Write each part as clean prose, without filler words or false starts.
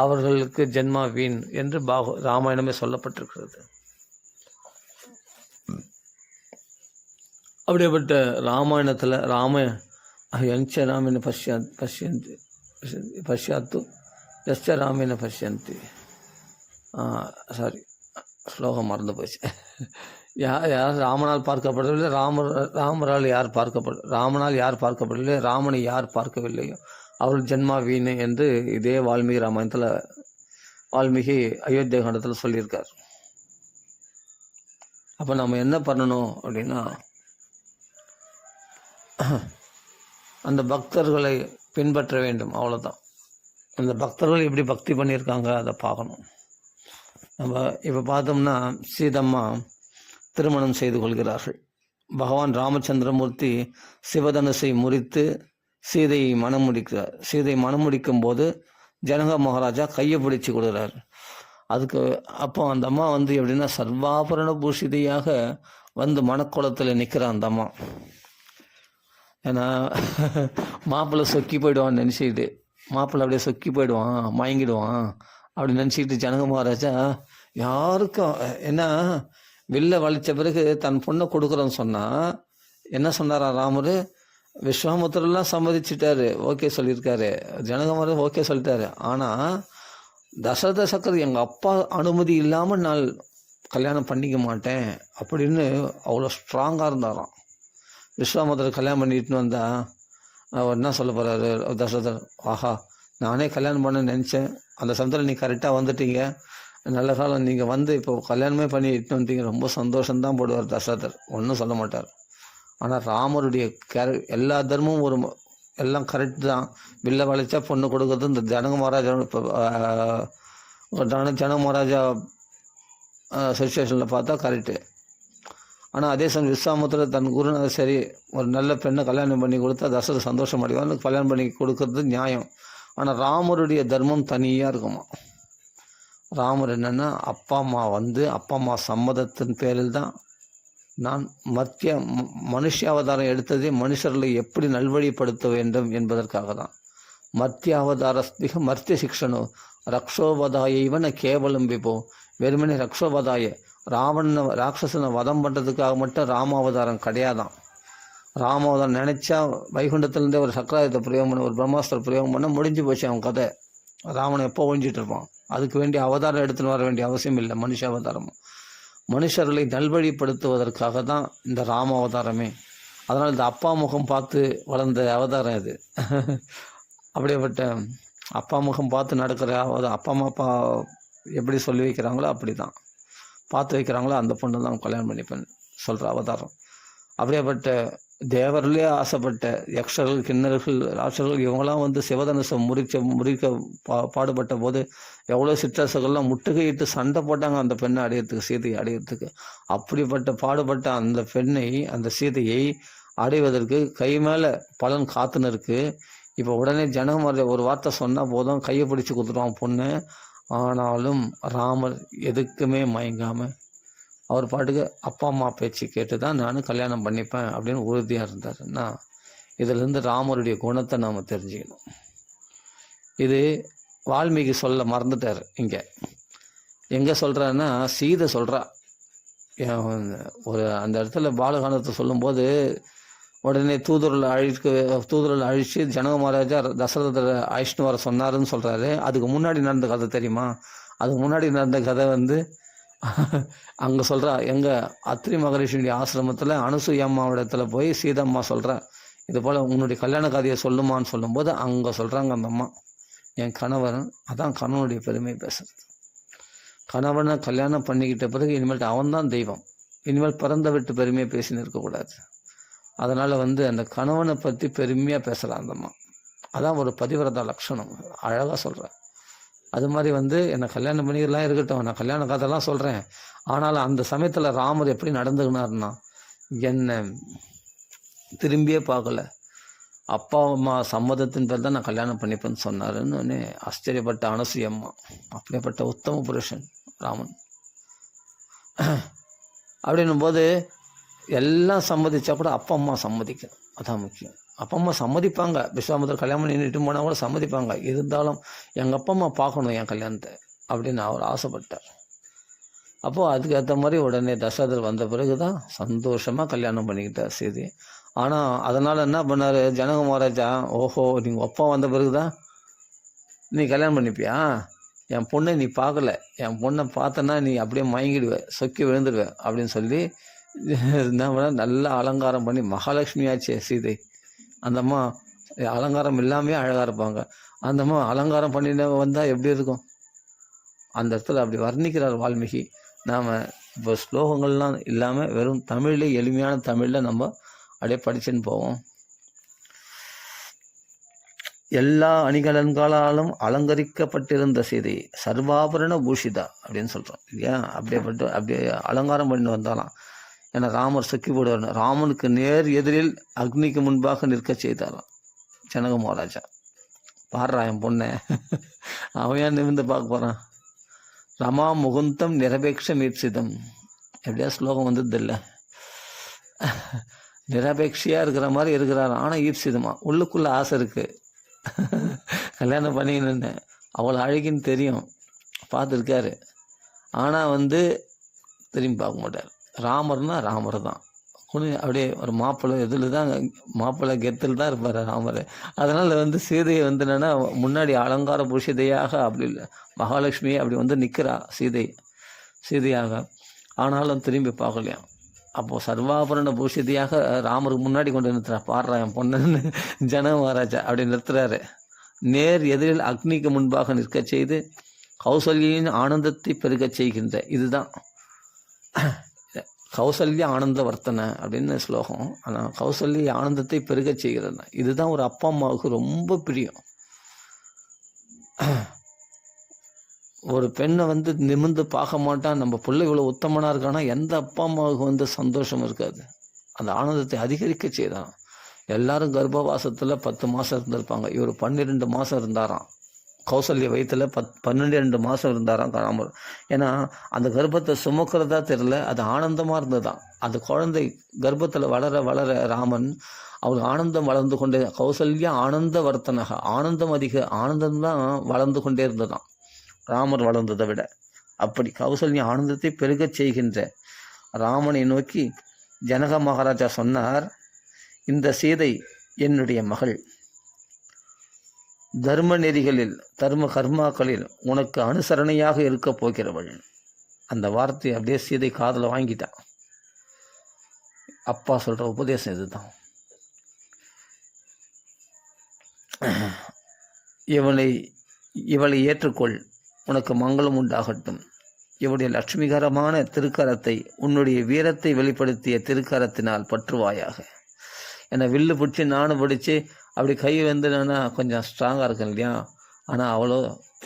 அவர்களுக்கு ஜென்மா வீண் என்று ராமாயணமே சொல்லப்பட்டிருக்கிறது. அப்படிப்பட்ட ராமாயணத்தில் எஞ்ச ராமேன பஷ்யாத்து எஸ்ச ராமேன பஷ்யந்தி, சாரி ஸ்லோகம் மறந்து போச்சு. யார் ராமனால் பார்க்கப்படவில்லை, ராமரால் யார் ராமனால் யார் பார்க்கப்படவில்லை, ராமனை யார் பார்க்கவில்லையோ அவர்கள் ஜென்மா வீணு என்று இதே வால்மீகி ராமாயணத்தில் வால்மீகி அயோத்தியா காண்டத்தில் சொல்லியிருக்கார். அப்போ நம்ம என்ன பண்ணணும் அப்படின்னா, அந்த பக்தர்களை பின்பற்ற வேண்டும், அவ்வளோதான். அந்த பக்தர்கள் எப்படி பக்தி பண்ணியிருக்காங்க அதை பார்க்கணும். நம்ம இப்போ பார்த்தோம்னா சீதம்மா திருமணம் செய்து கொள்கிறார்கள். பகவான் ராமச்சந்திரமூர்த்தி சிவதனுசை முறித்து சீதையை மனம் முடிக்கிறார். சீதை மனம் முடிக்கும் போது ஜனக மகாராஜா கையை பிடிச்சி கொடுக்குறார். அப்போ அந்த அம்மா எப்படின்னா சர்வாபரண பூஷிதையாக மணக்குளத்தில் நிற்கிற அந்த அம்மா. ஏன்னா மாப்பிள்ளை சொக்கி போயிடுவான்னு நினச்சிக்கிட்டு, மாப்பிள்ளை அப்படியே சொக்கி போயிடுவான், மயங்கிடுவான் அப்படி நினச்சிக்கிட்டு ஜனக மகாராஜா யாருக்கும் ஏன்னா வில்ல வலித்த பிறகு தன் பொண்ணை கொடுக்குறோன்னு சொன்னால் என்ன சொன்னாரா ராமர், விஸ்வாமுத்திரெல்லாம் சம்மதிச்சிட்டாரு, ஓகே சொல்லியிருக்காரு, ஜனக மகாராஜா ஓகே சொல்லிட்டாரு. ஆனால் தசரத சக்கரவர்த்தி எங்கள் அப்பா அனுமதி இல்லாமல் நான் கல்யாணம் பண்ணிக்க மாட்டேன் அப்படின்னு அவ்வளோ ஸ்ட்ராங்காக இருந்தாராம். விஸ்வாமுத்திரர் கல்யாணம் பண்ணிட்டுன்னு வந்தால் அவர் என்ன சொல்ல போகிறாரு தசரதர், ஆஹா நானே கல்யாணம் பண்ண நினச்சேன், அந்த சமயத்தில் நீங்கள் கரெக்டாக வந்துட்டீங்க, நல்ல காலம் நீங்கள் இப்போ கல்யாணமே பண்ணி இட்டுன்னு வந்தீங்க, ரொம்ப சந்தோஷம்தான் போடுவார் தசரதர், ஒன்றும் சொல்ல மாட்டார். ஆனால் ராமருடைய எல்லா தர்மமும் எல்லாம் கரெக்ட் தான். வில்ல வளைச்சா பொண்ணு கொடுக்குறது இந்த ஜனக மகாராஜா சுச்சுவேஷனில் பார்த்தா கரெக்டு. ஆனால் அதே சமயம் விஸ்வாமுத்திரர் தன் குருநாதர் சரி ஒரு நல்ல பெண்ணை கல்யாணம் பண்ணி கொடுத்தா தசரதர் சந்தோஷம் அடைவான்னு கல்யாணம் பண்ணி கொடுக்கறது நியாயம். ஆனால் ராமருடைய தர்மம் தனியாக இருக்குமா. ராமர் என்னென்னா அப்பா அம்மா சம்மதத்தின் பேரில் தான் நான் மனுஷ அவதாரம் எடுத்ததே மனுஷர்களை எப்படி நல்வழிப்படுத்த வேண்டும் என்பதற்காக தான். மத்திய அவதாரஸ்திக மர்த்திய சிக்ஷனோ ரக்ஷோவதாயவன கேவலம் விபோ, வெறுமனே ரக்ஷோவதாய ராட்சசனை வதம் பண்ணுறதுக்காக மட்டும் ராமாவதாரம் கிடையாதான். ராமாவதாரம் நினச்சா வைகுண்டத்துலேருந்தே ஒரு சக்கராயுதத்தை பிரயோகம் பண்ண, ஒரு பிரம்மாஸ்திர பிரயோகம் பண்ண முடிஞ்சு போச்சு அவன் கதை. ராவணன் எப்போ ஒழிஞ்சிட்டு இருப்பான். அதுக்கு வேண்டிய அவதாரம் எடுத்துன்னு வர வேண்டிய அவசியம் இல்லை. மனுஷ அவதாரம் மனுஷர்களை நல்வழிப்படுத்துவதற்காக தான் இந்த ராம அவதாரமே. அதனால் இந்த அப்பா முகம் பார்த்து வளர்ந்த அவதாரம் இது. அப்படியேப்பட்ட அப்பா முகம் பார்த்து நடக்கிற அப்பா எப்படி சொல்லி வைக்கிறாங்களோ அப்படி தான் பார்த்து வைக்கிறாங்களோ அந்த பொண்ணு தான் கல்யாணம் பண்ணிப்பேன் சொல்கிற அவதாரம். அப்படியேப்பட்ட தேவர்களே ஆசைப்பட்ட யக்ஷர்கள், கிண்ணர்கள், ராட்சர்கள் இவங்களாம் சிவதனுசை முறிக்க பாடுபட்ட போது எவ்வளோ சிற்றரசர்கள்லாம் முட்டுகையிட்டு சண்டை போட்டாங்க அந்த பெண்ணை அடையிறதுக்கு, சீதையை அடையிறதுக்கு. அப்படிப்பட்ட பாடுபட்ட அந்த பெண்ணை, அந்த சீதையை அடைவதற்கு கை மேலே பலன் காத்துன்னு இருக்கு. இப்போ உடனே ஜனகமர ஒரு வார்த்தை சொன்னால் போதும் கையை பிடிச்சி கொடுத்துருவான் பொண்ணு. ஆனாலும் ராமர் எதுக்குமே மயங்காமல் அவர் பாட்டுக்கு அப்பா அம்மா பேச்சு கேட்டு தான் நான் கல்யாணம் பண்ணிப்பேன் அப்படின்னு உறுதியாக இருந்தாருன்னா, இதிலிருந்து ராமருடைய குணத்தை நாம் தெரிஞ்சுக்கணும். இது வால்மீகி சொல்ல மறந்துட்டார். எங்கே சொல்கிறாருன்னா சீதை சொல்கிறா. ஒரு அந்த இடத்துல பாலகாண்டத்தை சொல்லும்போது உடனே தூதுரில் அழித்து ஜனக மகாராஜா தசரதர் அழிச்சுன்னு வர சொன்னாருன்னு சொல்கிறாரு. அதுக்கு முன்னாடி நடந்த கதை தெரியுமா? அதுக்கு முன்னாடி நடந்த கதை அங்கே சொல்கிறா, எங்கள் அத்ரி மகரிஷியுடைய ஆசிரமத்தில் அனுசூயம்மாவிடத்தில் போய் சீதம்மா சொல்கிறா, இது போல் உன்னுடைய கல்யாண கதையை சொல்லுமான்னு சொல்லும்போது அங்கே சொல்கிறாங்க அந்த அம்மா, என் கணவன், அதான் கணவனுடைய பெருமை பேசுறது. கணவனை கல்யாணம் பண்ணிக்கிட்ட பிறகு இனிமேல் அவன்தான் தெய்வம், இனிமேல் பிறந்த விட்டு பெருமையாக பேசின்னு இருக்கக்கூடாது. அதனால் அந்த கணவனை பற்றி பெருமையாக பேசுகிறான் அந்த அம்மா. அதான் ஒரு பதிவிரதா லட்சணம், அழகாக சொல்கிறேன். அது மாதிரி என்னை கல்யாணம் பண்ணிக்கலாம் இருக்கட்டும், நான் கல்யாண கதைலாம் சொல்கிறேன். ஆனாலும் அந்த சமயத்தில் ராமர் எப்படி நடந்துக்கினார்னா, என்னை திரும்பியே பார்க்கல, அப்பா அம்மா சம்மதத்தின் பேர் தான் நான் கல்யாணம் பண்ணிப்பேன்னு சொன்னாருன்னு ஆச்சரியப்பட்ட அனுசூயம்மா. அப்படியேப்பட்ட உத்தம புருஷன் ராமன். அப்படின்னும் போது எல்லாம் சம்மதிச்சா கூட அப்பா அம்மா சம்மதிக்கணும், அதான் முக்கியம். அப்பா அம்மா சம்மதிப்பாங்க, விஸ்வாமித்திரர் கல்யாணம் பண்ணி இட்டு போனால் கூட சம்மதிப்பாங்க. இருந்தாலும் எங்கள் அப்பா அம்மா பார்க்கணும் என் கல்யாணத்தை அப்படின்னு அவர் ஆசைப்பட்டார். அப்போது அதுக்கேற்ற மாதிரி உடனே தசரதர் வந்த பிறகு தான் சந்தோஷமாக கல்யாணம் பண்ணிக்கிட்டார் சீதையை. ஆனால் அதனால் என்ன பண்ணார் ஜனக மகாராஜா, ஓஹோ நீங்கள் அப்பா வந்த பிறகு தான் நீ கல்யாணம் பண்ணிப்பியா, என் பொண்ணை நீ பார்க்கல, என் பொண்ணை பார்த்தனா நீ அப்படியே மயங்கிடுவ, சொக்கி விழுந்துடுவ அப்படின்னு சொல்லி என்ன பண்ண, நல்லா அலங்காரம் பண்ணி, மகாலட்சுமியாச்சே சீதை, அந்தம்மா அலங்காரம் இல்லாமே அழகாக இருப்பாங்க, அந்தம்மா அலங்காரம் பண்ணிட்டு வந்தால் எப்படி இருக்கும், அந்த இடத்துல அப்படி வர்ணிக்கிறார் வால்மீகி. நாம் இப்போ ஸ்லோகங்கள்லாம் இல்லாமல் வெறும் தமிழ்ல, எளிமையான தமிழில் நம்ம அப்படியே படிச்சுன்னு போவோம். எல்லா அணிகலன்களாலும் அலங்கரிக்கப்பட்டிருந்த சீதை சர்வாபரண பூஷிதா அப்படின்னு சொல்கிறோம் இல்லையா. அப்படியே அலங்காரம் பண்ணி வந்தாலாம். ஏன்னா ராமர் சொக்கி போடுவார். ராமனுக்கு நேர் எதிரில் அக்னிக்கு முன்பாக நிற்க செய்தாராம் ஜனக மகாராஜா. பாடுறா என் பொண்ணை, அவன் ஏன் நிமிர்ந்து பார்க்க போகிறான். ரமா முகுந்தம் நிரபேட்ச மீட்சிதம், எப்படியா ஸ்லோகம் வந்தது இல்லை. நிரபேட்சியாக இருக்கிற மாதிரி இருக்கிறார், ஆனால் ஈப்சிதமா, உள்ளுக்குள்ளே ஆசை இருக்குது. கல்யாணம் பண்ணிக்கின்னு அவ்வளோ அழகின்னு தெரியும், பார்த்துருக்காரு. ஆனால் திரும்பி பார்க்க மாட்டார். ராமர்னா ராமர் தான், அப்படியே ஒரு மாப்பிள்ளை இதில் தான், மாப்பிள்ளை கெத்தில் தான் இருப்பார் ராமர். அதனால் சீதையை என்னென்னா முன்னாடி அலங்கார பூஷிதையாக அப்படி இல்லை, மகாலட்சுமி அப்படி நிற்கிறா சீதையாக. ஆனாலும் திரும்பி பார்க்கலையாம். அப்போது சர்வாபரண பூஷிதியாக ராமருக்கு முன்னாடி கொண்டு நிறுத்துறா. பாடுறா என் பொண்ணுன்னு ஜனக மகாராஜா அப்படி நிறுத்துறாரு. நேர் எதிரில் அக்னிக்கு முன்பாக நிற்க செய்து கௌசல்யின் ஆனந்தத்தை பெருகச் செய்கின்ற, இதுதான் கௌசல்ய ஆனந்த வர்த்தனை அப்படின்னு ஸ்லோகம். ஆனால் கௌசல்ய ஆனந்தத்தை பெருகச் செய்கிறது, இதுதான் ஒரு அப்பா அம்மாவுக்கு ரொம்ப பிரியம். ஒரு பெண்ணை நிமிர்ந்து பார்க்க மாட்டான், நம்ம பிள்ளை இவ்வளோ உத்தமனாக இருக்கானா, எந்த அப்பா அம்மாவுக்கு சந்தோஷம் இருக்காது. அந்த ஆனந்தத்தை அதிகரிக்க செய்தான். எல்லாரும் கர்ப்பவாசத்தில் 10 மாதம் இருந்திருப்பாங்க, இவர் 12 மாதம் இருந்தாராம். கௌசல்ய வயிற்றில் 12 மாதம் இருந்தாராம் ராமர். ஏன்னா அந்த கர்ப்பத்தை சுமக்கிறதா தெரியல, அது ஆனந்தமாக இருந்ததுதான். அந்த குழந்தை கர்ப்பத்தில் வளர வளர ராமன் அவர் ஆனந்தம் வளர்ந்து கொண்டே, கௌசல்யா ஆனந்த வர்த்தனக, ஆனந்தம்தான் வளர்ந்து கொண்டே இருந்ததான் ராமர் வளர்ந்ததை விட. அப்படி கௌசல்யா ஆனந்தத்தை பெருகச் செய்கின்ற ராமனை நோக்கி ஜனக மகாராஜா சொன்னார், இந்த சீதை என்னுடைய மகள், தர்ம நெறிகளில் தர்ம கர்மாக்களில் உனக்கு அனுசரணையாக இருக்க போகிறவள். அந்த வார்த்தையை அப்படியே சீதை காதில் வாங்கிட்டான். அப்பா சொல்கிற உபதேசம் இதுதான். இவளை ஏற்றுக்கொள், உனக்கு மங்களம் உண்டாகட்டும். இவருடைய லட்சுமிகரமான திருக்கரத்தை உன்னுடைய வீரத்தை வெளிப்படுத்திய திருக்கரத்தினால் பற்றுவாயாக. என்னை வில்லு பிடிச்சி நானும் பிடிச்சி அப்படி கை நானா கொஞ்சம் ஸ்ட்ராங்காக இருக்கேன் இல்லையா, ஆனால் அவ்வளோ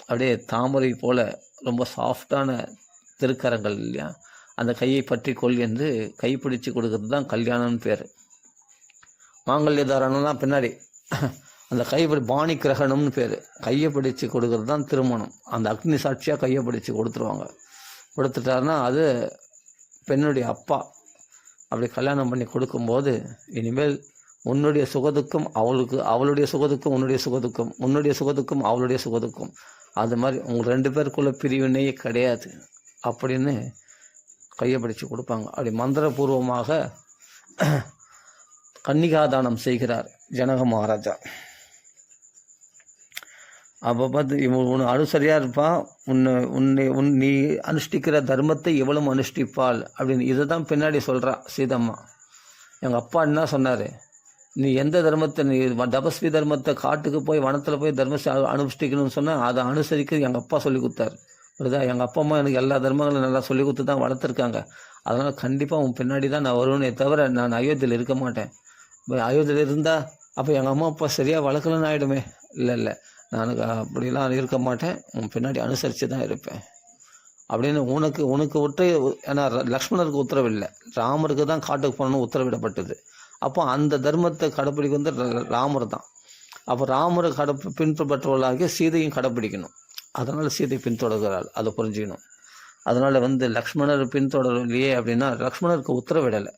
அப்படியே தாமரை போல் ரொம்ப சாஃப்டான திருக்கரங்கள் இல்லையா, அந்த கையை பற்றி கொள் என்று கைப்பிடிச்சு கொடுக்கறது தான் கல்யாணம்னு பேர். மாங்கல்ய தாரணம்லாம் பின்னாடி, அந்த கைப்படி பாணி கிரகணம்னு பேர். கையை பிடிச்சி கொடுக்கறது தான் திருமணம். அந்த அக்னி சாட்சியாக கையை பிடிச்சி கொடுத்துருவாங்க. கொடுத்துட்டாருன்னா அது பெண்ணுடைய அப்பா அப்படி கல்யாணம் பண்ணி கொடுக்கும்போது, இனிமேல் உன்னுடைய சுகதுக்கும் அவளுக்கு, அவளுடைய சுகதுக்கும் உன்னுடைய சுகதுக்கும், உன்னுடைய சுகதுக்கும் அவளுடைய சுகதுக்கும், அது மாதிரி உங்கள் 2 பேருக்குள்ள பிரிவினையே கிடையாது அப்படின்னு கையை பிடிச்சி கொடுப்பாங்க. அப்படி மந்திரபூர்வமாக கன்னிகாதானம் செய்கிறார் ஜனக மகாராஜா. அப்போ பார்த்து உன்னை அனுசரியாக இருப்பான், நீ அனுஷ்டிக்கிற தர்மத்தை இவளும் அனுஷ்டிப்பாள் அப்படின்னு. இதை தான் பின்னாடி சொல்கிறா சீதம்மா. எங்கள் அப்பா என்ன சொன்னார், நீ எந்த தர்மத்தை, நீ தபஸ்வி தர்மத்தை காட்டுக்கு போய் வனத்தில் போய் தர்மத்தை அனுஷ்டிக்கணும்னு சொன்னால் அதை அனுசரிக்க எங்கள் அப்பா சொல்லி கொடுத்தாரு. புரியுதா? எங்கள் அப்பா அம்மா எனக்கு எல்லா தர்மங்களும் நல்லா சொல்லி கொடுத்து தான் வளர்த்துருக்காங்க. அதனால் கண்டிப்பாக உன் பின்னாடி தான் நான் வருவேனே தவிர நான் அயோத்தியில் இருக்க மாட்டேன். அயோத்தியில் இருந்தால் அப்போ எங்கள் அம்மா அப்பா சரியாக வளர்க்கலன்னு ஆகிடுமே. இல்லை, நான் அப்படிலாம் இருக்க மாட்டேன், உன் பின்னாடி அனுசரித்து தான் இருப்பேன் அப்படின்னு உனக்கு ஏன்னா லக்ஷ்மணருக்கு உத்தரவில்லை, ராமருக்கு தான் காட்டுக்கு போகணும்னு உத்தரவிடப்பட்டது. அப்போ அந்த தர்மத்தை கடைப்பிடிக்க ராமர் தான். அப்போ ராமரை பின்பற்றவர்களாகிய சீதையும் கடைப்பிடிக்கணும். அதனால் சீதை பின்தொடர்கிறாள், அதை புரிஞ்சுக்கணும். அதனால் லக்ஷ்மணர் பின்தொடரலையே அப்படின்னா லக்ஷ்மணருக்கு உத்தரவிடலை,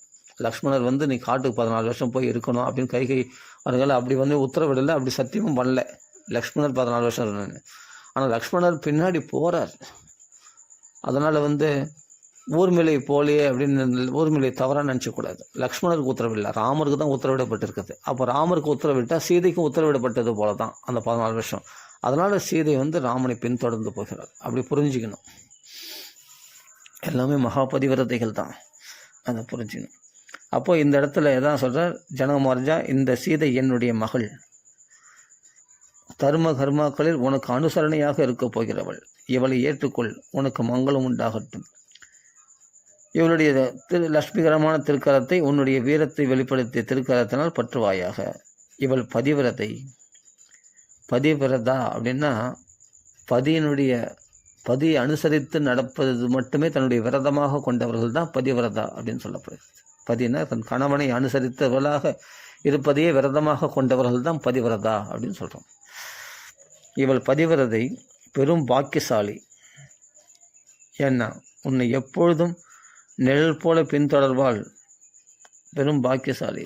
லக்ஷ்மணர் வந்து நீ காட்டுக்கு 14 வருஷம் போய் இருக்கணும் அப்படின்னு கைகை அவர்கள் அப்படி வந்து உத்தரவிடலை, அப்படி சத்தியமும் பண்ணல. லக்ஷ்மணர் 14 வருஷம் இருக்கணும்னு. ஆனால் லக்ஷ்மணர் பின்னாடி போகிறார். அதனால் வந்து ஊர்மிளை போலியே அப்படின்னு ஊர்மிளை தவறாக நினச்சக்கூடாது. லக்ஷ்மணருக்கு உத்தரவில்லை, ராமருக்கு தான் உத்தரவிடப்பட்டிருக்குது. அப்போ ராமருக்கு உத்தரவிட்டால் சீதைக்கும் உத்தரவிடப்பட்டது போல தான் அந்த 14 வருஷம். அதனால் சீதை வந்து ராமனை பின்தொடர்ந்து போகிறார். அப்படி புரிஞ்சுக்கணும். எல்லாமே மகாபதிவிரதைகள் தான், அதை புரிஞ்சுக்கணும். அப்போ இந்த இடத்துல எதான் சொல்கிறார் ஜனக மகாராஜா, இந்த சீதை என்னுடைய மகள், தர்ம கர்மாக்களில் உனக்கு அனுசரணையாக இருக்கப் போகிறவள், இவளை ஏற்றுக்கொள், உனக்கு மங்களம் உண்டாகட்டும். இவளுடைய லட்சுமிகரமான திருக்கரத்தை உன்னுடைய வீரத்தை வெளிப்படுத்திய திருக்கரத்தினால் பற்றுவாயாக. இவள் பதிவிரதை. பதிவிரதா அப்படின்னா பதியை அனுசரித்து நடப்பது மட்டுமே தன்னுடைய விரதமாக கொண்டவர்கள் தான் பதிவிரதா அப்படின்னு சொல்லப்படுகிறது. பதினா தன் கணவனை அனுசரித்தவர்களாக இருப்பதையே விரதமாக கொண்டவர்கள் தான் பதிவிரதா அப்படின்னு சொல்கிறோம். இவள் பதிவிரதை, பெரும் பாக்கியசாலி. ஏன்னா உன்னை எப்பொழுதும் நிழல் போல பின்தொடர்வாள், பெரும் பாக்கியசாலி.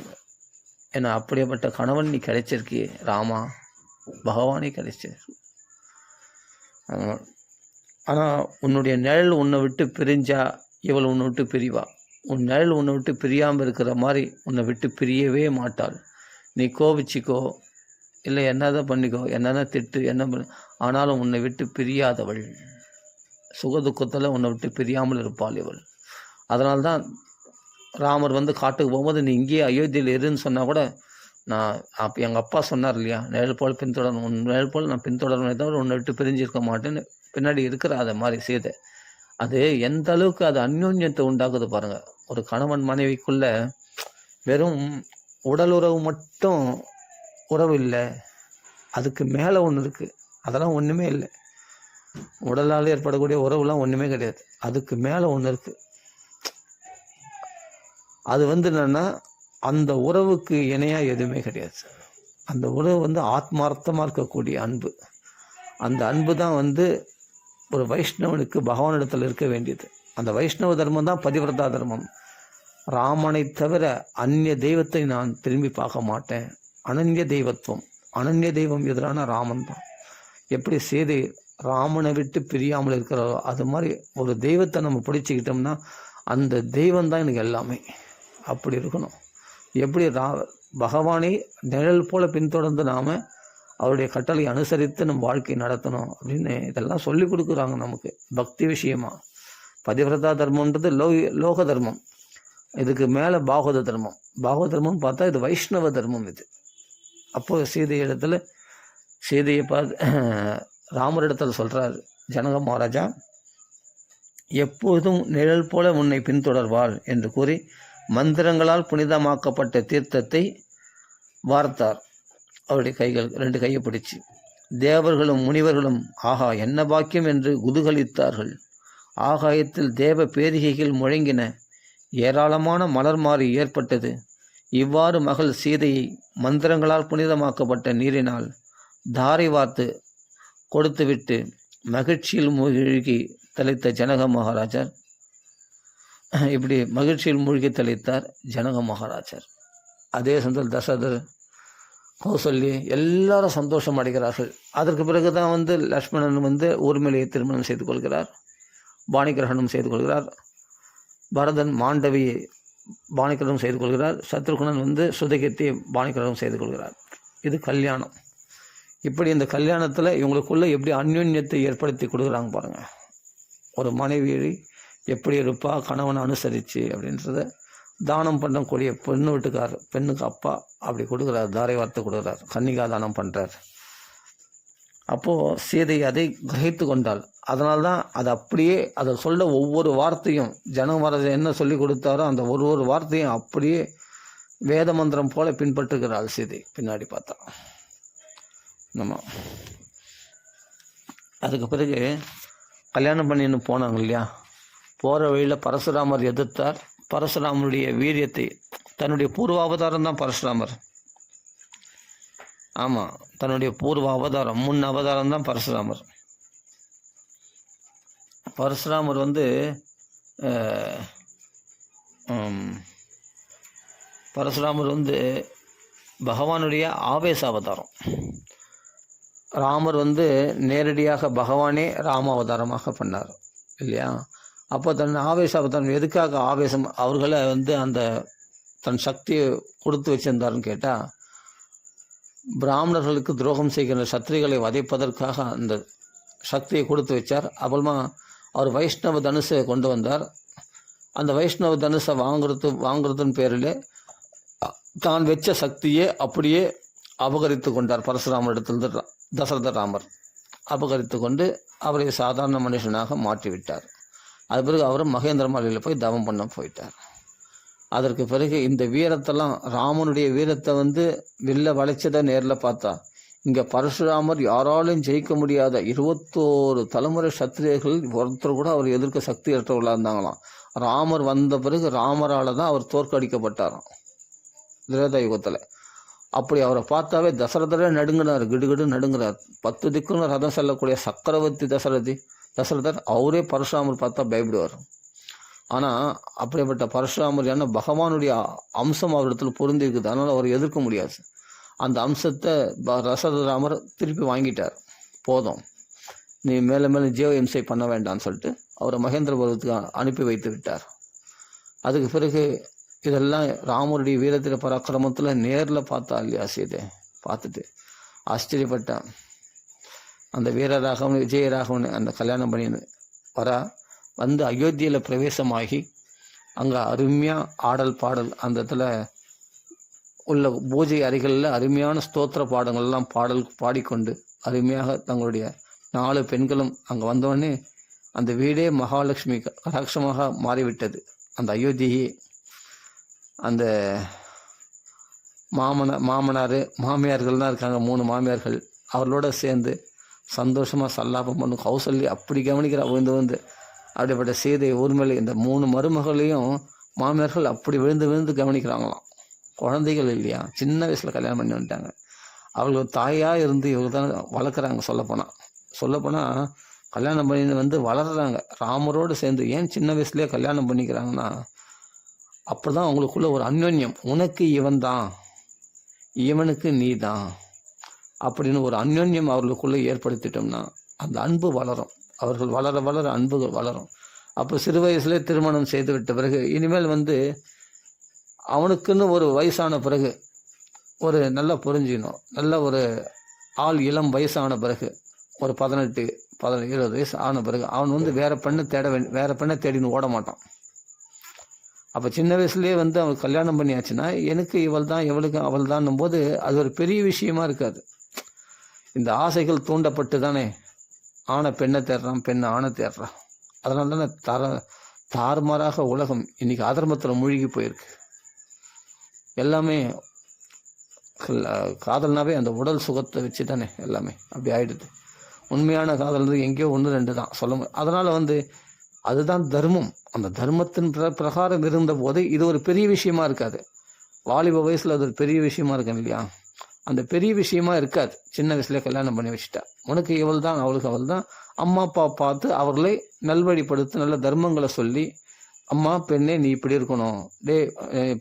ஏன்னா அப்படிப்பட்ட கணவன் நீ கிடைச்சிருக்கியே ராமா, பகவானே கிடைச்சிருக்கு. ஆனால் உன்னுடைய நிழல் உன்னை விட்டு பிரிஞ்சா இவள் உன்னை விட்டு பிரிவா. உன் நிழல் உன்னை விட்டு பிரியாமல் இருக்கிற மாதிரி உன்னை விட்டு பிரியவே மாட்டாள். நீ கோபிச்சிக்கோ, இல்லை என்னதான் பண்ணிக்கோ, என்னதான் திட்டு, என்ன பண்ண, ஆனாலும் உன்னை விட்டு பிரியாதவள். சுகதுக்கத்தில் உன்னை விட்டு பிரியாமல் இருப்பாள் இவள். அதனால்தான் ராமர் வந்து காட்டுக்கு போகும்போது நீ இங்கேயே அயோத்தியில் இருன்னு சொன்னால் கூட, நான் அப்போ எங்கள் அப்பா சொன்னார் இல்லையா, நிழல் போல் பின்தொடரணும், உன் நிழல் போல் நான் பின்தொடரணும், தவிர உன்னை விட்டு பிரிஞ்சிருக்க மாட்டேன்னு பின்னாடி இருக்கிற அதை மாதிரி சீதை. அது எந்த அளவுக்கு அது அந்யோன்யத்தை உண்டாக்குது பாருங்கள். ஒரு கணவன் மனைவிக்குள்ள வெறும் உடல் உறவு மட்டும் உறவு இல்லை, அதுக்கு மேலே ஒன்று இருக்குது. அதெல்லாம் ஒன்றுமே இல்லை. உடலால் ஏற்படக்கூடிய உறவுலாம் ஒன்றுமே கிடையாது. அதுக்கு மேலே ஒன்று இருக்குது. அது வந்து என்னென்னா அந்த உறவுக்கு இணையாக எதுவுமே கிடையாது. அந்த உறவு வந்து ஆத்மார்த்தமாக இருக்கக்கூடிய அன்பு. அந்த அன்பு தான் வந்து ஒரு வைஷ்ணவனுக்கு பகவானிடத்தில் இருக்க வேண்டியது. அந்த வைஷ்ணவ தர்மம் தான் பதிவிரதா தர்மம். ராமனை தவிர அந்நிய தெய்வத்தை நான் திரும்பி பார்க்க மாட்டேன். அனன்ய தெய்வத்துவம், அனன்ய தெய்வம் எதிரான ராமன் தான். எப்படி சீதை ராமனை விட்டு பிரியாமல் இருக்கிறாரோ அது மாதிரி ஒரு தெய்வத்தை நம்ம பிடிச்சிக்கிட்டோம்னா அந்த தெய்வம் தான் எனக்கு எல்லாமே. அப்படி இருக்கணும். எப்படி பகவானை நிழல் போல பின்தொடர்ந்து நாம் அவருடைய கட்டளை அனுசரித்து நம்ம வாழ்க்கை நடத்தணும் அப்படின்னு இதெல்லாம் சொல்லி கொடுக்குறாங்க நமக்கு பக்தி விஷயமாக. பதிவிரதா தர்மன்றது லோக தர்மம். இதுக்கு மேலே பாகவத தர்மம். பாகவத தர்மம் பார்த்தா இது வைஷ்ணவ தர்மம். இது அப்போது சீதையை பார்த்து ராமரிடத்தில் சொல்கிறார் ஜனக மகாராஜா, எப்போதும் நிழல் போல உன்னை பின்தொடர்வாள் என்று கூறி மந்திரங்களால் புனிதமாக்கப்பட்ட தீர்த்தத்தை வார்த்தார். அவருடைய கைகள் 2 கையை பிடிச்சு. தேவர்களும் முனிவர்களும் ஆஹா என்ன பாக்கியம் என்று குதூகலித்தார்கள். ஆகாயத்தில் தேவ பேரிகைகள் முழங்கின. ஏராளமான மலர் மாறி ஏற்பட்டது. இவ்வாறு மகள் சீதையை மந்திரங்களால் புனிதமாக்கப்பட்ட நீரினால் தாரை வார்த்து கொடுத்துவிட்டு மகிழ்ச்சியில் மூழ்கி தளித்த ஜனக மகாராஜர். இப்படி மகிழ்ச்சியில் மூழ்கி தளித்தார் ஜனக மகாராஜர். அதே சமயத்தில் தசரதர், கௌசல்யா எல்லாரும் சந்தோஷம் அடைகிறார்கள். அதற்கு பிறகு தான் வந்து லக்ஷ்மணன் வந்து ஊர்மிளையை திருமணம் செய்து கொள்கிறார், பாணிகிரகணம் செய்து கொள்கிறார். பரதன் மாண்டவியை பாணிகிரகணம் செய்து கொள்கிறார். சத்ருகுணன் வந்து சுதகத்தை பாணிகிரகணம் செய்து கொள்கிறார். இது கல்யாணம். இப்படி இந்த கல்யாணத்தில் இவங்களுக்குள்ள எப்படி அந்யோன்யத்தை ஏற்படுத்தி கொடுக்குறாங்க பாருங்கள். ஒரு மனைவி எப்படி இருப்பா கணவனை அனுசரித்து அப்படின்றத தானம் பண்ணக்கூடிய பெண்ணு வீட்டுக்காரர், பெண்ணுக்கு அப்பா அப்படி கொடுக்குறார், தாரை வார்த்தை கொடுக்குறார், கன்னிகா தானம் பண்ணுறார். அப்போது சீதை அதை கிரகித்து கொண்டாள். அதனால்தான் அது அப்படியே அதை சொல்ல ஒவ்வொரு வார்த்தையும் ஜனக மகாராஜா என்ன சொல்லி கொடுத்தாரோ அந்த ஒரு வார்த்தையும் அப்படியே வேத மந்திரம் போல பின்பற்றுகிறாள் சீதை. பின்னாடி பார்த்தா நம்ம அதுக்கு பிறகு கல்யாணம் பண்ணின்னு போனாங்க இல்லையா, போகிற வழியில் பரசுராமர் எதிர்த்தார். பரசுராமருடைய வீரியத்தை, தன்னுடைய பூர்வ அவதாரம் தான் பரசுராமர். ஆமாம், தன்னுடைய பூர்வ அவதாரம், முன் அவதாரம் தான் பரசுராமர். பரசுராமர் வந்து பரசுராமர் வந்து பகவானுடைய ஆவேச அவதாரம். ராமர் வந்து நேரடியாக பகவானே ராம அவதாரமாக பண்ணார் இல்லையா? அப்போ தன் ஆவேச அவதாரம் எதுக்காக ஆவேசம் அவர்களை வந்து அந்த தன் சக்தியை கொடுத்து வச்சிருந்தாருன்னு கேட்டால், பிராமணர்களுக்கு துரோகம் செய்கிற சத்திரிகளை வதைப்பதற்காக அந்த சக்தியை கொடுத்து வச்சார். அப்புறமா அவர் வைஷ்ணவ தனுசை கொண்டு வந்தார். அந்த வைஷ்ணவ தனுசை வாங்குறதுன்னு பேரில் தான் வச்ச சக்தியை அப்படியே அபகரித்து கொண்டார். பரசுராமரிடத்திலிருந்து தசரத ராமர் அபகரித்து கொண்டு அவரை சாதாரண மனுஷனாக மாற்றிவிட்டார். அது பிறகு அவர் மகேந்திர மலையில் போய் தவம் பண்ண போயிட்டார். அதற்கு பிறகு இந்த வீரத்தெல்லாம் ராமனுடைய வீரத்தை வந்து வில்ல வளைச்சதை நேரில் பார்த்தா, இங்கே பரசுராமர் யாராலும் ஜெயிக்க முடியாத 21 தலைமுறை சத்திரியர்கள் ஒருத்தர் கூட அவர் எதிர்க்க சக்தி ஏற்றவர்களாக இருந்தாங்களாம். ராமர் வந்த பிறகு ராமரால் தான் அவர் தோற்கடிக்கப்பட்டாராம் திரேதா யுகத்தில். அப்படி அவரை பார்த்தாவே தசரதரே நடுங்கினார், கிடுகிடு நடுங்கிறார். 10 திக்குன்னு ரதம் செல்லக்கூடிய சக்கரவர்த்தி தசரதர் அவரே பரசுராமர் பார்த்தா பயப்படுவார். ஆனால் அப்படிப்பட்ட பரசுராமர் ஏன்னா பகவானுடைய அம்சம் அவரிடத்தில் பொருந்தி இருக்குது, அதனால் அவர் எதிர்க்க முடியாது. அந்த அம்சத்தை தசரதராமர் திருப்பி வாங்கிட்டார். போதும், நீ மேலே மேலே ஜீவ இம்சை பண்ண வேண்டாம்னு சொல்லிட்டு அவரை மகேந்திர பருவத்துக்கு அனுப்பி வைத்து விட்டார். அதுக்கு பிறகு இதெல்லாம் ராமருடைய வீரத்தில் பராக்கிரமத்தில் நேரில் பார்த்தா இல்லையா சீதை, பார்த்துட்டு ஆச்சரியப்பட்டான். அந்த வீரராகவன் விஜயராகவன் அந்த கல்யாணம் பண்ணின்னு வந்து அயோத்தியில் பிரவேசமாகி அங்கே அருமையாக ஆடல் பாடல் அந்த இடத்துல உள்ள பூஜை அறைகளில் அருமையான ஸ்தோத்திர பாடங்கள்லாம் பாடிக்கொண்டு அருமையாக தங்களுடைய 4 பெண்களும் அங்கே வந்தோடனே அந்த வீடே மகாலட்சுமி கடாட்சமாக மாறிவிட்டது. அந்த அயோத்தியே அந்த மாமனார் மாமியார்கள்லாம் இருக்காங்க, 3 மாமியார்கள், அவர்களோட சேர்ந்து சந்தோஷமாக சல்லாபம் பண்ணும். கௌசல்யா அப்படி கவனிக்கிறா வந்து அப்படிப்பட்ட சீதை ஊர்மேலே இந்த 3 மருமகளையும் மாமியார்கள் அப்படி விழுந்து கவனிக்கிறாங்களாம். குழந்தைகள் இல்லையா, சின்ன வயசில் கல்யாணம் பண்ணி வந்துட்டாங்க. அவர்கள் தாயாக இருந்து இவங்க தான் வளர்க்குறாங்க. சொல்லப்போனால் கல்யாணம் பண்ணி வந்து வளர்கிறாங்க ராமரோடு சேர்ந்து. ஏன் சின்ன வயசுலேயே கல்யாணம் பண்ணிக்கிறாங்கன்னா, அப்போ தான் அவங்களுக்குள்ள ஒரு அந்யோன்யம், உனக்கு இவன் தான், இவனுக்கு நீ தான் அப்படின்னு ஒரு அந்யோன்யம் அவர்களுக்குள்ளே ஏற்படுத்திட்டோம்னா அந்த அன்பு வளரும். அவர்கள் வளர அன்புகள் வளரும். அப்போ சிறு வயசுலேயே திருமணம் செய்து விட்ட பிறகு இனிமேல் வந்து அவனுக்குன்னு ஒரு வயசான பிறகு ஒரு நல்லா புரிஞ்சிக்கணும். நல்ல ஒரு இளம் வயசான பிறகு ஒரு 18 20 வயசு ஆன பிறகு அவன் வந்து வேற பெண்ணை தேடின்னு ஓட மாட்டான். அப்போ சின்ன வயசுலேயே வந்து அவனுக்கு கல்யாணம் பண்ணியாச்சுன்னா எனக்கு இவள் தான், எவளுக்கு அவள் தான் போது அது ஒரு பெரிய விஷயமா இருக்காது. இந்த ஆசைகள் தூண்டப்பட்டு தானே ஆணை பெண்ணை தேடுறான், பெண்ணை ஆணை தேடுறான். அதனால தானே தாறுமாறாக உலகம் இன்னைக்கு அதர்மத்தில் மூழ்கி போயிருக்கு. எல்லாமே காதல்னாவே அந்த உடல் சுகத்தை வச்சு தானே எல்லாமே அப்படி ஆயிடுது. உண்மையான காதல் எங்கேயோ 1 2 தான் சொல்ல முடியும். அதனால் வந்து அதுதான் தர்மம். அந்த தர்மத்தின் பிரகாரம் இருந்த போது இது ஒரு பெரிய விஷயமா இருக்காது. வாலிப வயசில் அது ஒரு பெரிய விஷயமா இருக்கு இல்லையா, அந்த பெரிய விஷயமா இருக்காது. சின்ன வயசுலேயே கல்யாணம் பண்ணி வச்சுட்டா உனக்கு இவள் தான், அவளுக்கு அவள் தான். அம்மா அப்பா பார்த்து அவர்களை நல்வழிப்படுத்தி நல்ல தர்மங்களை சொல்லி, அம்மா பெண்ணே நீ இப்படி இருக்கணும்,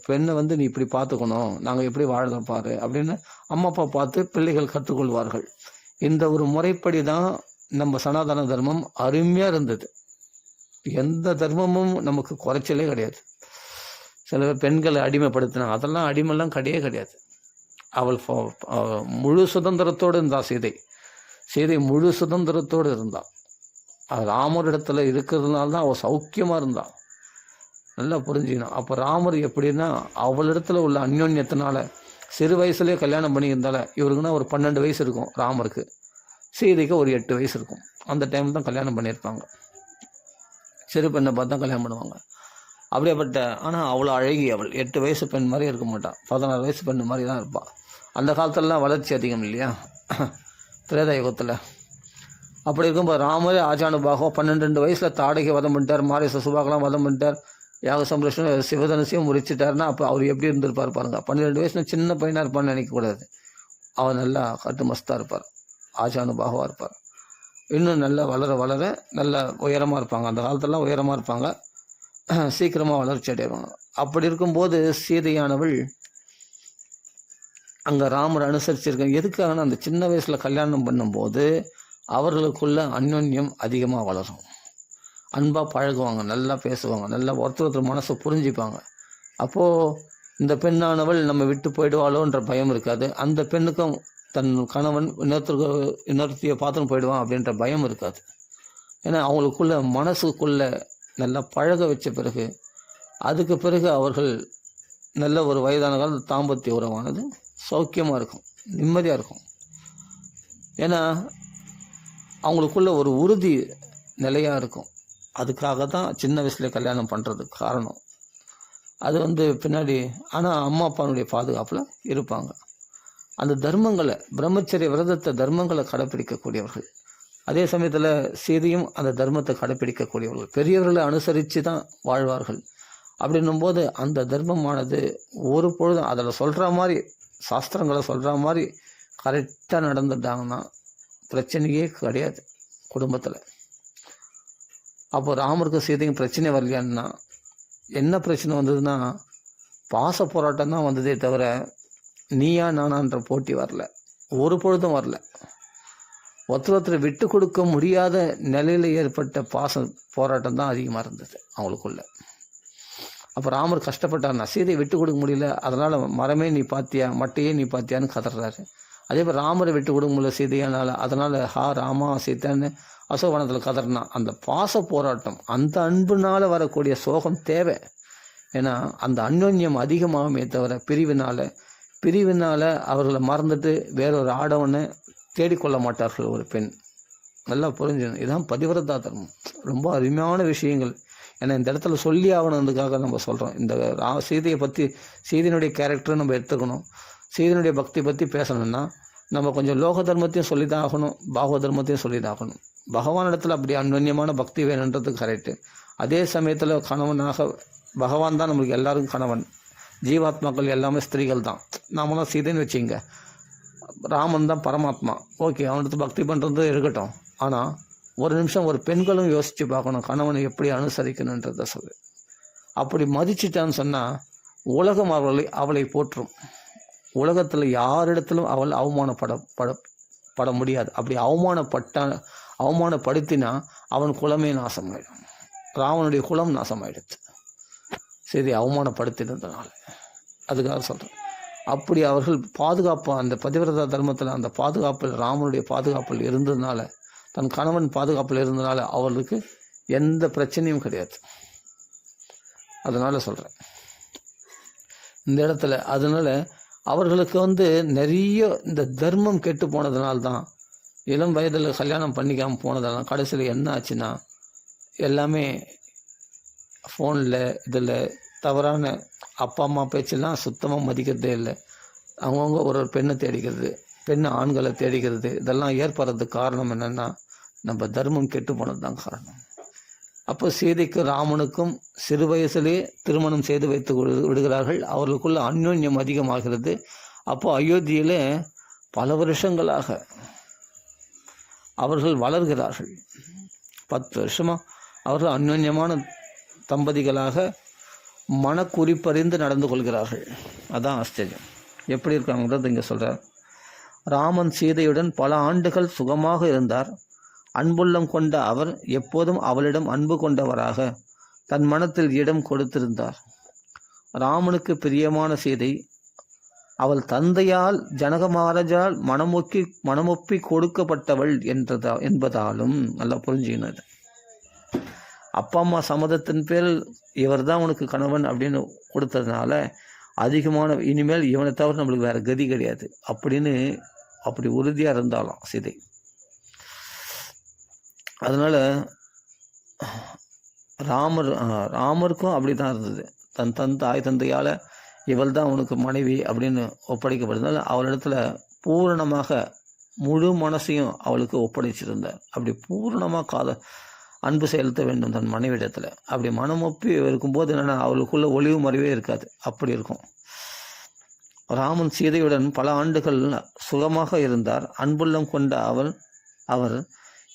பெண்ணை வந்து நீ இப்படி பார்த்துக்கணும், நாங்கள் எப்படி வாழ்கிறோம் பாரு அப்படின்னு அம்மா அப்பா பார்த்து பிள்ளைகள் கற்றுக்கொள்வார்கள். இந்த ஒரு முறைப்படி தான் நம்ம சனாதன தர்மம் அருமையாக இருந்தது. எந்த தர்மமும் நமக்கு குறைச்சலே கிடையாது. சில பேர் பெண்களை அடிமைப்படுத்தினாங்க, அதெல்லாம் அடிமைலாம் கிடையாது. அவள் முழு சுதந்திரத்தோடு இருந்தாள். சீதை முழு சுதந்திரத்தோடு இருந்தாள். ராமரிடத்துல இருக்கிறதுனால தான் அவள் சௌக்கியமாக இருந்தாள். நல்லா புரிஞ்சுக்கணும். அப்போ ராமர் எப்படின்னா அவளிடத்துல உள்ள அந்யோன்யத்தினால சிறு வயசுலேயே கல்யாணம் பண்ணியிருந்தால இவருக்குன்னா ஒரு 12 வயசு இருக்கும் ராமருக்கு, சீதைக்கு ஒரு 8 வயசு இருக்கும். அந்த டைமில் தான் கல்யாணம் பண்ணியிருப்பாங்க. சிறு பெண்ணை பார்த்து தான் கல்யாணம் பண்ணுவாங்க. அப்படியேப்பட்ட ஆனால் அவ்வளோ அழகி அவள் 8 வயசு பெண் மாதிரி இருக்க மாட்டாள், 16 வயசு பெண் மாதிரி தான் இருப்பாள். அந்த காலத்துலலாம் வளர்ச்சி அதிகம் இல்லையா திரேதா யுகத்தில். அப்படி இருக்கும்போது ராமரே ஆஜானுபாகம் 12 வயசில் தாடகை வதம் பண்ணிட்டார், மாரி சுபாக்கெல்லாம் வதம் பண்ணிட்டார், யாக சம்ரட்சணம் சிவதனுசையும் முறிச்சிட்டாருன்னா அப்போ அவர் எப்படி இருந்திருப்பார் பாருங்க. 12 வயசுல சின்ன பையனாக இருப்பான்னு நினைக்கக்கூடாது. அவர் நல்லா கட்டு மஸ்தாக இருப்பார், ஆஜானுபாகவாக இருப்பார். இன்னும் நல்லா வளர நல்ல உயரமாக இருப்பாங்க. அந்த காலத்துலலாம் உயரமாக இருப்பாங்க. சீக்கிரமாக வளர்ச்சி அடைவாங்க. அப்படி இருக்கும்போது சீதையானவள் அங்கே ராமர் அனுசரிச்சிருக்க எதுக்காகனா அந்த சின்ன வயசில் கல்யாணம் பண்ணும்போது அவர்களுக்குள்ள அந்யோன்யம் அதிகமாக வளரும், அன்பாக பழகுவாங்க, நல்லா பேசுவாங்க, நல்லா ஒருத்தர் மனசை புரிஞ்சுப்பாங்க. அப்போது இந்த பெண்ணானவள் நம்ம விட்டு போயிடுவாளோன்ற பயம் இருக்காது, அந்த பெண்ணுக்கும் தன் கணவன் இன்னொருத்தியை பார்த்துன்னு போயிடுவான் அப்படின்ற பயம் இருக்காது. ஏன்னா அவங்களுக்குள்ள மனசுக்குள்ள நல்லா பழக வச்ச பிறகு அதுக்கு பிறகு அவர்கள் நல்ல ஒரு வயதான காலத்தில் தாம்பத்திய உறவானது சௌக்கியமாக இருக்கும், நிம்மதியாக இருக்கும். ஏன்னா அவங்களுக்குள்ள ஒரு உறுதி நிலையாக இருக்கும். அதுக்காக தான் சின்ன வயசுல கல்யாணம் பண்ணுறதுக்கு காரணம். அது பின்னாடி ஆனால் அம்மா அப்பாவுடைய பாதுகாப்பில் இருப்பாங்க. அந்த தர்மங்களை, பிரம்மச்சரிய விரதத்தை, தர்மங்களை கடைப்பிடிக்கக்கூடியவர்கள். அதே சமயத்தில் சீதையும் அந்த தர்மத்தை கடைப்பிடிக்கக்கூடியவர்கள், பெரியவர்களை அனுசரித்து தான் வாழ்வார்கள். அப்படின்னும்போது அந்த தர்மமானது ஒரு பொழுதும் அதில் சொல்கிற மாதிரி, சாஸ்திரங்களை சொல்கிற மாதிரி கரெக்டாக நடந்துட்டாங்கன்னா பிரச்சனையே கிடையாது குடும்பத்தில். அப்போ ராமருக்கு சீதையும் பிரச்சனை வரலையான்னா என்ன பிரச்சனை வந்ததுன்னா பாச போராட்டம் தான் வந்ததே தவிர நீயா நானான்ற போட்டி வரல, ஒரு பொழுதும் வரல. ஒருத்தர் விட்டு கொடுக்க முடியாத நிலையில் ஏற்பட்ட பாச போராட்டம் தான் அதிகமாக இருந்தது அவங்களுக்குள்ள. அப்போ ராமர் கஷ்டப்பட்டார்னா சீதையை விட்டு கொடுக்க முடியல, அதனால் மரமே நீ பாத்தியா, மட்டையே நீ பாத்தியான்னு கதறாரு. அதே மாதிரி ராமரை விட்டு கொடுக்க முடியல சீதையானால், அதனால் ஹா ராமா சீதான்னு அசோகவனத்தில் கதறினா. அந்த பாச போராட்டம், அந்த அன்புனால் வரக்கூடிய சோகம் தேவை. ஏன்னா அந்த அந்யோன்யம் அதிகமாகுமே தவிர பிரிவினால் அவர்களை மறந்துட்டு வேறொரு ஆடவனை தேடிக்கொள்ள மாட்டார்கள் ஒரு பெண். நல்லா புரிஞ்சுக்கணும். இதுதான் பதிவிரதா தர்மம். ரொம்ப அருமையான விஷயங்கள். ஏன்னா இந்த இடத்துல சொல்லி ஆகணுன்றதுக்காக நம்ம சொல்கிறோம். இந்த சீதையை பற்றி, சீதையினுடைய கேரக்டரை நம்ம எடுத்துக்கணும். சீதையினுடைய பக்தி பற்றி பேசணும்னா நம்ம கொஞ்சம் லோக தர்மத்தையும் சொல்லி தான் ஆகணும், பாகவ தர்மத்தையும் சொல்லி தான் ஆகணும். பகவான் இடத்துல அப்படி அந்யோன்யமான பக்தி வேணுன்றது கரெக்டு. அதே சமயத்தில் கணவனாக பகவான் தான் நம்மளுக்கு எல்லாருக்கும் கணவன். ஜீவாத்மாக்கள் எல்லாமே ஸ்திரீகள் தான். நாமெல்லாம் சீதைன்னு வச்சுங்க, ராமன் தான் பரமாத்மா. ஓகே, அவனுக்கு பக்தி பண்ணுறது இருக்கட்டும். ஆனால் ஒரு நிமிஷம் ஒரு பெண்களும் யோசித்து பார்க்கணும், கணவனை எப்படி அனுசரிக்கணுன்றதை சொல்லு. அப்படி மதிச்சிட்டான்னு சொன்னால் உலகம் அவளை போற்றும். உலகத்தில் யாரிடத்திலும் அவள் அவமானப்பட முடியாது. அப்படி அவமானப்படுத்தினா அவன் குலமே நாசமாயிடும். ராவனுடைய குலம் நாசமாயிடுச்சு சரி, அவமானப்படுத்தினதுனால. அதுக்காக சொல்கிறேன். அப்படி அவர்கள் பாதுகாப்பு, அந்த பதிவிரதா தர்மத்தில் அந்த பாதுகாப்பில், ராமனுடைய பாதுகாப்பில் இருந்ததுனால, தன் கணவன் பாதுகாப்பில் இருந்ததுனால அவர்களுக்கு எந்த பிரச்சனையும் கிடையாது. அதனால் சொல்கிறேன் இந்த இடத்துல. அதனால் அவர்களுக்கு நிறைய இந்த தர்மம் கெட்டு போனதுனால்தான், இளம் வயதில் கல்யாணம் பண்ணிக்காமல் போனதெல்லாம் கடைசியில் என்ன ஆச்சுன்னா எல்லாமே ஃபோனில் இதில் தவறான அப்பா அம்மா பேச்செல்லாம் சுத்தமாக மதிக்கிறதே இல்லை. அவங்கவுங்க ஒரு பெண்ணை தேடிக்கிறது, பெண்ணை ஆண்களை தேடிக்கிறது, இதெல்லாம் ஏற்படுறதுக்கு காரணம் என்னென்னா நம்ம தர்மம் கெட்டு போனது தான் காரணம். அப்போ சீதைக்கும் ராமனுக்கும் சிறு வயசுலேயே திருமணம் செய்து வைத்து விடுகிறார்கள். அவர்களுக்குள்ள அந்யோன்யம் அதிகமாகிறது. அப்போ அயோத்தியில் பல வருஷங்களாக அவர்கள் வளர்கிறார்கள். 10 வருஷமாக அவர்கள் அந்யோன்யமான தம்பதிகளாக மனக்குறிப்பறிந்து நடந்து கொள்கிறார்கள். அதான் ஆச்சரியம். எப்படி இருக்காங்கிறது இங்கே சொல்கிறார். ராமன் சீதையுடன் பல ஆண்டுகள் சுகமாக இருந்தார். அன்புள்ளம் கொண்ட அவர் எப்போதும் அவளிடம் அன்பு கொண்டவராக தன் மனத்தில் இடம் கொடுத்திருந்தார். ராமனுக்கு பிரியமான சீதை அவள் தந்தையால் ஜனக மகாராஜால் மனமொப்பி கொடுக்கப்பட்டவள் என்பதாலும் நல்லா புரிஞ்சுக்கினது. அப்பா அம்மா சம்மதத்தின் பேரில் இவர் தான் உனக்கு கணவன் அப்படின்னு கொடுத்ததுனால அதிகமான இனிமேல் இவனை தவிர நம்மளுக்கு வேறு கதி கிடையாது அப்படின்னு அப்படி உறுதியாக இருந்தாலும் சீதை. அதனால் ராமருக்கும் அப்படி தான் இருந்தது. தன் தாய் தந்தையால் இவள் தான் உனக்கு மனைவி அப்படின்னு ஒப்படைக்கப்படுறதுனால அவளிடத்துல பூரணமாக முழு மனசையும் அவளுக்கு ஒப்படைச்சிருந்தார். அப்படி பூரணமாக அன்பு செலுத்த வேண்டும் தன் மனைவிடத்தில். அப்படி மனமொப்பி இருக்கும்போது என்னென்னா அவளுக்குள்ள ஒளிவு மறைவே இருக்காது, அப்படி இருக்கும். ராமன் சீதையுடன் பல ஆண்டுகள் சுகமாக இருந்தார். அன்புள்ளம் கொண்ட அவர்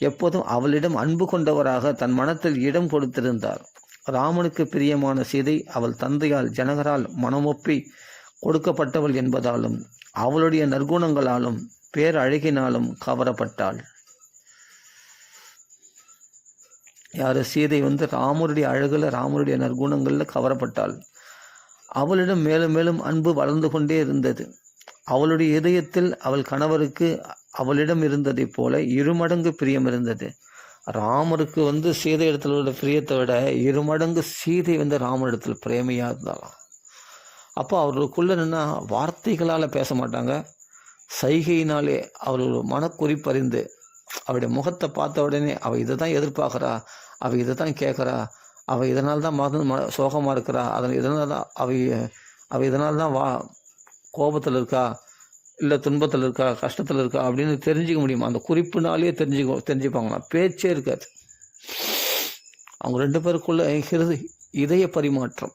எப்போதும் அவளிடம் அன்பு கொண்டவராக தன் மனத்தில் இடம் கொடுத்திருந்தார். ராமனுக்கு பிரியமான சீதை அவள் தந்தையால் ஜனகரால் மனமொப்பி கொடுக்கப்பட்டவள் என்பதாலும் அவளுடைய நற்குணங்களாலும் பேரழகினாலும் கவரப்பட்டாள். யார்? சீதை ராமருடைய அழகுல, ராமருடைய நற்குணங்களில் கவரப்பட்டாள். அவளிடம் மேலும் மேலும் அன்பு வளர்ந்து கொண்டே இருந்தது. அவளுடைய இதயத்தில் அவள் கணவருக்கு அவளிடம் இருந்ததைப் போல இருமடங்கு பிரியம் இருந்தது. ராமருக்கு சீதை இடத்துல உள்ள பிரியத்தை விட இருமடங்கு சீதை ராமரிடத்தில் பிரேமையாக இருந்தாலாம். அப்போ அவர்களுக்குள்ள என்னன்னா, வார்த்தைகளால் பேச மாட்டாங்க, சைகையினாலே அவர்கள் மனக்குறிப்பறிந்து அவளுடைய முகத்தை பார்த்த உடனே அவள் இதை தான் எதிர்பார்க்குறா, அவள் இதை தான் கேட்குறா, அவள் இதனால் தான் சோகமாக இருக்கிறா, இதனால் தான் அவள் இதனால் தான் கோபத்தில் இருக்கா, இல்லை துன்பத்தில் இருக்கா, கஷ்டத்தில் இருக்கா அப்படின்னு தெரிஞ்சிக்க முடியுமா? அந்த குறிப்புனாலே தெரிஞ்சுப்பாங்களாம். பேச்சே இருக்காது. அவங்க 2 பேருக்குள்ள இதய பரிமாற்றம்,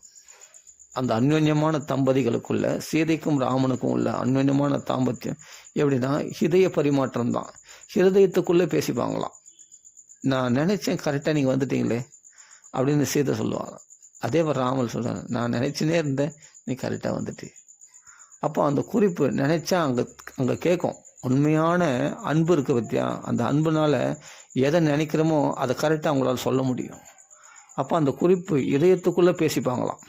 அந்த அந்யோன்யமான தம்பதிகளுக்குள்ள சீதைக்கும் ராமனுக்கும் உள்ள அந்யோன்யமான தாம்பத்தியம் எப்படின்னா இதய பரிமாற்றம் தான். ஹிருதயத்துக்குள்ளே பேசிப்பாங்களாம். நான் நினச்சேன், கரெக்டாக நீங்கள் வந்துட்டீங்களே அப்படின்னு சீதை சொல்லுவாங்க. அதே மாதிரி ராமன் சொல்கிறாங்க, நான் நினச்சினே இருந்தேன், நீ கரெக்டாக வந்துட்டு. அப்போ அந்த குறிப்பு நினச்சா அங்கே கேட்கும். உண்மையான அன்பு இருக்குது பற்றியா, அந்த அன்புனால் எதை நினைக்கிறோமோ அதை கரெக்டாக அவங்களால சொல்ல முடியும். அப்போ அந்த குறிப்பு இதயத்துக்குள்ளே பேசிப்பாங்களாம்.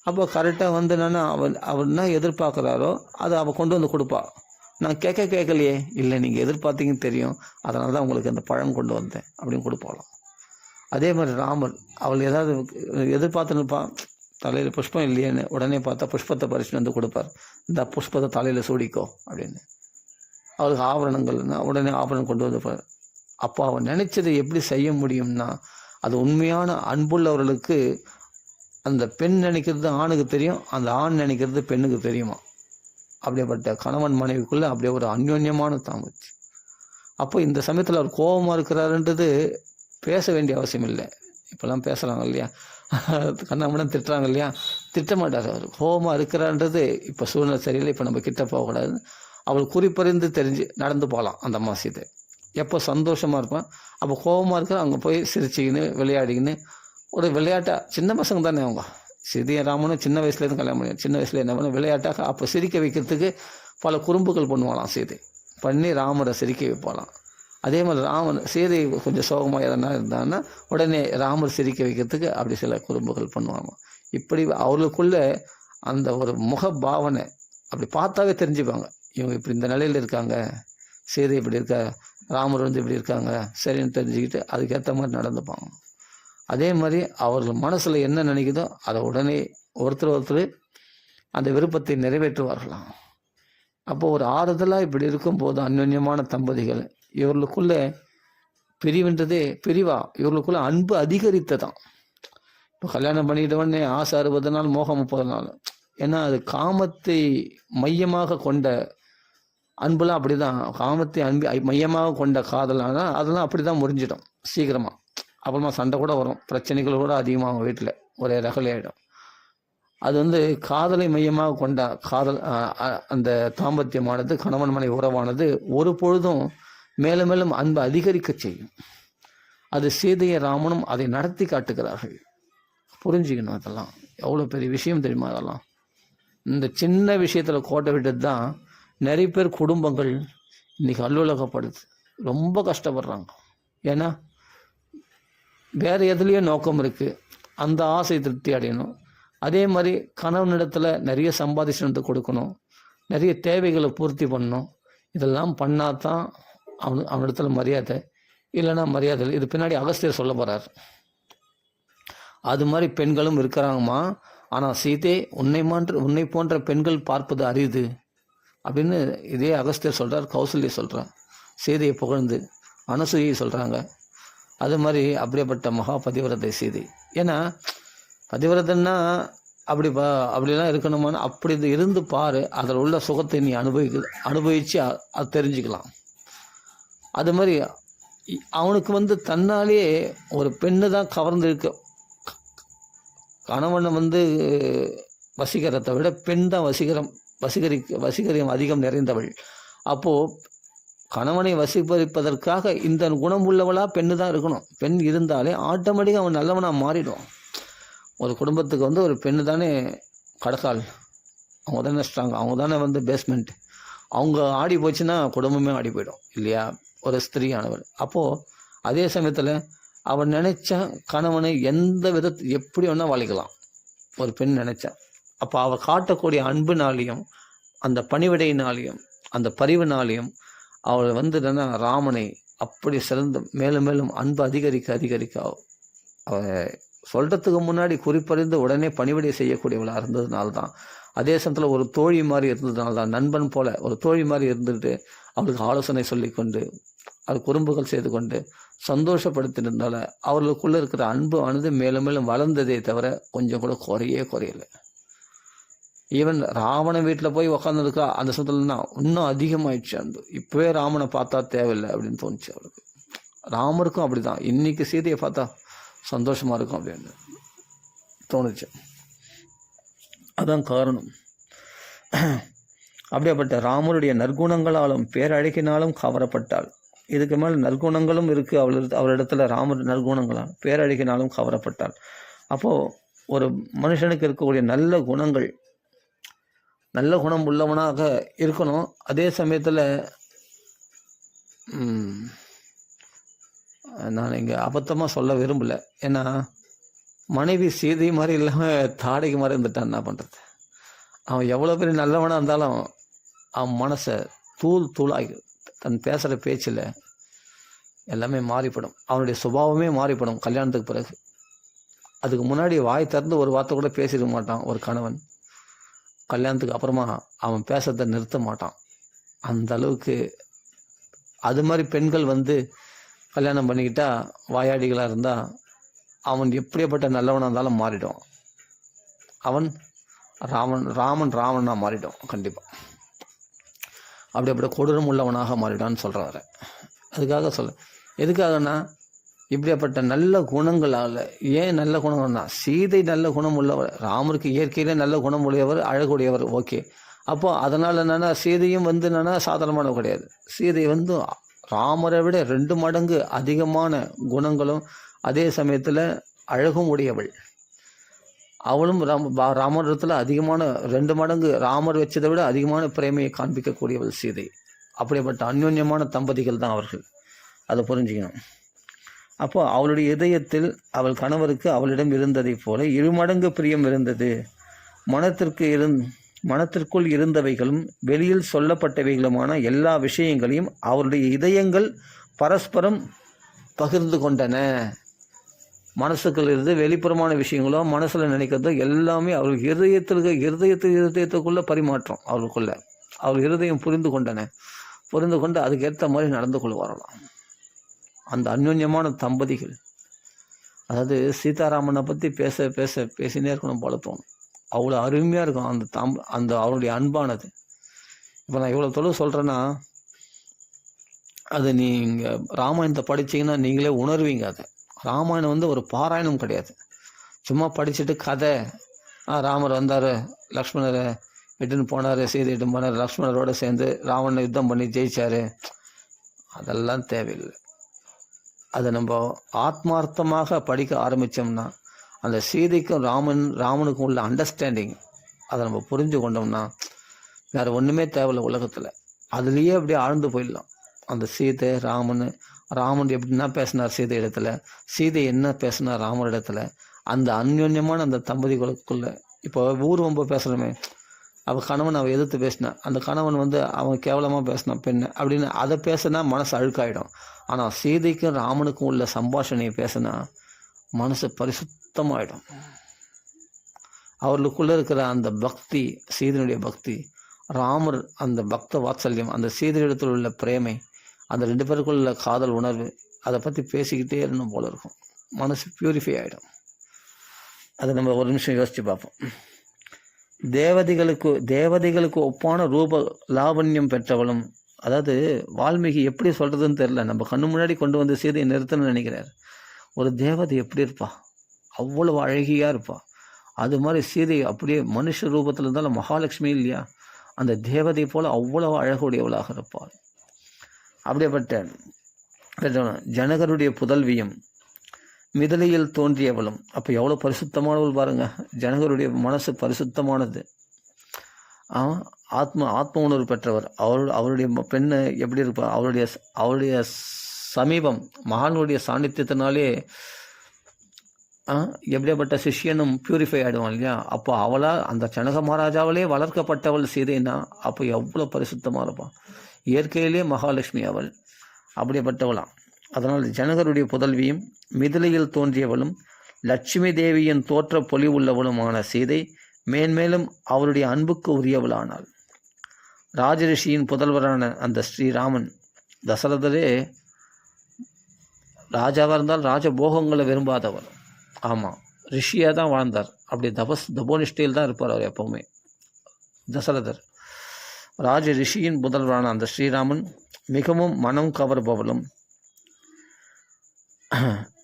அப்போ கரெக்டாக என்னன்னா அவர் என்ன எதிர்பார்க்குறாரோ அதை அவள் கொண்டு வந்து கொடுப்பா. நான் கேட்கலையே, இல்லை நீங்கள் எதிர்பார்த்தீங்கன்னு தெரியும், அதனால தான் உங்களுக்கு அந்த பழம் கொண்டு வந்தேன் அப்படின்னு கொடுப்பாளாம். அதே மாதிரி ராமர் அவள் ஏதாவது எதிர்பார்த்துன்னுப்பா, தலையில் புஷ்பம் இல்லையேன்னு உடனே பார்த்தா புஷ்பத்தை பறிச்சுட்டு கொடுப்பார். இந்த புஷ்பத்தை தலையில் சூடிக்கோ அப்படின்னு. அவளுக்கு ஆபரணங்கள்னா உடனே ஆபரணம் கொண்டு வந்துப்பார். அப்போ அவன் நினைச்சதை எப்படி செய்ய முடியும்னா, அது உண்மையான அன்புள்ளவர்களுக்கு அந்த பெண் நினைக்கிறது ஆணுக்கு தெரியும், அந்த ஆண் நினைக்கிறது பெண்ணுக்கு தெரியுமா. அப்படிப்பட்ட கணவன் மனைவிக்குள்ளே அப்படியே ஒரு அந்யோன்யமான தாம்பத்தியம். அப்போ இந்த சமயத்தில் அவர் கோபமாக இருக்கிறாருன்றது பேச வேண்டிய அவசியம் இல்லை. இப்போல்லாம் பேசுகிறாங்க இல்லையா, கண்ணாமண்ணன் திட்டுறாங்க இல்லையா, திட்ட மாட்டார். அவர் கோபமாக இருக்கிறான்றது இப்போ சூழ்நிலை சரியில்லை, இப்போ நம்ம கிட்ட போகக்கூடாது. அவள் குறிப்பறிந்து தெரிஞ்சு நடந்து போகலாம். அந்த அம்மா சீதை எப்போ சந்தோஷமாக இருப்பான், அப்போ கோபமாக இருக்கிற அங்கே போய் சிரிச்சிக்கின்னு விளையாடிக்கின்னு ஒரு விளையாட்டாக, சின்ன பசங்க தானே அவங்க, சீதையும் ராமனும் சின்ன வயசுலேருந்து கல்யாணம் பண்ணி சின்ன வயசுல என்ன பண்ண விளையாட்டாக அப்போ சிரிக்க வைக்கிறதுக்கு பல குறும்புகள் பண்ணுவாளாம். சீதை பண்ணி ராமரை சிரிக்க வைப்பாளாம். அதே மாதிரி ராமன் சீதை கொஞ்சம் சோகமாக எதனா இருந்தாங்கன்னா உடனே ராமர் சிரிக்க வைக்கிறதுக்கு அப்படி சில குறும்புகள் பண்ணுவாங்க. இப்படி அவர்களுக்குள்ள அந்த ஒரு முக பாவனை அப்படி பார்த்தாவே தெரிஞ்சுப்பாங்க, இவங்க இப்படி இந்த நிலையில் இருக்காங்க, சீதை இப்படி இருக்கா, ராமர் இப்படி இருக்காங்க, சரின்னு தெரிஞ்சுக்கிட்டு அதுக்கேற்ற மாதிரி நடந்துப்பாங்க. அதே மாதிரி அவர்கள் மனசில் என்ன நினைக்குதோ அதை உடனே ஒருத்தர் அந்த விருப்பத்தை நிறைவேற்றுவார்களாம். அப்போ ஒரு ஆறுதலாக இப்படி இருக்கும்போது அந்யோன்யமான தம்பதிகள் இவர்களுக்குள்ள பிரிவுன்றதே பிரிவா, இவர்களுக்குள்ள அன்பு அதிகரித்ததான். இப்போ கல்யாணம் பண்ணிட்டவொடனே ஆசை 60 நாள், மோகம் 30 நாள். ஏன்னா அது காமத்தை மையமாக கொண்ட அன்புலாம் அப்படி தான். காமத்தை மையமாக கொண்ட காதலானா அதெல்லாம் அப்படி தான் முறிஞ்சிடும் சீக்கிரமாக. அப்புறமா சண்டை கூட வரும், பிரச்சனைகள் கூட அதிகமாக வீட்டில் ஒரே ரகலையாயிடும். அது காதலை மையமாக கொண்ட காதல் அந்த தாம்பத்தியமானது, கணவன் மனைவி உறவானது ஒரு பொழுதும் மேலும் மேலும் அன்பு அதிகரிக்க செய்யும். அது சீதையை ராமனும் அதை நடத்தி காட்டுகிறார்கள். புரிஞ்சுக்கணும், அதெல்லாம் எவ்வளோ பெரிய விஷயம் தெரியுமா. அதெல்லாம் இந்த சின்ன விஷயத்தில் கோட்டை விட்டது தான் நிறைய பேர் குடும்பங்கள் இன்னைக்கு அல்லுலகப்படுது, ரொம்ப கஷ்டப்படுறாங்க. ஏன்னா வேறு எதுலேயோ நோக்கம் இருக்குது, அந்த ஆசை திருப்தி அடையணும். அதே மாதிரி கணவனிடத்தில் நிறைய சம்பாதிச்சு கொடுக்கணும், நிறைய தேவைகளை பூர்த்தி பண்ணணும். இதெல்லாம் பண்ணால் தான் அவனிடத்துல மரியாதை, இல்லைன்னா மரியாதை இல்லை. இது பின்னாடி அகஸ்தியர் சொல்ல போகிறார். அது மாதிரி பெண்களும் இருக்கிறாங்கம்மா, ஆனால் சீதை உன்னை போன்ற பெண்கள் பார்ப்பது அரிது அப்படின்னு இதே அகஸ்தியர் சொல்கிறார். கௌசல்யை சொல்கிறார், சீதையை புகழ்ந்து. அனசூயை சொல்கிறாங்க. அது மாதிரி அப்படியேப்பட்ட மகா பதிவிரதை சீதை. ஏன்னா பதிவிரதன்னா அப்படிலாம் இருக்கணுமான்னு அப்படி இருந்து பாரு, அதில் உள்ள சுகத்தை நீ அனுபவித்து அது தெரிஞ்சுக்கலாம். அது மாதிரி அவனுக்கு தன்னாலே ஒரு பெண்ணு தான் கவர்ந்து கணவனை வசீகரத்தை விட பெண் தான் வசீகரம் அதிகம் நிறைந்தவள். அப்போது கணவனை வசீகரிப்பதற்காக இந்த குணம் உள்ளவளாக பெண்ணு தான் இருக்கணும். பெண் இருந்தாலே ஆட்டோமேட்டிக்காக அவன் நல்லவனாக மாறிடுவான். ஒரு குடும்பத்துக்கு வந்து ஒரு பெண்ணு தானே கடக்கால், அவங்க தானே ஸ்ட்ராங், அவங்க தானே வந்து பேஸ்மெண்ட். அவங்க ஆடி போச்சுன்னா குடும்பமே ஆடி போயிடும் இல்லையா, ஒரு ஸ்திரீயானவர். அப்போது அதே சமயத்தில் அவன் நினைச்சா கணவனை எந்த எப்படி வேணால் வாழிக்கலாம் ஒரு பெண் நினைச்சா. அப்போ அவள் காட்டக்கூடிய அன்புனாலையும் அந்த பணிவிடையினாலையும் அந்த பரிவுனாலையும் அவள் வந்து என்னன்னா ராமனை அப்படி சிறந்த மேலும் மேலும் அன்பு அதிகரிக்க அதிகரிக்க அவ சொல்கிறதுக்கு முன்னாடி குறிப்பறிந்து உடனே பணிவிடை செய்யக்கூடியவளாக இருந்ததுனால்தான், அதே சமயத்தில் ஒரு தோழி மாதிரி இருந்ததுனால்தான், நண்பன் போல ஒரு தோழி மாதிரி இருந்துட்டு அவளுக்கு ஆலோசனை சொல்லிக்கொண்டு அது குறும்புகள் செய்து கொண்டு சந்தோஷப்படுத்தினதுனால அவர்களுக்குள்ளே இருக்கிற அன்பு ஆனது மேலும் மேலும் வளர்ந்ததே தவிர கொஞ்சம் கூட குறையலை. ஈவன் ராவண வீட்டில் போய் உக்காந்துருக்கா அந்த சமயத்துலன்னா இன்னும் அதிகமாயிடுச்சு அன்பு. இப்போவே ராமனை பார்த்தா தேவையில்லை அப்படின்னு தோணுச்சு அவளுக்கு. ராமருக்கும் அப்படி தான், இன்னைக்கு சீதையை பார்த்தா சந்தோஷமாக இருக்கும் அப்படின்னு தோணுச்சு. அதான் காரணம். அப்படியாப்பட்ட ராமருடைய நற்குணங்களாலும் பேரழகினாலும் கவரப்பட்டாள். இதுக்கு மேலே நற்குணங்களும் இருக்குது அவரிடத்துல. ராமர் நற்குணங்களால் பேரழகினாலும் கவரப்பட்டாள். அப்போது ஒரு மனுஷனுக்கு இருக்கக்கூடிய நல்ல குணங்கள், நல்ல குணம் உள்ளவனாக இருக்கணும். அதே சமயத்தில் நான் இங்கே அபத்தமாக சொல்ல விரும்பலை. ஏன்னா மனைவி சீதை மாதிரி இல்லாமல் தாடைக்கு மாதிரி இருந்துட்டான், என்ன பண்ணுறது? அவன் எவ்வளோ பெரிய நல்லவனாக இருந்தாலும் அவன் மனசை தூளாகி தன் பேசுகிற பேச்சில் எல்லாமே மாறிப்படும். அவனுடைய சுபாவமே மாறிப்படும் கல்யாணத்துக்கு பிறகு. அதுக்கு முன்னாடி வாய் திறந்து ஒரு வார்த்தை கூட பேசிட மாட்டான் ஒரு கணவன். கல்யாணத்துக்கு அப்புறமா அவன் பேசுறதை நிறுத்த மாட்டான். அந்த அளவுக்கு அது மாதிரி பெண்கள் வந்து கல்யாணம் பண்ணிக்கிட்டா வாயாடிகளாக இருந்தால் அவன் எப்படியாப்பட்ட நல்லவனாக இருந்தாலும் மாறிடும். அவன் ராமனாக மாறிடும் கண்டிப்பாக. அப்படிப்பட்ட கொடூரம் உள்ளவனாக மாறிடான்னு சொல்கிறாரு. அதுக்காக எதுக்காகனா இப்படியாப்பட்ட நல்ல குணங்களால். ஏன் நல்ல குணங்கள்னா சீதை நல்ல குணம் உள்ளவர், ராமருக்கு இயற்கையிலே நல்ல குணம் உடையவர், அழகுடையவர். ஓகே, அப்போ அதனால் என்னென்னா சீதையும் வந்து என்னென்னா சாதாரணமானவ கிடையாது. சீதை வந்து ராமரை விட 2 மடங்கு அதிகமான குணங்களும் அதே சமயத்தில் அழகும் உடையவள். அவளும் ராமரிடத்தில் அதிகமான 2 மடங்கு ராமர் வச்சதை விட அதிகமான பிரேமையை காண்பிக்கக்கூடியவள் சீதை. அப்படிப்பட்ட அந்யோன்யமான தம்பதிகள் தான் அவர்கள். அதை புரிஞ்சுக்கணும். அப்போ அவளுடைய இதயத்தில் அவள் கணவருக்கு அவளிடம் இருந்ததை போல 2 மடங்கு பிரியம் இருந்தது. மனத்திற்குள் இருந்தவைகளும் வெளியில் சொல்லப்பட்டவைகளுமான எல்லா விஷயங்களையும் அவருடைய இதயங்கள் பரஸ்பரம் பகிர்ந்து கொண்டன. மனசுக்குள் இருந்து வெளிப்புறமான விஷயங்களோ மனசில் நினைக்கிறதோ எல்லாமே அவர்கள் இருதயத்துக்குள்ள பரிமாற்றம். அவர்கள் இருதயம் புரிந்து கொண்டு அதுக்கேற்ற மாதிரி நடந்து கொள்ள வரலாம். அந்த அந்யோன்யமான தம்பதிகள், அதாவது சீதாராமனை பற்றி பேசினே இருக்கணும் போல தோணும். அவ்வளோ அருமையாக இருக்கும் அந்த அவருடைய அன்பானது. இப்போ நான் இவ்வளோ தொழில் சொல்கிறேன்னா அது நீங்கள் ராமாயணத்தை படித்தீங்கன்னா நீங்களே உணர்வீங்க. அதை ராமாயணம் வந்து ஒரு பாராயணம் கிடையாது, சும்மா படிச்சுட்டு கதை. ராமர் வந்தார், லக்ஷ்மணரை இட்டுன்னு போனார், சீதை இட்டுன்னு போனார், லக்ஷ்மணரோடு சேர்ந்து ராவணனை யுத்தம் பண்ணி ஜெயிச்சார், அதெல்லாம் தேவையில்லை. அதை நம்ம ஆத்மார்த்தமாக படிக்க ஆரம்பித்தோம்னா அந்த சீதைக்கும் ராமனுக்கும் உள்ள அண்டர்ஸ்டாண்டிங் அதை நம்ம புரிஞ்சு கொண்டோம்னா வேறு ஒன்றுமே தேவையில்லை உலகத்தில். அதுலேயே அப்படியே ஆழ்ந்து போயிடலாம். அந்த சீதை ராமன் எப்படின்னா பேசினார் சீதை இடத்துல, சீதை என்ன பேசினார் ராமர் இடத்துல, அந்த அந்யோன்யமான அந்த தம்பதிகளுக்குள்ள. இப்போ ஊர்வம்பு பேசுகிறோமே, அவள் கணவன் அவள் எதிர்த்து பேசினா, அந்த கணவன் வந்து அவன் கேவலமாக பேசினான் பெண்ணு அப்படின்னு அதை பேசினா மனசு அழுக்காயிடும். ஆனால் சீதைக்கும் ராமனுக்கும் உள்ள சம்பாஷணையை பேசினா மனசு பரிசுத்தமாயிடும். அவர்களுக்குள்ளே இருக்கிற அந்த பக்தி, சீதனுடைய பக்தி, ராமர் அந்த பக்த வாத்சல்யம், அந்த சீதனிடத்தில் உள்ள பிரேமை, அந்த 2 பேருக்குள்ள காதல் உணர்வு, அதை பற்றி பேசிக்கிட்டே இருந்தோம் போல இருக்கும். மனசு பியூரிஃபை ஆகிடும். அதை நம்ம ஒரு நிமிஷம் யோசித்து பார்ப்போம். தேவதைகளுக்கு ஒப்பான ரூப லாவண்யம் பெற்றவளும், அதாவது வால்மீகி எப்படி சொல்கிறதுன்னு தெரில, நம்ம கண்ணு முன்னாடி கொண்டு வந்து சீதையை நிறுத்தணும்னு நினைக்கிறார். ஒரு தேவதை எப்படி இருப்பா, அவ்வளவு அழகியாக இருப்பா. அது மாதிரி சீதை அப்படியே மனுஷ ரூபத்தில் இருந்தாலும் மகாலட்சுமி இல்லையா, அந்த தேவதை போல் அவ்வளவு அழகுடையவளாக இருப்பாள். அப்படியேப்பட்ட ஜனகருடைய புதல்வியும் மிதிலையில் தோன்றியவளும். அப்போ எவ்வளோ பரிசுத்தமானவள் பாருங்க. ஜனகருடைய மனசு பரிசுத்தமானது. ஆத்ம உணர்வு பெற்றவர். அவருடைய பெண்ணு எப்படி இருப்பார்? அவருடைய சமீபம் மகானுடைய சாநித்தியத்தினாலே எப்படியாப்பட்ட சிஷ்யனும் பியூரிஃபை ஆகிடுவான் இல்லையா? அப்போ அவளால் அந்த ஜனக மகாராஜாவிலே வளர்க்கப்பட்டவள் சீதைனா அப்போ எவ்வளோ பரிசுத்தமாக இருப்பான். இயற்கையிலே மகாலட்சுமி அவள் அப்படிப்பட்டவளாம். அதனால் ஜனகருடைய புதல்வியும் மிதிலையில் தோன்றியவளும் லட்சுமி தேவியின் தோற்ற பொலிவுள்ளவளுமான சீதை மேன்மேலும் அவருடைய அன்புக்கு உரியவளானாள். ராஜரிஷியின் புதல்வரான அந்த ஸ்ரீராமன் தசரதரே ராஜாவாக இருந்தால் ராஜபோகங்களை விரும்பாதவர். ஆமாம், ரிஷியாக தான் வாழ்ந்தார். அப்படி தபோனிஷ்டையில் தான் இருப்பார் அவர் எப்போவுமே. தசரதர் ராஜ ரிஷியின் புதல்வரான அந்த ஸ்ரீராமன் மிகவும் மனம் கவர்பவளும்.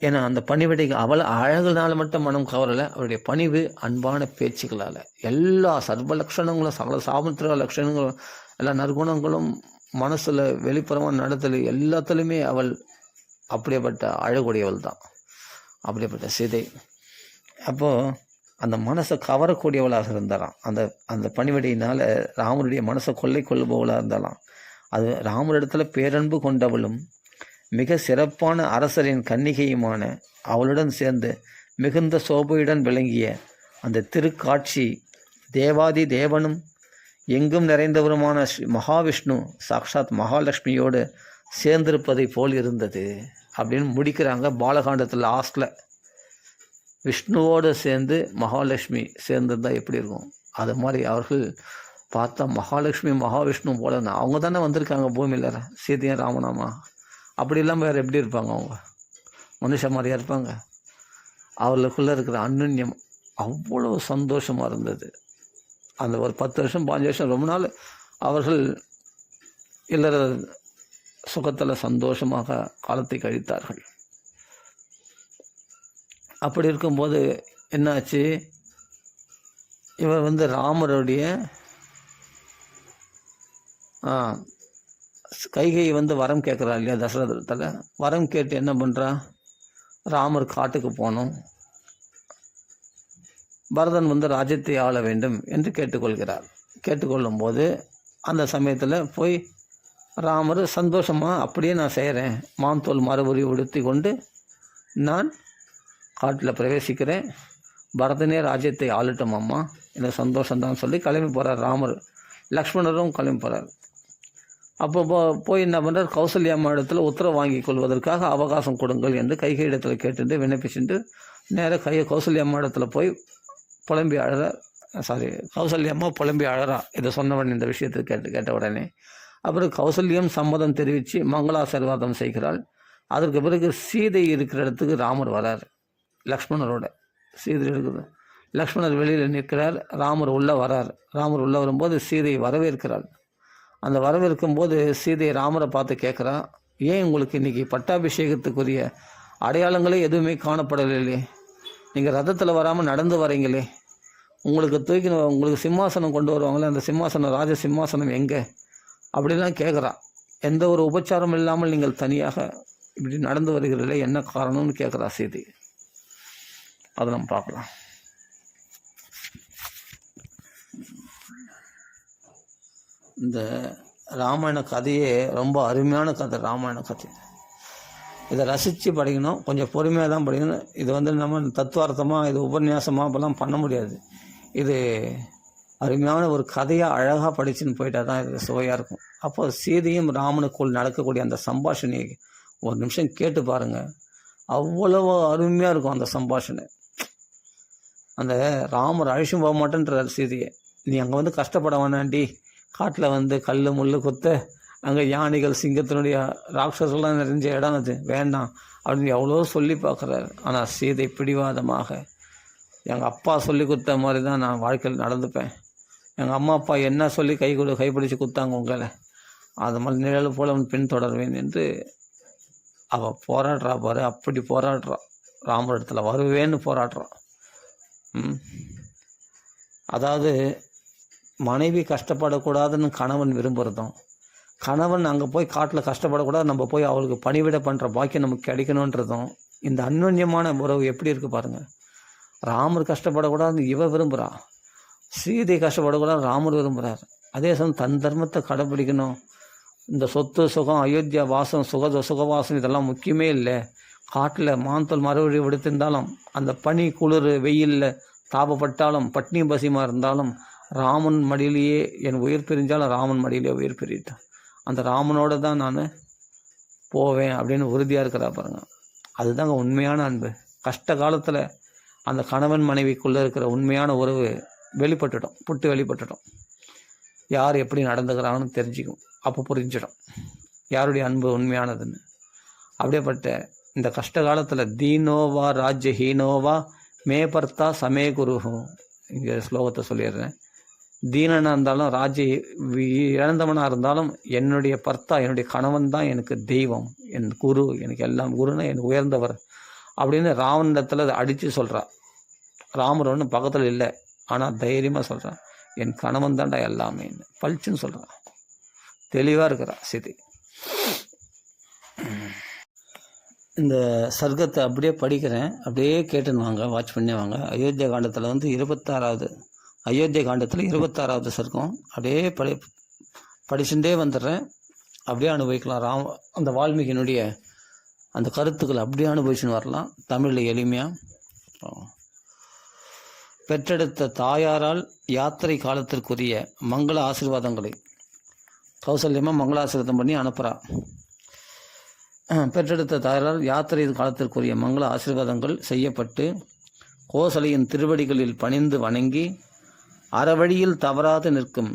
ஏன்னா அந்த பணிவிடைக்கு அவளை அழகுனால மட்டும் மனம் கவரலை, அவருடைய பணிவு அன்பான பேச்சுக்களால் எல்லா சர்வ லட்சணங்களும் சகல சாமுத்திர லட்சணங்களும் எல்லா நற்குணங்களும் மனசில் வெளிப்புறமாக நடத்தல் எல்லாத்துலேயுமே அவள் அப்படியேப்பட்ட அழகுடையவள் தான். அப்படிப்பட்ட சீதை அப்போது அந்த மனசை கவரக்கூடியவளாக இருந்தாலாம். அந்த பணிவிடையினால் ராமருடைய மனசை கொள்ளுபவளாக இருந்தாலாம். அது ராமரிடத்துல பேரன்பு கொண்டவளும் மிக சிறப்பான அரசரின் கன்னிகையுமான அவளுடன் சேர்ந்து மிகுந்த சோபையுடன் விளங்கிய அந்த திருக்காட்சி தேவாதி தேவனும் எங்கும் நிறைந்தவருமான ஸ்ரீ மகாவிஷ்ணு சாக்ஷாத் மகாலட்சுமியோடு சேர்ந்திருப்பதை போல் இருந்தது அப்படின்னு முடிக்கிறாங்க பாலகாண்டத்தில் லாஸ்டில். விஷ்ணுவோடு சேர்ந்து மகாலட்சுமி சேர்ந்துருந்தால் எப்படி இருக்கும்? அது மாதிரி அவர்கள் பார்த்தா மகாலட்சுமி மகாவிஷ்ணு போல அவங்க தானே வந்திருக்காங்க பூமியில், சீதையும் ராமனாமா. அப்படி இல்லாமல் வேறு எப்படி இருப்பாங்க? அவங்க மனுஷ மாதிரியா இருப்பாங்க? அவர்களுக்குள்ளே இருக்கிற அன்னுன்யம் அவ்வளோ சந்தோஷமாக இருந்தது. அந்த ஒரு 10 வருஷம் 5 வருஷம் ரொம்ப நாள் அவர்கள் இல்லற சுகத்தில் சந்தோஷமாக காலத்தை கழித்தார்கள். அப்படி இருக்கும்போது என்னாச்சு, இவர் ராமருடைய கைகை வரம் கேட்குறா இல்லையா தசரதத்தில். வரம் கேட்டு என்ன பண்ணுறா, ராமர் காட்டுக்கு போகணும், பரதன் ராஜ்யத்தை ஆள வேண்டும் என்று கேட்டுக்கொள்கிறார். கேட்டுக்கொள்ளும் போது அந்த சமயத்தில் போய் ராமர் சந்தோஷமாக அப்படியே நான் செய்கிறேன், மாந்தோல் மறுபடி உடுத்தி கொண்டு நான் காட்டில் பிரவேசிக்கிறேன், பரதனே ராஜ்யத்தை ஆளட்டும் அம்மா, எனக்கு சந்தோஷம்தான் சொல்லி கிளம்பி போகிறார் ராமர். லக்ஷ்மணரும் கிளம்பி போகிறார். அப்போ போய் என்ன பண்ணுறார், கௌசல்யா அம்மா இடத்துல உத்தரவு வாங்கி கொள்வதற்காக அவகாசம் கொடுங்கள் என்று கைகை இடத்துல கேட்டுட்டு விண்ணப்பிச்சுட்டு நேராக கௌசல்யா அம்மா இடத்துல போய் புலம்பி அழறார். கௌசல்யா அம்மா புலம்பி அழறா இதை சொன்னவன் இந்த விஷயத்தை கேட்ட உடனே. அப்புறம் கௌசல்யம் சம்மதம் தெரிவித்து மங்களாசீர்வாதம் செய்கிறாள். அதற்கு பிறகு சீதை இருக்கிற இடத்துக்கு ராமர் வரார் லக்ஷ்மணரோட. சீதை இருக்குது, லக்ஷ்மணர் வெளியில் நிற்கிறார், ராமர் உள்ளே வரார். ராமர் உள்ளே வரும்போது சீதை வரவேற்கிறாள். அந்த வரவேற்கும் போது சீதை ராமரை பார்த்து கேட்குறா, ஏன் உங்களுக்கு இன்றைக்கி பட்டாபிஷேகத்துக்குரிய அடையாளங்களே எதுவுமே காணப்படலையே, நீங்கள் ரதத்தில் வராமல் நடந்து வரீங்களே, உங்களுக்கு சிம்மாசனம் கொண்டு வருவாங்களே, அந்த சிம்மாசனம் ராஜ சிம்மாசனம் எங்கே அப்படிலாம் கேட்குறா. எந்த ஒரு உபச்சாரம் இல்லாமல் நீங்கள் தனியாக இப்படி நடந்து வருகிறீர்களே, என்ன காரணம்னு கேட்குறா சீதை. அதை நம்ம பார்க்கலாம். இந்த ராமாயண கதையே ரொம்ப அருமையான கதை. ராமாயண கதை இதை ரசித்து படிக்கணும், கொஞ்சம் பொறுமையாக தான் படிக்கணும். இது நம்ம தத்துவார்த்தமாக இது உபன்யாசமாக இப்போலாம் பண்ண முடியாது. இது அருமையான ஒரு கதையாக அழகாக படிச்சுன்னு போயிட்டால் தான் இது சுவையாக இருக்கும். அப்போ சீதையும் ராமனுக்குள் நடக்கக்கூடிய அந்த சம்பாஷணையை ஒரு நிமிஷம் கேட்டு பாருங்கள், அவ்வளவு அருமையாக இருக்கும் அந்த சம்பாஷணை. அந்த ராமர் அழிச்சும் போக மாட்டேன்றார் சீதையை, நீ அங்கே கஷ்டப்பட வேணாண்டி, காட்டில் கல் முள் குத்த, அங்கே யானைகள் சிங்கத்தினுடைய ராட்சசெல்லாம் நிறைஞ்ச இடம் அது, வேண்டாம் அப்படின்னு எவ்வளோ சொல்லி பார்க்குறாரு. ஆனால் சீதை பிடிவாதமாக, எங்கள் அப்பா சொல்லி கொடுத்த மாதிரி தான் நான் வாழ்க்கையில் நடந்துப்பேன், எங்கள் அம்மா அப்பா என்ன சொல்லி கைப்பிடிச்சு கொடுத்தாங்க உங்களை, அது மாதிரி நிழல் போல் அவன் பின்தொடர்வேன் என்று அவள் போராடுறா பாரு. அப்படி போராடுறா, ராமர் இடத்துல வருவேன்னு போராடுறான். அதாவது மனைவி கஷ்டப்படக்கூடாதுன்னு கணவன் விரும்புகிறதும், கணவன் அங்கே போய் காட்டில் கஷ்டப்படக்கூடாது, நம்ம போய் அவளுக்கு பணிவிட பண்ணுற பாக்கியம் நமக்கு கிடைக்கணுன்றதும் இந்த அந்யோன்யமான உறவு எப்படி இருக்குது பாருங்கள். ராமர் கஷ்டப்படக்கூடாது இவ விரும்புகிறா, சீதை கஷ்டப்படக்கூடாது ராமர் விரும்புகிறார். அதே சமயம் தன் தர்மத்தை கடைப்பிடிக்கணும். இந்த சொத்து சுகம் அயோத்தியா வாசம் சுகவாசம் இதெல்லாம் முக்கியமே இல்லை. காட்டில் மாந்தோல் மறுவழி விடுத்திருந்தாலும், அந்த பனி குளிர் வெயிலில் தாபப்பட்டாலும், பட்னி பசிமா இருந்தாலும், ராமன் மடியிலேயே என் உயிர் பிரிஞ்சாலும் ராமன் மடியிலே உயிர் பிரிட்டேன், அந்த ராமனோட தான் நான் போவேன் அப்படின்னு உறுதியாக இருக்கிறா பாருங்க. அதுதாங்க உண்மையான அன்பு. கஷ்ட காலத்தில் அந்த கணவன் மனைவிக்குள்ளே இருக்கிற உண்மையான உறவு வெளிப்பட்டுடும். யார் எப்படி நடந்துக்கிறாங்கன்னு தெரிஞ்சுக்கும். அப்போ புரிஞ்சிடும் யாருடைய அன்பு உண்மையானதுன்னு. அப்படியேப்பட்ட இந்த கஷ்ட காலத்தில் தீனோவா ராஜ்ய ஹீனோவா மே பர்த்தா சமே குருஹு, இங்கே ஸ்லோகத்தை சொல்லிடுறேன். தீனனாக இருந்தாலும் ராஜ்ய இழந்தவனாக இருந்தாலும் என்னுடைய பர்த்தா என்னுடைய கணவன் தான் எனக்கு தெய்வம், என் குரு, எனக்கு எல்லாம் குருன்னு என் உயர்ந்தவர் அப்படின்னு ராவணத்தில் அடித்து சொல்கிறா. ராமர் ஒன்றும் பக்கத்தில் இல்லை, ஆனால் தைரியமாக சொல்கிறான், என் கணவன் தாண்டா எல்லாமே பளிச்சுன்னு சொல்கிறான். தெளிவாக இருக்கிறா சீதை. இந்த சர்க்கத்தை அப்படியே படிக்கிறேன், அப்படியே கேட்டுன்னு வாங்க, வாட்ச் பண்ணி வாங்க. அயோத்தியா காண்டத்தில் 26வது அயோத்தியா காண்டத்தில் 26வது சர்க்கம் அப்படியே படிச்சுட்டே வந்துடுறேன். அப்படியே அனுபவிக்கலாம். அந்த வால்மீகியினுடைய அந்த கருத்துக்களை அப்படியே அனுபவிச்சுன்னு வரலாம் தமிழில் எளிமையாக. பெற்றெடுத்த தாயாரால் யாத்திரை காலத்திற்குரிய மங்கள ஆசீர்வாதங்களை கௌசல்யமாக மங்களாசீர்வாதம் பண்ணி அனுப்புகிறா. பெற்றெடுத்த தாயாரால் யாத்திரை காலத்திற்குரிய மங்கள ஆசீர்வாதங்கள் செய்யப்பட்டு கோசலையின் திருவடிகளில் பணிந்து வணங்கி அறவழியில் தவறாது நிற்கும்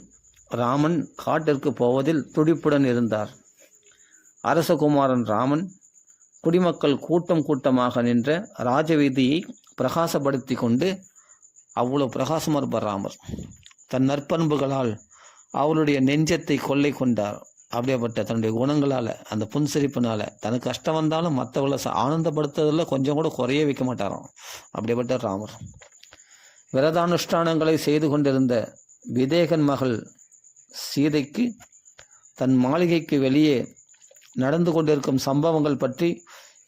ராமன் காட்டிற்கு போவதில் துடிப்புடன் இருந்தார். அரசகுமாரன் ராமன் குடிமக்கள் கூட்டமாக நின்ற ராஜவீதியை பிரகாசப்படுத்தி கொண்டு அவ்வளோ பிரகாசமாக இருப்பார் ராமர். தன் நற்பண்புகளால் அவளுடைய நெஞ்சத்தை கொள்ளை கொண்டார். அப்படியேப்பட்ட தன்னுடைய குணங்களால், அந்த புன்சிரிப்பினால், தனக்கு கஷ்டம் வந்தாலும் மற்றவர்களை ஆனந்தப்படுத்துறதில் கொஞ்சம் கூட குறைய வைக்க மாட்டாராம். அப்படியேப்பட்ட ராமர் விரதானுஷ்டானங்களை செய்து கொண்டிருந்த விதேகன் மகள் சீதைக்கு தன் மாளிகைக்கு வெளியே நடந்து கொண்டிருக்கும் சம்பவங்கள் பற்றி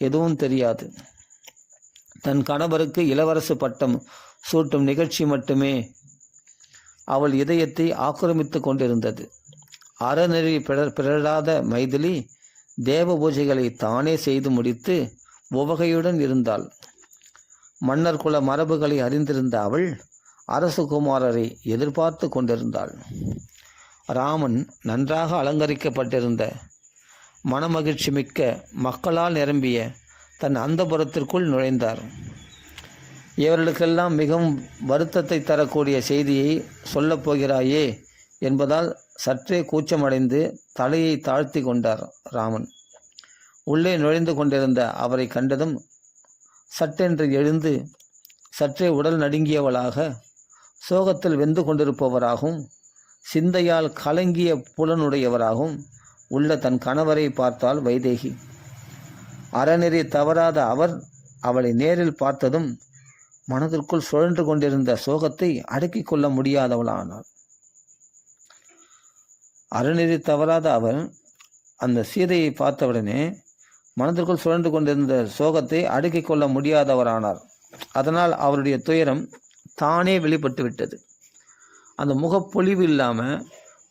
எதுவும் தெரியாது. தன் கணவருக்கு இளவரசு பட்டம் சூட்டும் நிகழ்ச்சி மட்டுமே அவள் இதயத்தை ஆக்கிரமித்து கொண்டிருந்தது. அறநெறி பிறழாத மைதிலி தேவ பூஜைகளை தானே செய்து முடித்து உவகையுடன் இருந்தாள். மன்னர் குல மரபுகளை அறிந்திருந்த அவள் அரசகுமாரரை எதிர்பார்த்து கொண்டிருந்தாள். ராமன் நன்றாக அலங்கரிக்கப்பட்டிருந்த மனமகிழ்ச்சி மிக்க மக்களால் நிரம்பிய தன் அந்தப்புரத்திற்குள் நுழைந்தார். இவர்களுக்கெல்லாம் மிகவும் வருத்தத்தை தரக்கூடிய செய்தியை சொல்லப் போகிறாயே என்பதால் சற்றே கூச்சமடைந்து தலையை தாழ்த்தி கொண்டார் ராமன். உள்ளே நுழைந்து கொண்டிருந்த அவரை கண்டதும் சட்டென்று எழுந்து சற்றே உடல் நடுங்கியவளாக, சோகத்தில் வெந்து கொண்டிருப்பவராகவும் சிந்தையால் கலங்கிய புலனுடையவராகவும் உள்ள தன் கணவரை பார்த்தாள் வைதேகி. அறநெறி தவறாத அவர் அவளை நேரில் பார்த்ததும் மனதிற்குள் சுழன்று கொண்டிருந்த சோகத்தை அடக்கிக் கொள்ள முடியாதவளானாள். அறநெறி தவறாத அவர் அந்த சீதையை பார்த்தவுடனே மனதிற்குள் சுழன்று கொண்டிருந்த சோகத்தை அடக்கிக் கொள்ள முடியாதவரானார். அதனால் அவருடைய துயரம் தானே வெளிப்பட்டு விட்டது. அந்த முகப்பொழிவு இல்லாமல்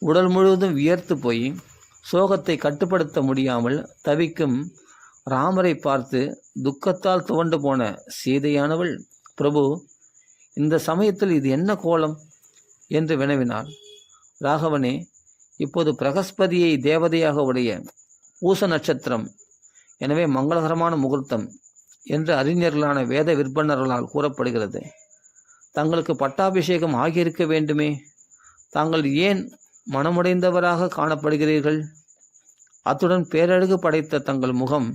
உடல் முழுவதும் வியர்த்து போய் சோகத்தை கட்டுப்படுத்த முடியாமல் தவிக்கும் ராமரை பார்த்து துக்கத்தால் துவண்டு போன சீதையானவள், பிரபு, இந்த சமயத்தில் இது என்ன கோலம் என்று வினவினாள். ராகவனே, இப்போது பிரகஸ்பதியை தேவதையாக உடைய பூச நட்சத்திரம், எனவே மங்களகரமான முகூர்த்தம் என்று அறிஞர்களான வேத விற்பனர்களால் கூறப்படுகிறது. தங்களுக்கு பட்டாபிஷேகம் ஆகியிருக்க வேண்டுமே, தாங்கள் ஏன் மனமுடைந்தவராக காணப்படுகிறீர்கள்? அத்துடன் பேரழகு படைத்த தங்கள் முகம்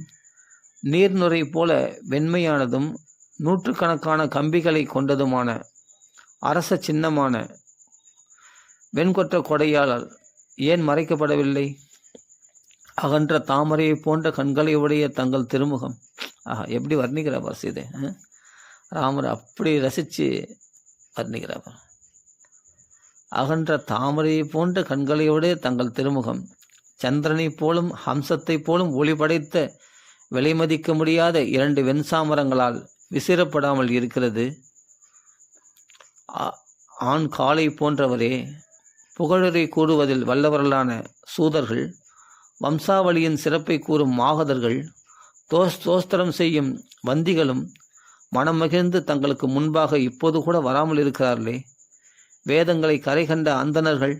நீர்நுரை போல வெண்மையானதும் நூற்றுக்கணக்கான கம்பிகளை கொண்டதுமான அரச சின்னமான வெண்கொற்ற கொடையால் ஏன் மறைக்கப்படவில்லை? அகன்ற தாமரையை போன்ற கண்களை உடைய தங்கள் திருமுகம். எப்படி வர்ணிக்கிறாப்பா சீதை. ராமர் அப்படி ரசித்து வர்ணிக்கிறாப்பா. அகன்ற தாமரையை போன்ற கண்களையுடைய தங்கள் திருமுகம், சந்திரனைப் போலும் ஹம்சத்தைப் போலும் ஒளி படைத்த விலைமதிக்க முடியாத 2 வெண்சாமரங்களால் விசிறப்படாமல் இருக்கிறது. ஆண் காளை போன்றவரே, புகழுரை கூறுவதில் வல்லவர்களான சூதர்கள், வம்சாவளியின் சிறப்பை கூறும் மாகதர்கள், தோஸ்திரம் செய்யும் வந்திகளும் மனம் மகிழ்ந்து தங்களுக்கு முன்பாக இப்போது கூட வராமல் இருக்கிறார்களே. வேதங்களை கரை கண்ட அந்தணர்கள்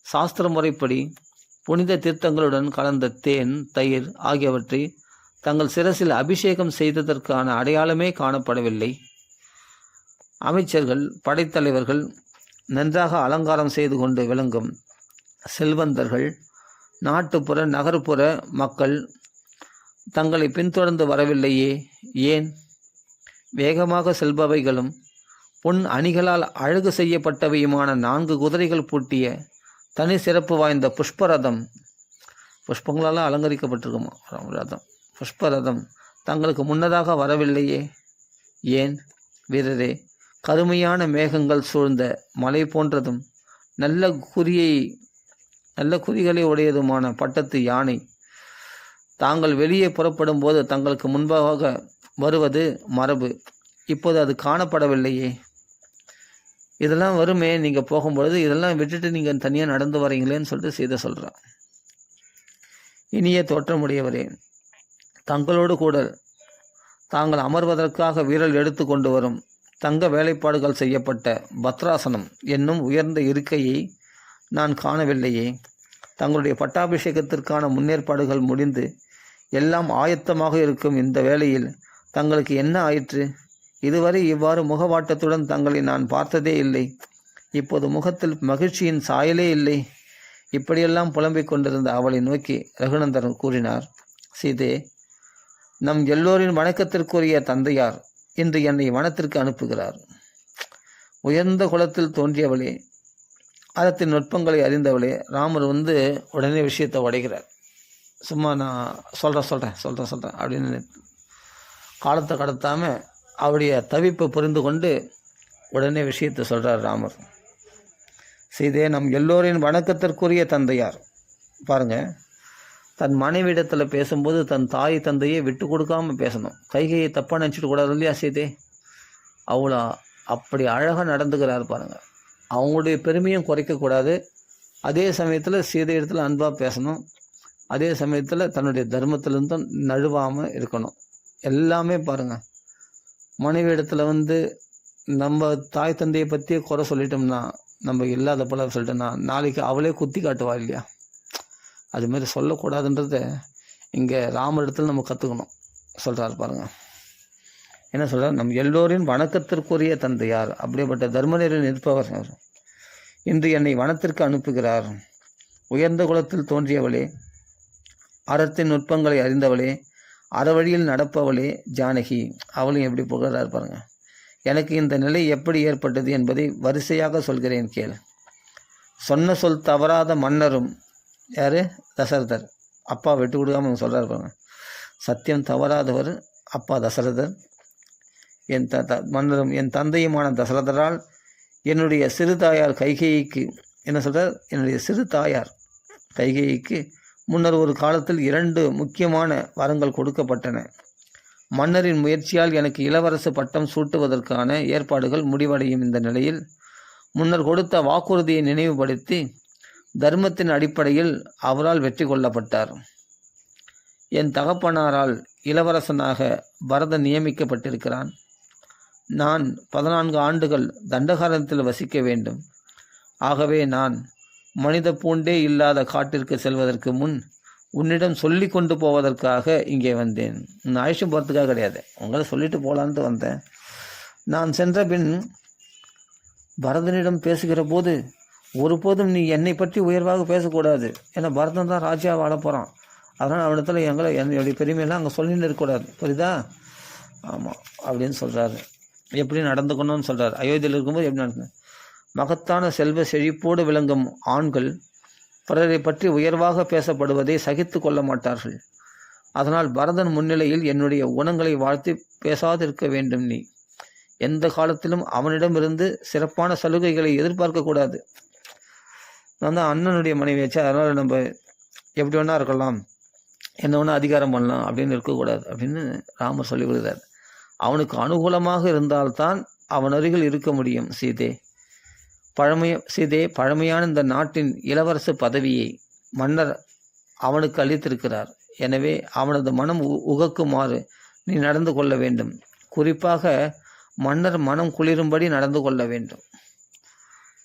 சாஸ்திர முறைப்படி புனித தீர்த்தங்களுடன் கலந்த தேன், தயிர் ஆகியவற்றை தங்கள் சிரசில் அபிஷேகம் செய்ததற்கான அடையாளமே காணப்படவில்லை. அமைச்சர்கள், படைத்தலைவர்கள், நன்றாக அலங்காரம் செய்து கொண்டு விளங்கும் செல்வந்தர்கள், நாட்டுப்புற நகர்ப்புற மக்கள் தங்களை பின்தொடர்ந்து வரவில்லையே. ஏன்? வேகமாக செல்பவைகளும் பொன் அணிகளால் அழகு செய்யப்பட்டவையுமான 4 குதிரைகள் பூட்டிய தனி சிறப்பு வாய்ந்த புஷ்பரதம், புஷ்பங்களால் அலங்கரிக்கப்பட்டிருக்குமா ரதம், புஷ்பரதம் தங்களுக்கு முன்னதாக வரவில்லையே. ஏன்? வீரரே, கருமையான மேகங்கள் சூழ்ந்த மலை போன்றதும் நல்ல குறிகளை உடையதுமான பட்டத்து யானை தாங்கள் வெளியே புறப்படும் போது தங்களுக்கு முன்பாக வருவது மரபு. இப்போது அது காணப்படவில்லையே. இதெல்லாம் வருமே நீங்கள் போகும்பொழுது, இதெல்லாம் விட்டுட்டு நீங்கள் தனியாக நடந்து வரீங்களேன்னு சொல்லிட்டு சீதை சொல்கிறான். இனிய தோற்றமுடையவரே, தங்களோடு கூட தாங்கள் அமர்வதற்காக வீரல் எடுத்து கொண்டு வரும் தங்க வேலைப்பாடுகள் செய்யப்பட்ட பத்ராசனம் என்னும் உயர்ந்த இருக்கையை நான் காணவில்லையே. தங்களுடைய பட்டாபிஷேகத்திற்கான முன்னேற்பாடுகள் முடிந்து எல்லாம் ஆயத்தமாக இருக்கும் இந்த வேளையில் தங்களுக்கு என்ன ஆயிற்று? இதுவரை இவ்வாறு முகவாட்டத்துடன் தங்களை நான் பார்த்ததே இல்லை. இப்போது முகத்தில் மகிழ்ச்சியின் சாயலே இல்லை. இப்படியெல்லாம் புலம்பிக் கொண்டிருந்த அவளை நோக்கி ரகுநந்தன் கூறினார், சீதே, நம் எல்லோரின் வணக்கத்திற்குரிய தந்தையார் இன்று என்னை வனத்திற்கு அனுப்புகிறார். உயர்ந்த குலத்தில் தோன்றியவளே, அதத்தின் நுட்பங்களை அறிந்தவளே. ராமர் உடனே விஷயத்தை உடைக்கிறார். சும்மா நான் சொல்கிறேன் அப்படின்னு காலத்தை கடத்தாமல் அவருடைய தவிப்பை புரிந்து கொண்டு உடனே விஷயத்தை சொல்கிறார் ராமர். சீதே, நம் எல்லோரின் வணக்கத்திற்குரிய தந்தையார். பாருங்கள், தன் மனைவிடத்தில் பேசும்போது தன் தாய் தந்தையை விட்டு கொடுக்காமல் பேசணும். கைகையை தப்பாக நினச்சிட்டு கூடாது இல்லையா சீதே? அவ்வளோ அப்படி அழகாக நடந்துக்கிறார் பாருங்கள். அவங்களுடைய பெருமையும் குறைக்கக்கூடாது. அதே சமயத்தில் சீதை இடத்துல அன்பாக பேசணும். அதே சமயத்தில் தன்னுடைய தர்மத்திலிருந்தும் நழுவாமல் இருக்கணும். எல்லாமே பாருங்கள், மனைவி இடத்துல நம்ம தாய் தந்தையை பற்றியே குறை சொல்லிட்டோம்னா, நம்ம இல்லாத போல சொல்லிட்டோம்னா நாளைக்கு அவளே குத்தி காட்டுவா இல்லையா? அதுமாரி சொல்லக்கூடாதுன்றத இங்கே ராமர் இடத்துல நம்ம கற்றுக்கணும். சொல்கிறார் பாருங்கள், என்ன சொல்கிறார்? நம் எல்லோரின் வணக்கத்திற்குரிய தந்தையார், அப்படிப்பட்ட தர்மநெறியில் நிற்பவர் இன்று என்னை வனத்திற்கு அனுப்புகிறார். உயர்ந்த குலத்தில் தோன்றியவளே, அறத்தின் நுட்பங்களை அறிந்தவளே, அறவழியில் நடப்பவளே ஜானகி. அவளையும் எப்படி புகழார் பாருங்கள். எனக்கு இந்த நிலை எப்படி ஏற்பட்டது என்பதை வரிசையாக சொல்கிறேன் கேள். சொன்ன சொல் தவறாத மன்னரும், யார்? தசரதர். அப்பா விட்டு கொடுக்காமல் சொல்கிறார் பாருங்க. சத்தியம் தவறாதவர் அப்பா தசரதர். என் மன்னரும் என் தந்தையுமான தசரதரால் என்னுடைய சிறு தாயார் கைகேயிக்கு, என்ன சொல்கிறார்? என்னுடைய சிறு தாயார் கைகேயிக்கு முன்னர் ஒரு காலத்தில் 2 முக்கியமான வரங்கள் கொடுக்கப்பட்டன. மன்னரின் முயற்சியால் எனக்கு இளவரசு பட்டம் சூட்டுவதற்கான ஏற்பாடுகள் முடிவடையும் இந்த நிலையில் முன்னர் கொடுத்த வாக்குறுதியை நினைவுபடுத்தி தர்மத்தின் அடிப்படையில் அவரால் வெற்றி கொள்ளப்பட்டார். என் தகப்பனாரால் இளவரசனாக பரதன் நியமிக்கப்பட்டிருக்கிறான். நான் 14 ஆண்டுகள் தண்டகாரத்தில் வசிக்க வேண்டும். ஆகவே நான் மனித பூண்டே இல்லாத காட்டிற்கு செல்வதற்கு முன் உன்னிடம் சொல்லி கொண்டு போவதற்காக இங்கே வந்தேன். நான் அழைச்சிட்டு போகிறதுக்காக கிடையாது, உங்களை சொல்லிட்டு போகலான்ட்டு வந்தேன். நான் சென்ற பின் பரதனிடம் பேசுகிற போது ஒருபோதும் நீ என்னை பற்றி உயர்வாக பேசக்கூடாது. ஏன்னா பரதன் தான் ராஜா வாழ போகிறான். அதனால் அவனிடத்துல என்னுடைய பெருமையெல்லாம் அங்கே சொல்லின்னு இருக்கக்கூடாது. புரியுதா? ஆமாம் அப்படின்னு சொல்கிறாரு. எப்படி நடந்துக்கணும்னு சொல்கிறார். அயோத்தியில் இருக்கும்போது எப்படி நடந்து, மகத்தான செல்வ செழிப்போடு விளங்கும் ஆண்கள் பிறரை பற்றி உயர்வாக பேசப்படுவதை சகித்து கொள்ள மாட்டார்கள். அதனால் பரதன் முன்னிலையில் என்னுடைய குணங்களை வாழ்த்தி பேசாதிருக்க வேண்டும். நீ எந்த காலத்திலும் அவனிடமிருந்து சிறப்பான சலுகைகளை எதிர்பார்க்கக்கூடாது. நான் தான் அண்ணனுடைய மனைவி வச்சா, அதனால் நம்ம எப்படி வேணா இருக்கலாம், என்ன வேணா அதிகாரம் பண்ணலாம் அப்படின்னு இருக்கக்கூடாது அப்படின்னு ராமர் சொல்லி விடுகிறார். அவனுக்கு அனுகூலமாக இருந்தால்தான் அவன் அருகில் இருக்க முடியும். சீதே, பழமையான இந்த நாட்டின் இளவரசு பதவியை மன்னர் அவனுக்கு அளித்திருக்கிறார். எனவே அவனது மனம் உகக்குமாறு நீ நடந்து கொள்ள வேண்டும். குறிப்பாக மன்னர் மனம் குளிரும்படி நடந்து கொள்ள வேண்டும்.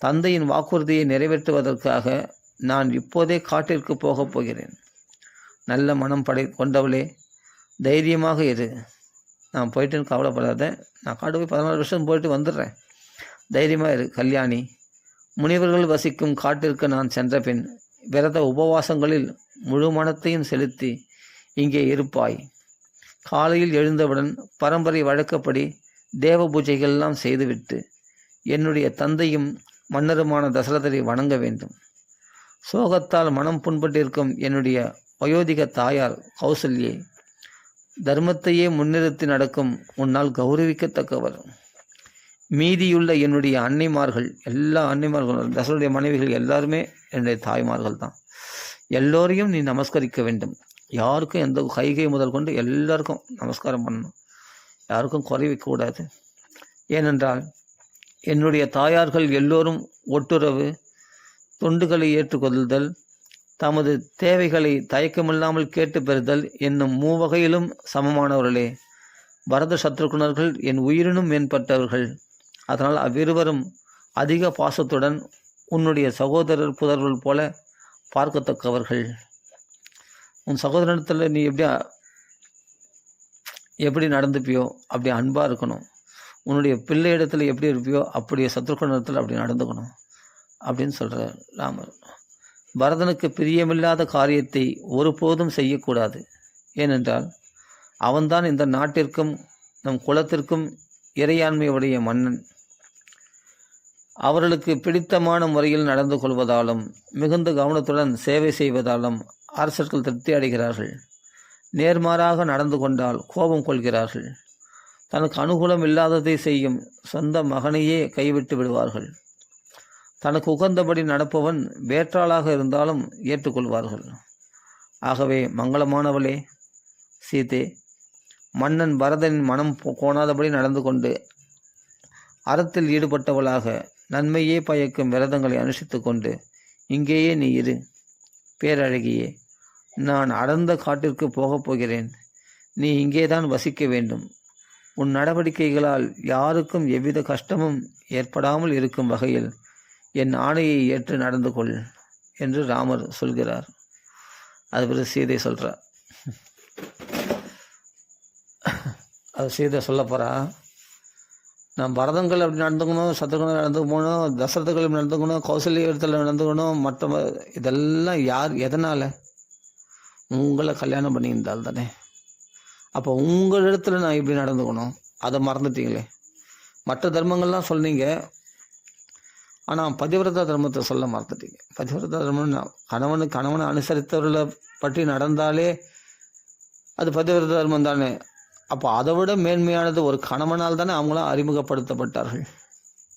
தந்தையின் வாக்குறுதியை நிறைவேற்றுவதற்காக நான் இப்போதே காட்டிற்கு போகப் போகிறேன். நல்ல மனம் கொண்டவளே, தைரியமாக இரு. நான் போயிட்டுன்னு கவலைப்படாத. நான் காட்டு போய் 14 வருஷம் போயிட்டு வந்துடுறேன். தைரியமாக இரு கல்யாணி. முனிவர்கள் வசிக்கும் காட்டிற்கு நான் சென்ற பின் விரத உபவாசங்களில் முழு மனத்தையும் செலுத்தி இங்கே இருப்பாய். காலையில் எழுந்தவுடன் பரம்பரை வழக்கப்படி தேவ பூஜைகள்லாம் செய்துவிட்டு என்னுடைய தந்தையும் மன்னருமான தசரதரை வணங்க வேண்டும். சோகத்தால் மனம் புண்பட்டிருக்கும் என்னுடைய வயோதிக தாயார் கௌசல்யை, தர்மத்தையே முன்னிறுத்தி நடக்கும் உன்னால் கௌரவிக்கத்தக்கவர். மீதியுள்ள என்னுடைய அன்னைமார்கள், எல்லா அன்னைமார்களும், தசரனுடைய மனைவிகள் எல்லாருமே என்னுடைய தாய்மார்கள் தான். எல்லோரையும் நீ நமஸ்கரிக்க வேண்டும். யாருக்கும் எந்த கைகை முதல் கொண்டு எல்லாருக்கும் நமஸ்காரம் பண்ணணும். யாருக்கும் குறை வைக்கக்கூடாது. ஏனென்றால் என்னுடைய தாயார்கள் எல்லோரும் ஒட்டுறவு, தொண்டுகளை ஏற்றுக்கொள்ளுதல், தமது தேவைகளை தயக்கமில்லாமல் கேட்டு பெறுதல் என்னும் மூவகையிலும் சமமானவர்களே. பரத சத்ருகுணர்கள் என் உயிரினும் மேம்பட்டவர்கள். அதனால் அவ்விருவரும் அதிக பாசத்துடன் உன்னுடைய சகோதரர் புதர்கள் போல பார்க்கத்தக்கவர்கள். உன் சகோதரத்தில் நீ எப்படி நடந்துப்பியோ அப்படி அன்பாக இருக்கணும். உன்னுடைய பிள்ளை இடத்துல எப்படி இருப்பியோ அப்படியே சத்ருகுணத்தில் அப்படி நடந்துக்கணும் அப்படின்னு சொல்கிறார் ராமர். பரதனுக்கு பிரியமில்லாத காரியத்தை ஒருபோதும் செய்யக்கூடாது. ஏனென்றால் அவன்தான் இந்த நாட்டிற்கும் நம் குலத்திற்கும் இறையாண்மையுடைய மன்னன். அவர்களுக்கு பிடித்தமான முறையில் நடந்து கொள்வதாலும் மிகுந்த கவனத்துடன் சேவை செய்வதாலும் அரசர்கள் திருப்தி அடைகிறார்கள். நேர்மாறாக நடந்து கொண்டால் கோபம் கொள்கிறார்கள். தனக்கு அனுகூலம் இல்லாததை செய்யும் சொந்த மகனையே கைவிட்டு விடுவார்கள். தனக்கு உகந்தபடி நடப்பவன் வேற்றாளாக இருந்தாலும் ஏற்றுக்கொள்வார்கள். ஆகவே மங்களமானவளே சீதே, மன்னன் பரதனின் மனம் கோணாதபடி நடந்து கொண்டு அறத்தில் ஈடுபட்டவளாக நன்மையே பயக்கும் விரதங்களை அனுஷ்டித்து கொண்டு இங்கேயே நீ இரு. பேரழகியே, நான் அடர்ந்த காட்டிற்கு போகப் போகிறேன். நீ இங்கேதான் வசிக்க வேண்டும். உன் நடவடிக்கைகளால் யாருக்கும் எவ்வித கஷ்டமும் ஏற்படாமல் இருக்கும் வகையில் என் ஆணையை ஏற்று நடந்து கொள் என்று ராமர் சொல்கிறார். அது பிறகு சீதை சொல்கிறார். அது சீதை சொல்ல போகிறா, நான் பரதங்கள் அப்படி நடந்துக்கணும், சத்ருகுணம் நடந்துக்கணும், தசரதர்கள் நடந்துக்கணும், கௌசல்ய இடத்துல நடந்துக்கணும், மற்ற இதெல்லாம் யார் எதனால்? உங்களை கல்யாணம் பண்ணியிருந்தால் தானே. அப்போ உங்கள் இடத்துல நான் இப்படி நடந்துக்கணும், அதை மறந்துட்டீங்களே. மற்ற தர்மங்கள்லாம் சொன்னீங்க, ஆனால் பதிவிரதா தர்மத்தை சொல்ல மறந்துட்டீங்க. பதிவிரதா தர்மம் கணவனை அனுசரித்தவர்களை பற்றி நடந்தாலே அது பதிவிரதா தர்மம் தானே. அப்போ அதை விட மேன்மையானது ஒரு கணவனால் தானே அவங்களாம் அறிமுகப்படுத்தப்பட்டார்கள்.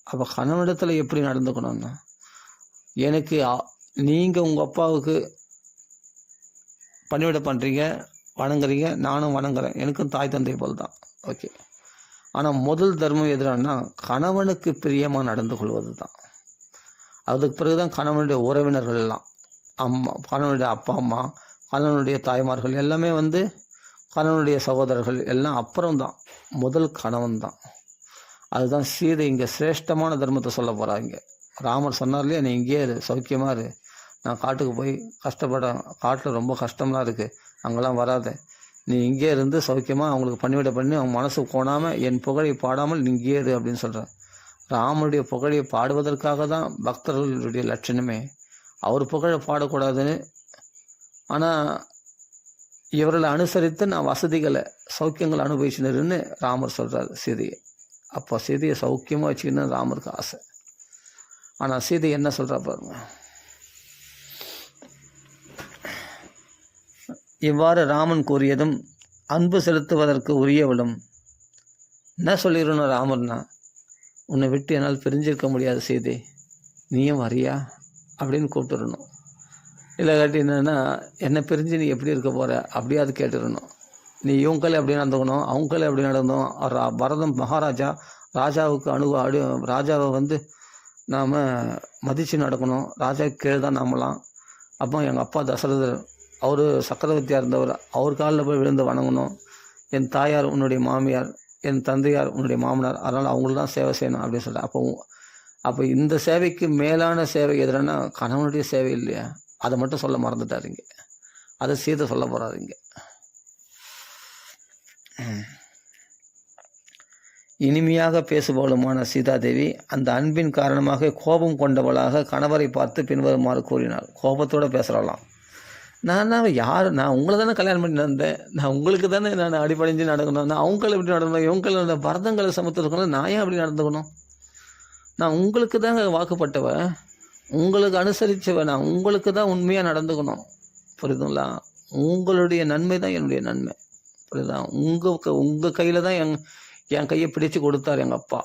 அப்போ கணவனிடத்தில் எப்படி நடந்துக்கணும்னா, எனக்கு நீங்கள் உங்கள் அப்பாவுக்கு பணிவிட பண்ணுறீங்க, வணங்குறீங்க, நானும் வணங்குறேன், எனக்கும் தாய் தந்தை போல் தான், ஓகே. ஆனால் முதல் தர்மம் எதிரானா கணவனுக்கு பிரியமாக நடந்து கொள்வது தான். அதுக்கு பிறகு தான் கணவனுடைய உறவினர்கள் எல்லாம், கணவனுடைய அப்பா அம்மா, கணவனுடைய தாய்மார்கள் எல்லாமே கணவனுடைய சகோதரர்கள் எல்லாம் அப்புறம்தான். முதல் கணவன் தான். அதுதான் சீதை இங்கே சிரேஷ்டமான தர்மத்தை சொல்ல போகிறாங்க. ராமர் சொன்னார் இல்லையா, நீ இங்கேயே இரு, சௌக்கியமாக இரு, நான் காட்டுக்கு போய் காட்டில் ரொம்ப கஷ்டம்லாம் இருக்குது, அங்கெல்லாம் வராத, நீ இங்கே இருந்து சௌக்கியமாக அவங்களுக்கு பணிவிட பண்ணி அவங்க மனசு கோணாமல் என் புகழை பாடாமல் நீ இங்கே இரு அப்படின்னு சொல்கிறேன். ராமனுடைய புகழை பாடுவதற்காக தான் பக்தர்களுடைய லட்சணமே. அவர் புகழை பாடக்கூடாதுன்னு. ஆனால் இவர்களை அனுசரித்து நான் வசதிகளை சௌக்கியங்களை அனுபவிச்சுருன்னு ராமர் சொல்கிறார் சீதையை. அப்போ சீதையை சௌக்கியமாக வச்சுக்கணும்னு ராமருக்கு ஆசை. ஆனால் சீதை என்ன சொல்கிறா பாருங்க. இவ்வாறு ராமன் கூறியதும் அன்பு செலுத்துவதற்கு உரியவளும், என்ன சொல்லிடணும் ராமர்னா, உன்னை விட்டு என்னால் பிரிஞ்சிருக்க முடியாது சீதை, நீயும் வரியா அப்படின்னு கூப்பிட்டுடணும். இல்லாட்டி என்னென்னா என்னை பிரிஞ்சு நீ எப்படி இருக்க போகிற அப்படியே அது கேட்டுடணும். நீ இவங்களே எப்படி நடந்துக்கணும், அவங்களே எப்படி நடந்தோம். பரதம் மகாராஜா ராஜாவுக்கு ராஜாவை வந்து நாம் மதித்து நடக்கணும். ராஜா கீழே தான் நாமலாம். அப்போ எங்கள் அப்பா தசரதர் அவர் சக்கரவர்த்தியாக இருந்தவர், அவர் காலில் போய் விழுந்து வணங்கணும். என் தாயார் உன்னுடைய மாமியார், என் தந்தையார் உன்னுடைய மாமனார், அதனால் அவங்களுக்கு தான் சேவை செய்யணும் அப்படின்னு சொல்கிறேன். அப்போ இந்த சேவைக்கு மேலான சேவை எதுனா கணவனுடைய சேவை இல்லையா? அதை மட்டும் சொல்ல மறந்துட்டாருங்க. அதை சீதை சொல்ல போகிறாருங்க. இனிமையாக பேசுபவளுமான சீதாதேவி அந்த அன்பின் காரணமாக கோபம் கொண்டவளாக கணவரை பார்த்து பின்வருமாறு கூறினாள். கோபத்தோடு பேசுகிறாளாம். நான் உங்களை தானே கல்யாணம் பண்ணி நடந்தேன், நான் உங்களுக்கு தானே நான் அடிப்படைஞ்சு நடக்கணும், நான் அவங்களை எப்படி நடக்கணும், இவங்களை பரதங்களை சமத்து இருக்கணும், நான் ஏன் அப்படி நடந்துக்கணும்? நான் உங்களுக்கு தாங்க வாக்குப்பட்டவன், உங்களுக்கு அனுசரித்தவன், நான் உங்களுக்கு தான் உண்மையாக நடந்துக்கணும். புரியுதுங்களா? உங்களுடைய நன்மை தான் என்னுடைய நன்மை. புரியுதா? உங்கள் கையில் தான் என் கையை பிடிச்சி கொடுத்தார் எங்கள் அப்பா.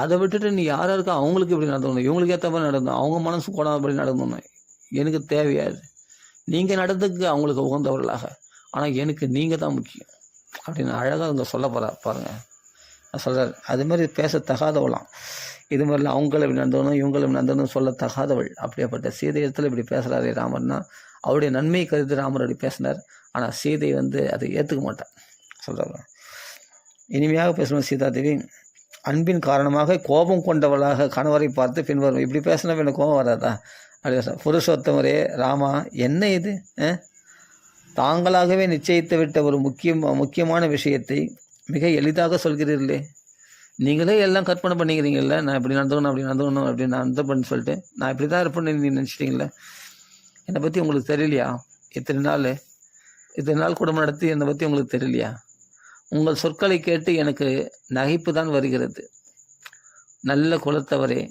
அதை விட்டுட்டு நீ யாராருக்கா அவங்களுக்கு எப்படி நடந்துக்கணும், இவங்களுக்கு ஏற்ற மாதிரி நடந்தோம், அவங்க மனசு போடாதபடி நடந்தோம். எனக்கு தேவையாது. நீங்கள் நடந்துக்கு அவங்களுக்கு உகந்தவர்களாக, ஆனால் எனக்கு நீங்கள் தான் முக்கியம் அப்படின்னு அழகாக அவங்க சொல்ல பாருங்கள். நான் சொல்கிறார். அதுமாதிரி பேச தகாதவளாம். இது மாதிரிலாம் அவங்கள இப்படி நடந்தவனும் இவங்களை இப்படி நடந்தவனும் சொல்ல தகாதவள். அப்படியேப்பட்ட சீதை இடத்துல இப்படி பேசுகிறாரே ராமர்னா, அவருடைய நன்மையை கருதி ராமர் அப்படி பேசினார். ஆனால் சீதை வந்து அதை ஏற்றுக்க மாட்டான். சொல்கிறாங்க. இனிமையாக பேசணும் சீதாதேவி அன்பின் காரணமாக கோபம் கொண்டவளாக கணவரை பார்த்து பின்வரும். இப்படி பேசினா எனக்கு கோபம் வராதா? அப்படி புருஷோத்தமரே ராமா, என்ன இது? தாங்களாகவே நிச்சயித்து விட்ட ஒரு முக்கியமான விஷயத்தை மிக எளிதாக சொல்கிறீர்களே. நீங்களே எல்லாம் கற்பனை பண்ணிக்கிறீங்கல்ல, நான் இப்படி நடந்துக்கணும் அப்படி நடந்துப்பேன்னு சொல்லிட்டு நான் இப்படி தான் இருப்பேன்னு நீங்கள் நினச்சிட்டிங்களே. என்னை பற்றி உங்களுக்கு தெரியலையா? இத்தனை நாள் குடும்பம் நடத்தி என்னை பற்றி உங்களுக்கு தெரியலையா? உங்கள் சொற்களை கேட்டு எனக்கு நகைப்பு தான் வருகிறது. நல்ல குலத்தவரே,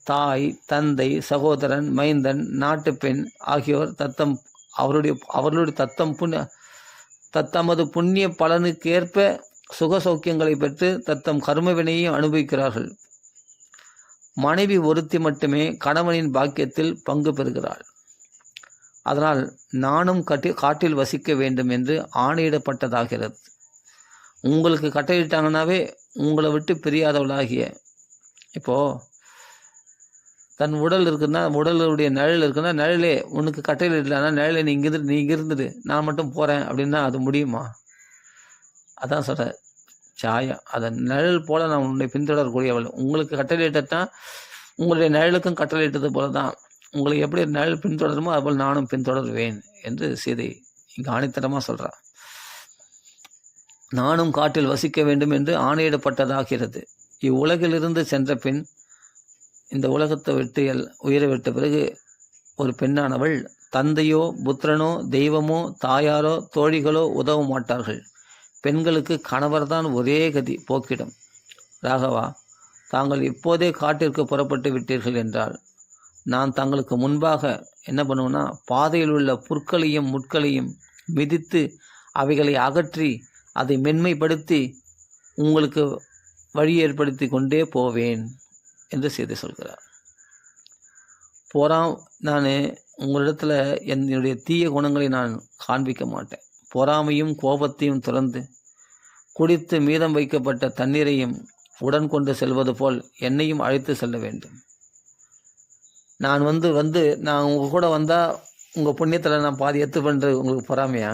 தாய், தந்தை, சகோதரன், மைந்தன், நாட்டு பெண் ஆகியோர் அவர்களுடைய தத்தமது புண்ணிய பலனுக்கேற்ப சுக சௌக்கியங்களை பெற்று தத்தம் கர்மவினையை அனுபவிக்கிறார்கள். மனைவி ஒருத்தி மட்டுமே கணவனின் பாக்கியத்தில் பங்கு பெறுகிறாள். அதனால் நானும் காட்டில் வசிக்க வேண்டும் என்று ஆணையிடப்பட்டதாகிறது. உங்களுக்கு கட்டளையிட்டாங்கன்னாவே உங்களை விட்டு பிரியாதவளாகிய, இப்போது தன் உடல் இருக்குன்னா, உடலுடைய நிழல் இருக்குன்னா, நிழலே உனக்கு கட்டையில் இல்லைன்னா நிழலை நீ இருந்துடு, நான் மட்டும் போகிறேன் அப்படின்னா அது முடியுமா? அதான் சொல்கிறேன், சாயா அதை நிழல் போல் நான் உன்னை பின்தொடரக்கூடியவள். உங்களுக்கு கட்டளையிட்டதான் உங்களுடைய நிழலுக்கும் கட்டளையிட்டது போல தான் உங்களுக்கு எப்படி நிழல் பின்தொடருமோ அதுபோல் நானும் பின்தொடர்வேன் என்று சீதை இங்கே ஆணித்தரமாக சொல்கிறார். நானும் காட்டில் வசிக்க வேண்டும் என்று ஆணையிடப்பட்டதாகிறது. இவ்வுலகிலிருந்து சென்ற பின் இந்த உலகத்தை விட்டு உயிரை விட்ட பிறகு ஒரு பெண்ணானவள் தந்தையோ புத்திரனோ தெய்வமோ தாயாரோ தோழிகளோ உதவ மாட்டார்கள். பெண்களுக்கு கணவர்தான் ஒரே கதி போக்கிடம். ராகவா, தாங்கள் இப்போதே காட்டிற்கு புறப்பட்டு விட்டீர்கள் என்றால் நான் தங்களுக்கு முன்பாக என்ன பண்ணுவேன்னா, பாதையில் உள்ள புற்களையும் முட்களையும் மிதித்து அவைகளை அகற்றி அதை மென்மைப்படுத்தி உங்களுக்கு வழி ஏற்படுத்தி கொண்டே போவேன் என்று செய்தி சொல்கிறார். நான் உங்களிடத்தில் என்னுடைய தீய குணங்களை நான் காண்பிக்க மாட்டேன். பொறாமையும் கோபத்தையும் துறந்து குடித்து மீதம் வைக்கப்பட்ட தண்ணீரையும் உடன் கொண்டு செல்வது போல் என்னையும் அழைத்து செல்ல வேண்டும். நான் நான் உங்கள் கூட வந்தால் உங்கள் புண்ணியத்தில் நான் பாதி எத்து பண்ணுறது உங்களுக்கு பொறாமையா?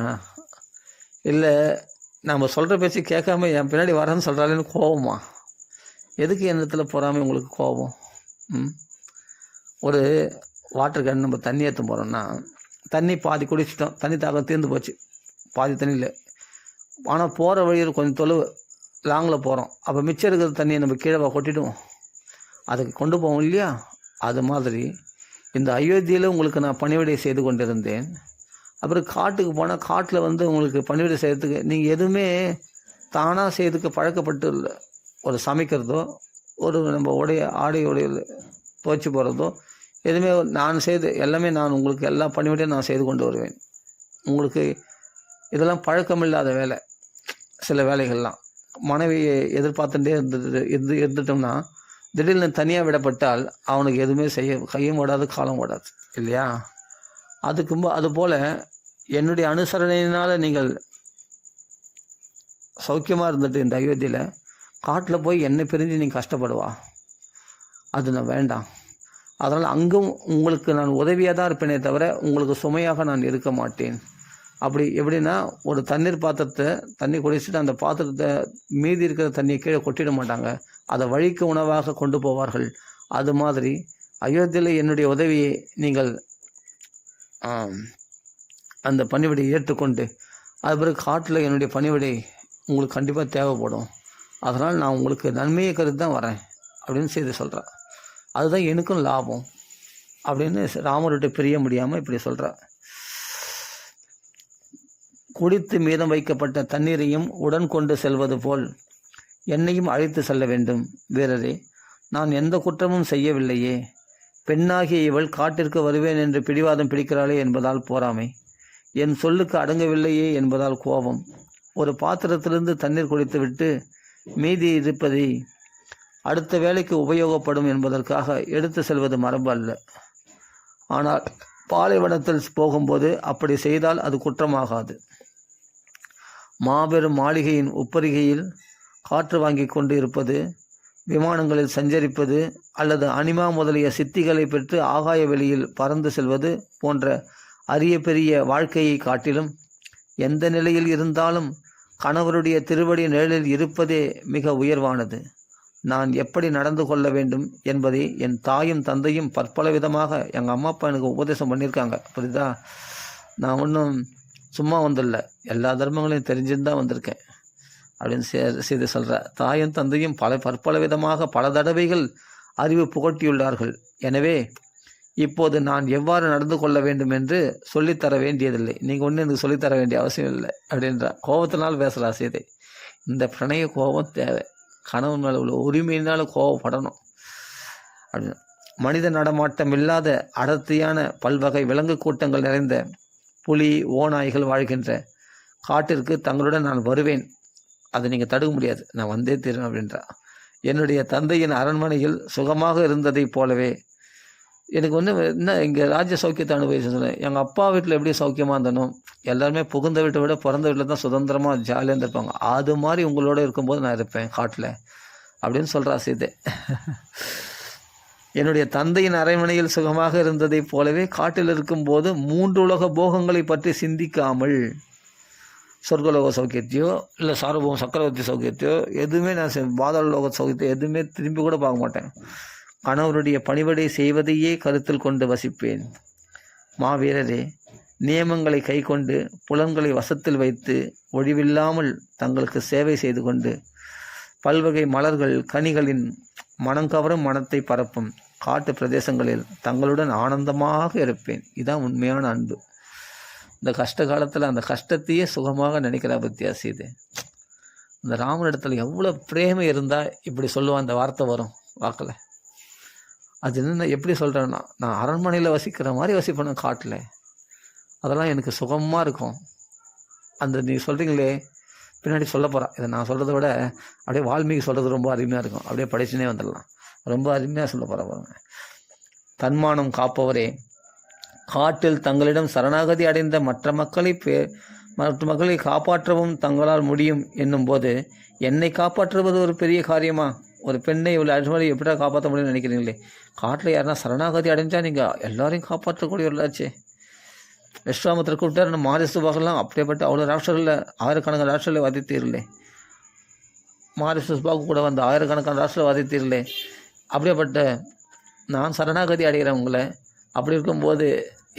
இல்லை நம்ம சொல்கிற பேச்சு கேட்காம என் பின்னாடி வரேன்னு சொல்கிறாலேன்னு கோபமா? எதுக்கு என்னத்தில் பொறாமை உங்களுக்கு கோபம்? ஒரு வாட்டர் கேன் நம்ம தண்ணி ஏற்ற போகிறோம்னா, தண்ணி பாதி குடிச்சிட்டோம், தண்ணி தாக்கம் தீர்ந்து போச்சு, பாதி தண்ணியில். ஆனால் போகிற வழியில் கொஞ்சம் தொலைவு லாங்கில் போகிறோம், அப்போ மிச்சம் இருக்கிற தண்ணியை நம்ம கீழே கொட்டிடுவோம், அதுக்கு கொண்டு போவோம் இல்லையா? அது மாதிரி இந்த அயோத்தியில் உங்களுக்கு நான் பணிவிடை செய்து கொண்டிருந்தேன். அப்புறம் காட்டுக்கு போனால் காட்டில் உங்களுக்கு பணிவிடை செய்கிறதுக்கு நீங்கள் எதுவுமே தானாக செய்யறதுக்கு பழக்கப்பட்டு இல்லை. ஒரு சமைக்கிறதோ, ஒரு நம்ம ஆடையுடைய துவைச்சி போகிறதோ, எதுவுமே நான் எல்லாமே நான் உங்களுக்கு எல்லா பணிவிடையும் நான் செய்து கொண்டு வருவேன். உங்களுக்கு இதெல்லாம் பழக்கமில்லாத வேலை. சில வேலைகள்லாம் மனைவியை எதிர்பார்த்துட்டே இருந்துட்டோம்னா திடீர்னு தனியாக விடப்பட்டால் அவனுக்கு எதுவுமே கையும் ஓடாது காலம் ஓடாது இல்லையா? அதுபோல் என்னுடைய அனுசரணையினால் நீங்கள் சௌக்கியமாக இருந்துட்டு இந்த அயோத்தியில் காட்டில் போய் என்னை பிரிஞ்சு நீங்கள் கஷ்டப்படுவா, அது நான் வேண்டாம். அதனால் அங்கும் உங்களுக்கு நான் உதவியாக தான் இருப்பேனே தவிர உங்களுக்கு சுமையாக நான் இருக்க மாட்டேன். அப்படி எப்படின்னா, ஒரு தண்ணீர் பாத்திரத்தை தண்ணி குடிச்சிட்டு அந்த பாத்திரத்தை மீதி இருக்கிற தண்ணியை கீழே கொட்டிட மாட்டாங்க, அதை வழிக்கு உணவாக கொண்டு போவார்கள். அது மாதிரி அயோத்தியில் என்னுடைய உதவியை நீங்கள் அந்த பணிவிடை ஏற்றுக்கொண்டு அது பிறகு காட்டில் என்னுடைய பணிவிடை உங்களுக்கு கண்டிப்பாக தேவைப்படும். அதனால் நான் உங்களுக்கு நன்மையை கருத்து தான் வரேன் அப்படின்னு செய்து சொல்கிறேன். அதுதான் எனக்கும் லாபம் அப்படின்னு ராமர்கிட்ட பிரிய முடியாமல் இப்படி சொல்கிறார். குடித்து மீதம் வைக்கப்பட்ட தண்ணீரையும் உடன் கொண்டு செல்வது போல் என்னையும் அழைத்து செல்ல வேண்டும். வீரரே, நான் எந்த குற்றமும் செய்யவில்லையே. பெண்ணாகிய இவள் காட்டிற்கு வருவேன் என்று பிடிவாதம் பிடிக்கிறாளே என்பதால் போராமை, என் சொல்லுக்கு அடங்கவில்லையே என்பதால் கோபம். ஒரு பாத்திரத்திலிருந்து தண்ணீர் குடித்து விட்டு மீதி இருப்பதை அடுத்த வேலைக்கு உபயோகப்படும் என்பதற்காக எடுத்து செல்வது மரபு அல்ல. ஆனால் பாலைவனத்தில் போகும்போது அப்படி செய்தால் அது குற்றமாகாது. மாபெரும் மாளிகையின் உப்பரிகையில் காற்று வாங்கி கொண்டு இருப்பது, விமானங்களில் சஞ்சரிப்பது அல்லது அனிமா முதலிய சித்திகளை பெற்று ஆகாய வெளியில் பறந்து செல்வது போன்ற அரிய பெரிய வாழ்க்கையை காட்டிலும் எந்த நிலையில் இருந்தாலும் கணவருடைய திருவடி நிழலில் இருப்பதே மிக உயர்வானது. நான் எப்படி நடந்து கொள்ள வேண்டும் என்பதை என் தாயும் தந்தையும் பற்பல விதமாக எங்கள் அம்மா அப்பா எனக்கு உபதேசம் பண்ணியிருக்காங்க. புரியுதா? நான் ஒன்றும் சும்மா வந்துடல, எல்லா தர்மங்களையும் தெரிஞ்சுன்னு வந்திருக்கேன் அப்படின்னு செய்து சொல்கிற. தாயும் தந்தையும் பற்பல விதமாக பல தடவைகள் அறிவு புகட்டியுள்ளார்கள். எனவே இப்போது நான் எவ்வாறு நடந்து கொள்ள வேண்டும் என்று சொல்லித்தர வேண்டியதில்லை. நீங்கள் ஒன்றும் எனக்கு சொல்லித்தர வேண்டிய அவசியம் இல்லை அப்படின்றா. கோபத்தினால் பேசலாம் சீதை. இந்த பிரணய கோபம் தேவை. கணவன் மேலே உள்ள உரிமையினால் கோபப்படணும் அப்படின்னு. மனித நடமாட்டம் இல்லாத அடர்த்தியான பல்வகை விலங்கு கூட்டங்கள் நிறைந்த புலி ஓநாய்கள் வாழ்கின்ற காட்டிற்கு தங்களுடன் நான் வருவேன். அதை நீங்கள் தடுக்க முடியாது, நான் வந்தே தீரும் அப்படின்றா. என்னுடைய தந்தையின் அரண்மனையில் சுகமாக இருந்ததைப் போலவே எனக்கு என்ன இங்கே ராஜ்ய சௌக்கியத்தை அனுபவிச்சு சொன்னேன். எங்கள் அப்பா வீட்டில் எப்படி சௌக்கியமாக இருந்தனோ, எல்லாருமே புகுந்த வீட்டை விட பிறந்த வீட்டில் தான் சுதந்திரமாக ஜாலியாக இருந்திருப்பாங்க. அது மாதிரி உங்களோட இருக்கும்போது நான் இருப்பேன் காட்டில் அப்படின்னு சொல்கிறா சீதை. என்னுடைய தந்தையின் அரண்மனையில் சுகமாக இருந்ததைப் போலவே காட்டில் இருக்கும்போது 3 உலக போகங்களை பற்றி சிந்திக்காமல் சொர்க்கலோக சௌக்கியத்தையோ இல்லை சார்போகம் சக்கரவர்த்தி சௌக்கியத்தையோ எதுவுமே நான் பாதாள லோக சௌக்கியத்தையோ எதுவுமே திரும்பி கூட பார்க்க மாட்டேன். கணவருடைய பணிவிடை செய்வதையே கருத்தில் கொண்டு வசிப்பேன். மாவீரரே, நியமங்களை கை கொண்டு புலன்களை வசத்தில் வைத்து ஒழிவில்லாமல் தங்களுக்கு சேவை செய்து கொண்டு பல்வகை மலர்கள் கனிகளின் மனங்கவரும் மனத்தை பரப்பும் காட்டு பிரதேசங்களில் தங்களுடன் ஆனந்தமாக இருப்பேன். இதுதான் உண்மையான அன்பு. இந்த கஷ்ட காலத்தில் அந்த கஷ்டத்தையே சுகமாக நினைக்கிறா பத்தியா சீதை. இந்த ராமனிடத்தில் எவ்வளோ பிரேமை இருந்தால் இப்படி சொல்லுவான், அந்த வார்த்தை வரும் வாக்கில். அது என்ன எப்படி சொல்கிறேன்னா, நான் அரண்மனையில் வசிக்கிற மாதிரி வசிப்பேன் காட்டில். அதெல்லாம் எனக்கு சுகமாக இருக்கும். அந்த நீ சொல்கிறீங்களே பின்னாடி சொல்ல போகிறான். இதை நான் சொல்கிறத விட அப்படியே வால்மீகி சொல்கிறது ரொம்ப அருமையாக இருக்கும். அப்படியே படிச்சுனே வந்துடலாம். ரொம்ப அருமையாக சொல்ல போகிற பாருங்க. தன்மானம் காப்பவரே, காட்டில் தங்களிடம் சரணாகதி அடைந்த மற்ற மக்களை காப்பாற்றவும் தங்களால் முடியும் என்னும்போது என்னை காப்பாற்றுவது ஒரு பெரிய காரியமா? ஒரு பெண்ணை இவ்வளோ அடிமொழி எப்படா காப்பாற்ற முடியும்னு நினைக்கிறீங்களே? காட்டில் யாருன்னா சரணாகதி அடைஞ்சால் நீங்கள் எல்லாரையும் காப்பாற்றக்கூடியவர்களாச்சே. விஸ்வாமித்திரர் கூப்பிட்டார், நம்ம மாரிசுபாகலாம் அப்படியேப்பட்ட அவ்வளோ ராஷ்டிரங்களில் ஆயிரக்கணக்கான ராஷ்டிரங்களை வதித்தீர்களே. மாரிசுபாகு கூட வந்து ஆயிரக்கணக்கான ராஷ்டிரங்களை வதித்தீர்களே. அப்படியேப்பட்ட நான் சரணாகதி அடைகிறேன் உங்களை. அப்படி இருக்கும்போது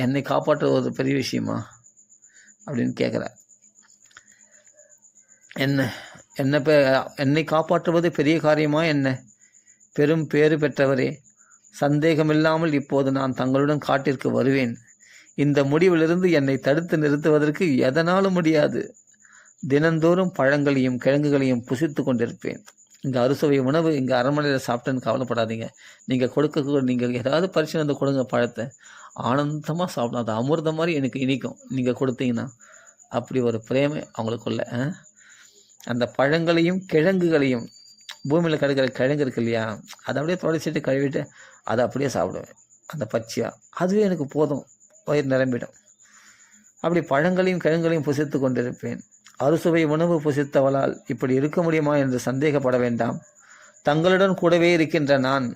என்னை காப்பாற்றுவது பெரிய விஷயமா அப்படின்னு கேட்குறேன். என்னை காப்பாற்றுவது பெரிய காரியமா என்ன? பெரும் பேறு பெற்றவரே, சந்தேகமில்லாமல் இப்போது நான் தங்களுடன் காட்டிற்கு வருவேன். இந்த முடிவிலிருந்து என்னை தடுத்து நிறுத்துவதற்கு எதனாலும் முடியாது. தினந்தோறும் பழங்களையும் கிழங்குகளையும் புசித்து கொண்டிருப்பேன். இங்கே அறுசுவை உணவு இங்கே அரண்மனையில் சாப்பிட்டேன்னு கவலைப்படாதீங்க. நீங்கள் ஏதாவது பரிசு வந்து கொடுங்க, பழத்தை ஆனந்தமாக சாப்பிடும். அது அமிர்தம் மாதிரி எனக்கு இனிக்கும் நீங்கள் கொடுத்தீங்கன்னா. அப்படி ஒரு பிரேமை அவங்களுக்குள்ள. அந்த பழங்களையும் கிழங்குகளையும், பூமியில் கிடைக்கிற கிழங்கு இருக்கு இல்லையா, அதை அப்படியே தொடச்சிட்டு கழுவிட்டு அதை அப்படியே சாப்பிடுவேன். அந்த பச்சையாக அதுவே எனக்கு போதும். வயிறு நிரம்பிடும். அப்படி பழங்களையும் கிழங்களையும் புசித்து கொண்டிருப்பேன். அறுசுவை உணவு புசித்தவளால் இப்படி இருக்க முடியுமா என்று சந்தேகப்பட வேண்டாம். தங்களுடன் கூடவே இருக்கின்ற நான்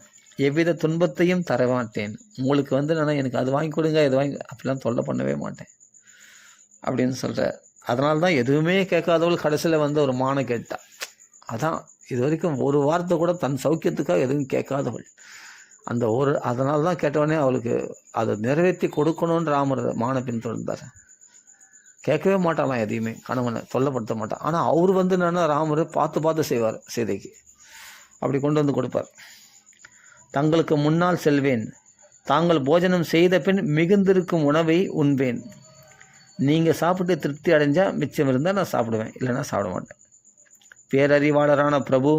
எவ்வித துன்பத்தையும் தரமாட்டேன். உங்களுக்கு நான் எனக்கு அது வாங்கி கொடுங்க, இது வாங்கி, அப்படிலாம் தொல்லை பண்ணவே மாட்டேன் அப்படின்னு சொல்கிறார். அதனால தான் எதுவுமே கேட்காதவள் கடைசியில் ஒரு மானை கேட்டா. அதான் இது வரைக்கும் ஒரு வார்த்தை கூட தன் சௌக்கியத்துக்காக எதுவும் கேட்காதவள். அந்த அதனால தான் கேட்டவொடனே அவளுக்கு அதை நிறைவேற்றி கொடுக்கணுன்ற ராமர் மானை பின்தொடர்ந்தார். கேட்கவே மாட்டாலாம், எதையுமே கணவனை தொல்லைப்படுத்த மாட்டான். ஆனால் அவர் என்னன்னா ராமர் பார்த்து செய்வார் சீதைக்கு. அப்படி கொண்டு கொடுப்பார். தங்களுக்கு முன்னால் செல்வேன். தாங்கள் போஜனம் செய்த பின் மிகுந்திருக்கும் உணவை உண்பேன். நீங்கள் சாப்பிட்டு திருப்தி அடைஞ்சால் மிச்சம் இருந்தால் நான் சாப்பிடுவேன், இல்லைன்னா சாப்பிட மாட்டேன். பேரறிவாளரான பிரபு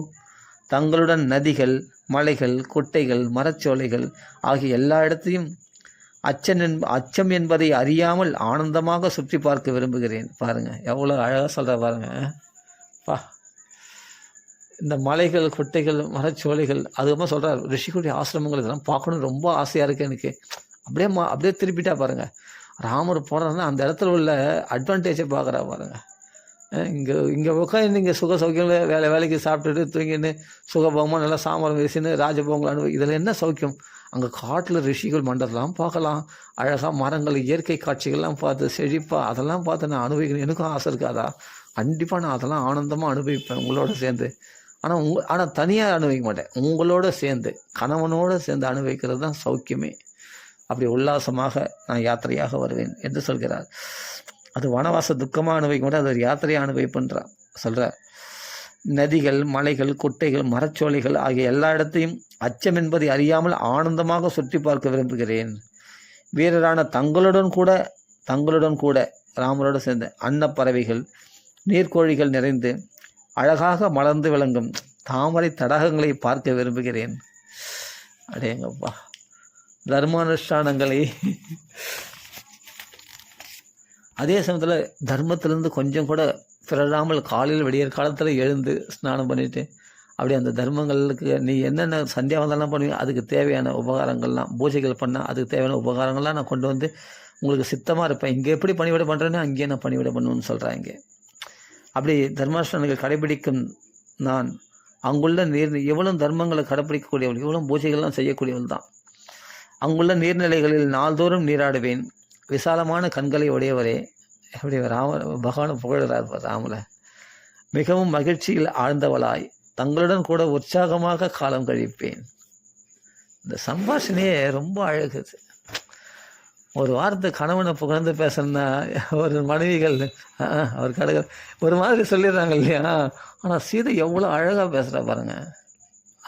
தங்களுடன் நதிகள், மலைகள், குட்டைகள், மரச்சோலைகள் ஆகிய எல்லா இடத்தையும் அச்சம் என்பதை அறியாமல் ஆனந்தமாக சுற்றி பார்க்க விரும்புகிறேன். பாருங்கள் எவ்வளோ அழகாக சொல்கிற பாருங்கள். இந்த மலைகள், குட்டைகள், மரச்சோலைகள், அதுக்கப்புறம் சொல்கிறார் ரிஷிகளுடைய ஆசிரமங்கள் இதெல்லாம் பார்க்கணும் ரொம்ப ஆசையாக இருக்குது எனக்கு. அப்படியே திருப்பிட்டா பாருங்கள். ராமர் போகிறதுனா அந்த இடத்துல உள்ள அட்வான்டேஜை பார்க்குறா பாருங்கள். இங்கே உட்காந்து இங்கே சுக சௌக்கியங்கள் வேலைக்கு சாப்பிட்டுட்டு தூங்கின்னு சுகபோகமாக நல்லா சாமரம் வீசின்னு ராஜபோகங்கள் அனுபவி. இதில் என்ன சௌக்கியம்? அங்கே காட்டில் ரிஷிகள் மண்டலம்லாம் பார்க்கலாம், அழகாக மரங்கள், இயற்கை காட்சிகள்லாம் பார்த்து செழிப்பாக அதெல்லாம் பார்த்து நான் அனுபவிக்கணும். எனக்கும் ஆசை இருக்காதா? கண்டிப்பாக நான் அதெல்லாம் ஆனந்தமாக அனுபவிப்பேன் உங்களோட சேர்ந்து. ஆனால் தனியாக அனுபவிக்க மாட்டேன், உங்களோட சேர்ந்து கணவனோடு சேர்ந்து அனுபவிக்கிறது தான் சௌக்கியமே. அப்படி உல்லாசமாக நான் யாத்திரையாக வருவேன் என்று சொல்கிறார். அது வனவாச துக்கமாக அனுபவிக்க மாட்டேன், அது ஒரு யாத்திரையாக அனுபவிப்புன்றார் சொல்கிறார். நதிகள், மலைகள், குட்டைகள், மரச்சோலைகள் ஆகிய எல்லா இடத்தையும் அச்சம் என்பதை அறியாமல் ஆனந்தமாக சுற்றி பார்க்க விரும்புகிறேன். வீரரான தங்களுடன் கூட ராமரோடு சேர்ந்த அன்னப்பறவைகள், நீர்க்கோழிகள் நிறைந்து அழகாக மலர்ந்து விளங்கும் தாமரை தடாகங்களை பார்க்க விரும்புகிறேன். அடேங்கப்பா, தர்மானுஷ்டானங்களை அதே சமயத்தில் தர்மத்திலேருந்து கொஞ்சம் கூட பிறராமல் காலையில் விடியற் காலத்தில் எழுந்து ஸ்நானம் பண்ணிவிட்டு அப்படி அந்த தர்மங்களுக்கு நீ என்னென்ன சந்தியாவந்தெல்லாம் பண்ணுவீங்க, அதுக்கு தேவையான உபகாரங்கள்லாம் பூஜைகள் பண்ணால் அதுக்கு தேவையான உபகாரங்கள்லாம் நான் கொண்டு வந்து உங்களுக்கு சித்தமாக இருப்பேன். இங்கே எப்படி பணிவிட பண்ணுறேன்னு அங்கேயே நான் பணிவிட பண்ணுவேன்னு சொல்கிறாங்க. அப்படி தர்மாஷ்டங்கள் கடைபிடிக்கும் நான் அங்குள்ள எவ்வளோ தர்மங்களை கடைப்பிடிக்கக்கூடியவள், எவ்வளோ பூஜைகள்லாம் செய்யக்கூடியவள் தான். அங்குள்ள நீர்நிலைகளில் நாள்தோறும் நீராடுவேன். விசாலமான கண்களை உடையவரே, எப்படி பகவானை புகழ்கிறார் ராமல. மிகவும் மகிழ்ச்சியில் ஆழ்ந்தவளாய் தங்களுடன் கூட உற்சாகமாக காலம் கழிப்பேன். இந்த சம்பாஷணையே ரொம்ப அழகுது. ஒரு வார்த்தை கணவனை புகழ்ந்து பேசணுன்னா ஒரு மனைவிகள் அவர் கடவுள் ஒரு மாதிரி சொல்லிடுறாங்க இல்லையா? ஆனால் சீதை எவ்வளோ அழகாக பேசுகிறா பாருங்க.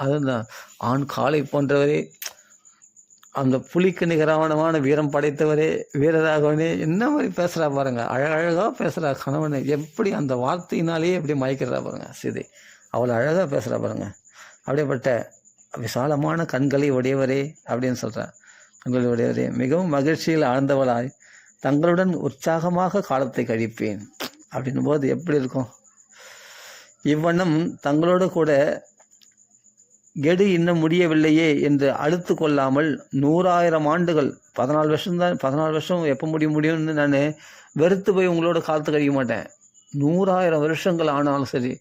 அதுதான் ஆண் காளை போன்றவரே, அந்த புலிக்கு நிகரானமான வீரம் படைத்தவரே, வீரராகவனே, என்ன மாதிரி பேசுகிறா பாருங்க. அழகாக பேசுகிறா கணவனை. எப்படி அந்த வார்த்தையினாலேயே எப்படி மயக்கிறா பாருங்க சீதை. அவ்வளோ அழகாக பேசுகிறா பாருங்க. அப்படியேப்பட்ட விசாலமான கண்களை உடையவரே அப்படின்னு சொல்கிறார். கண்களை உடையவரே, மிகவும் மகிழ்ச்சியில் ஆழ்ந்தவளாய் தங்களுடன் உற்சாகமாக காலத்தை கழிப்பேன் அப்படின்னும் போது எப்படி இருக்கும்? இவ்வண்ணம் தங்களோடு கூட கெடு இன்னும் முடியவில்லையே என்று அழுத்து கொள்ளாமல் 100,000 ஆண்டுகள், 14 வருஷம் எப்போ முடியும்னு நான் வெறுத்து போய் உங்களோட காலத்தை கழிக்க மாட்டேன். 100,000 வருஷங்கள் ஆனாலும் சரி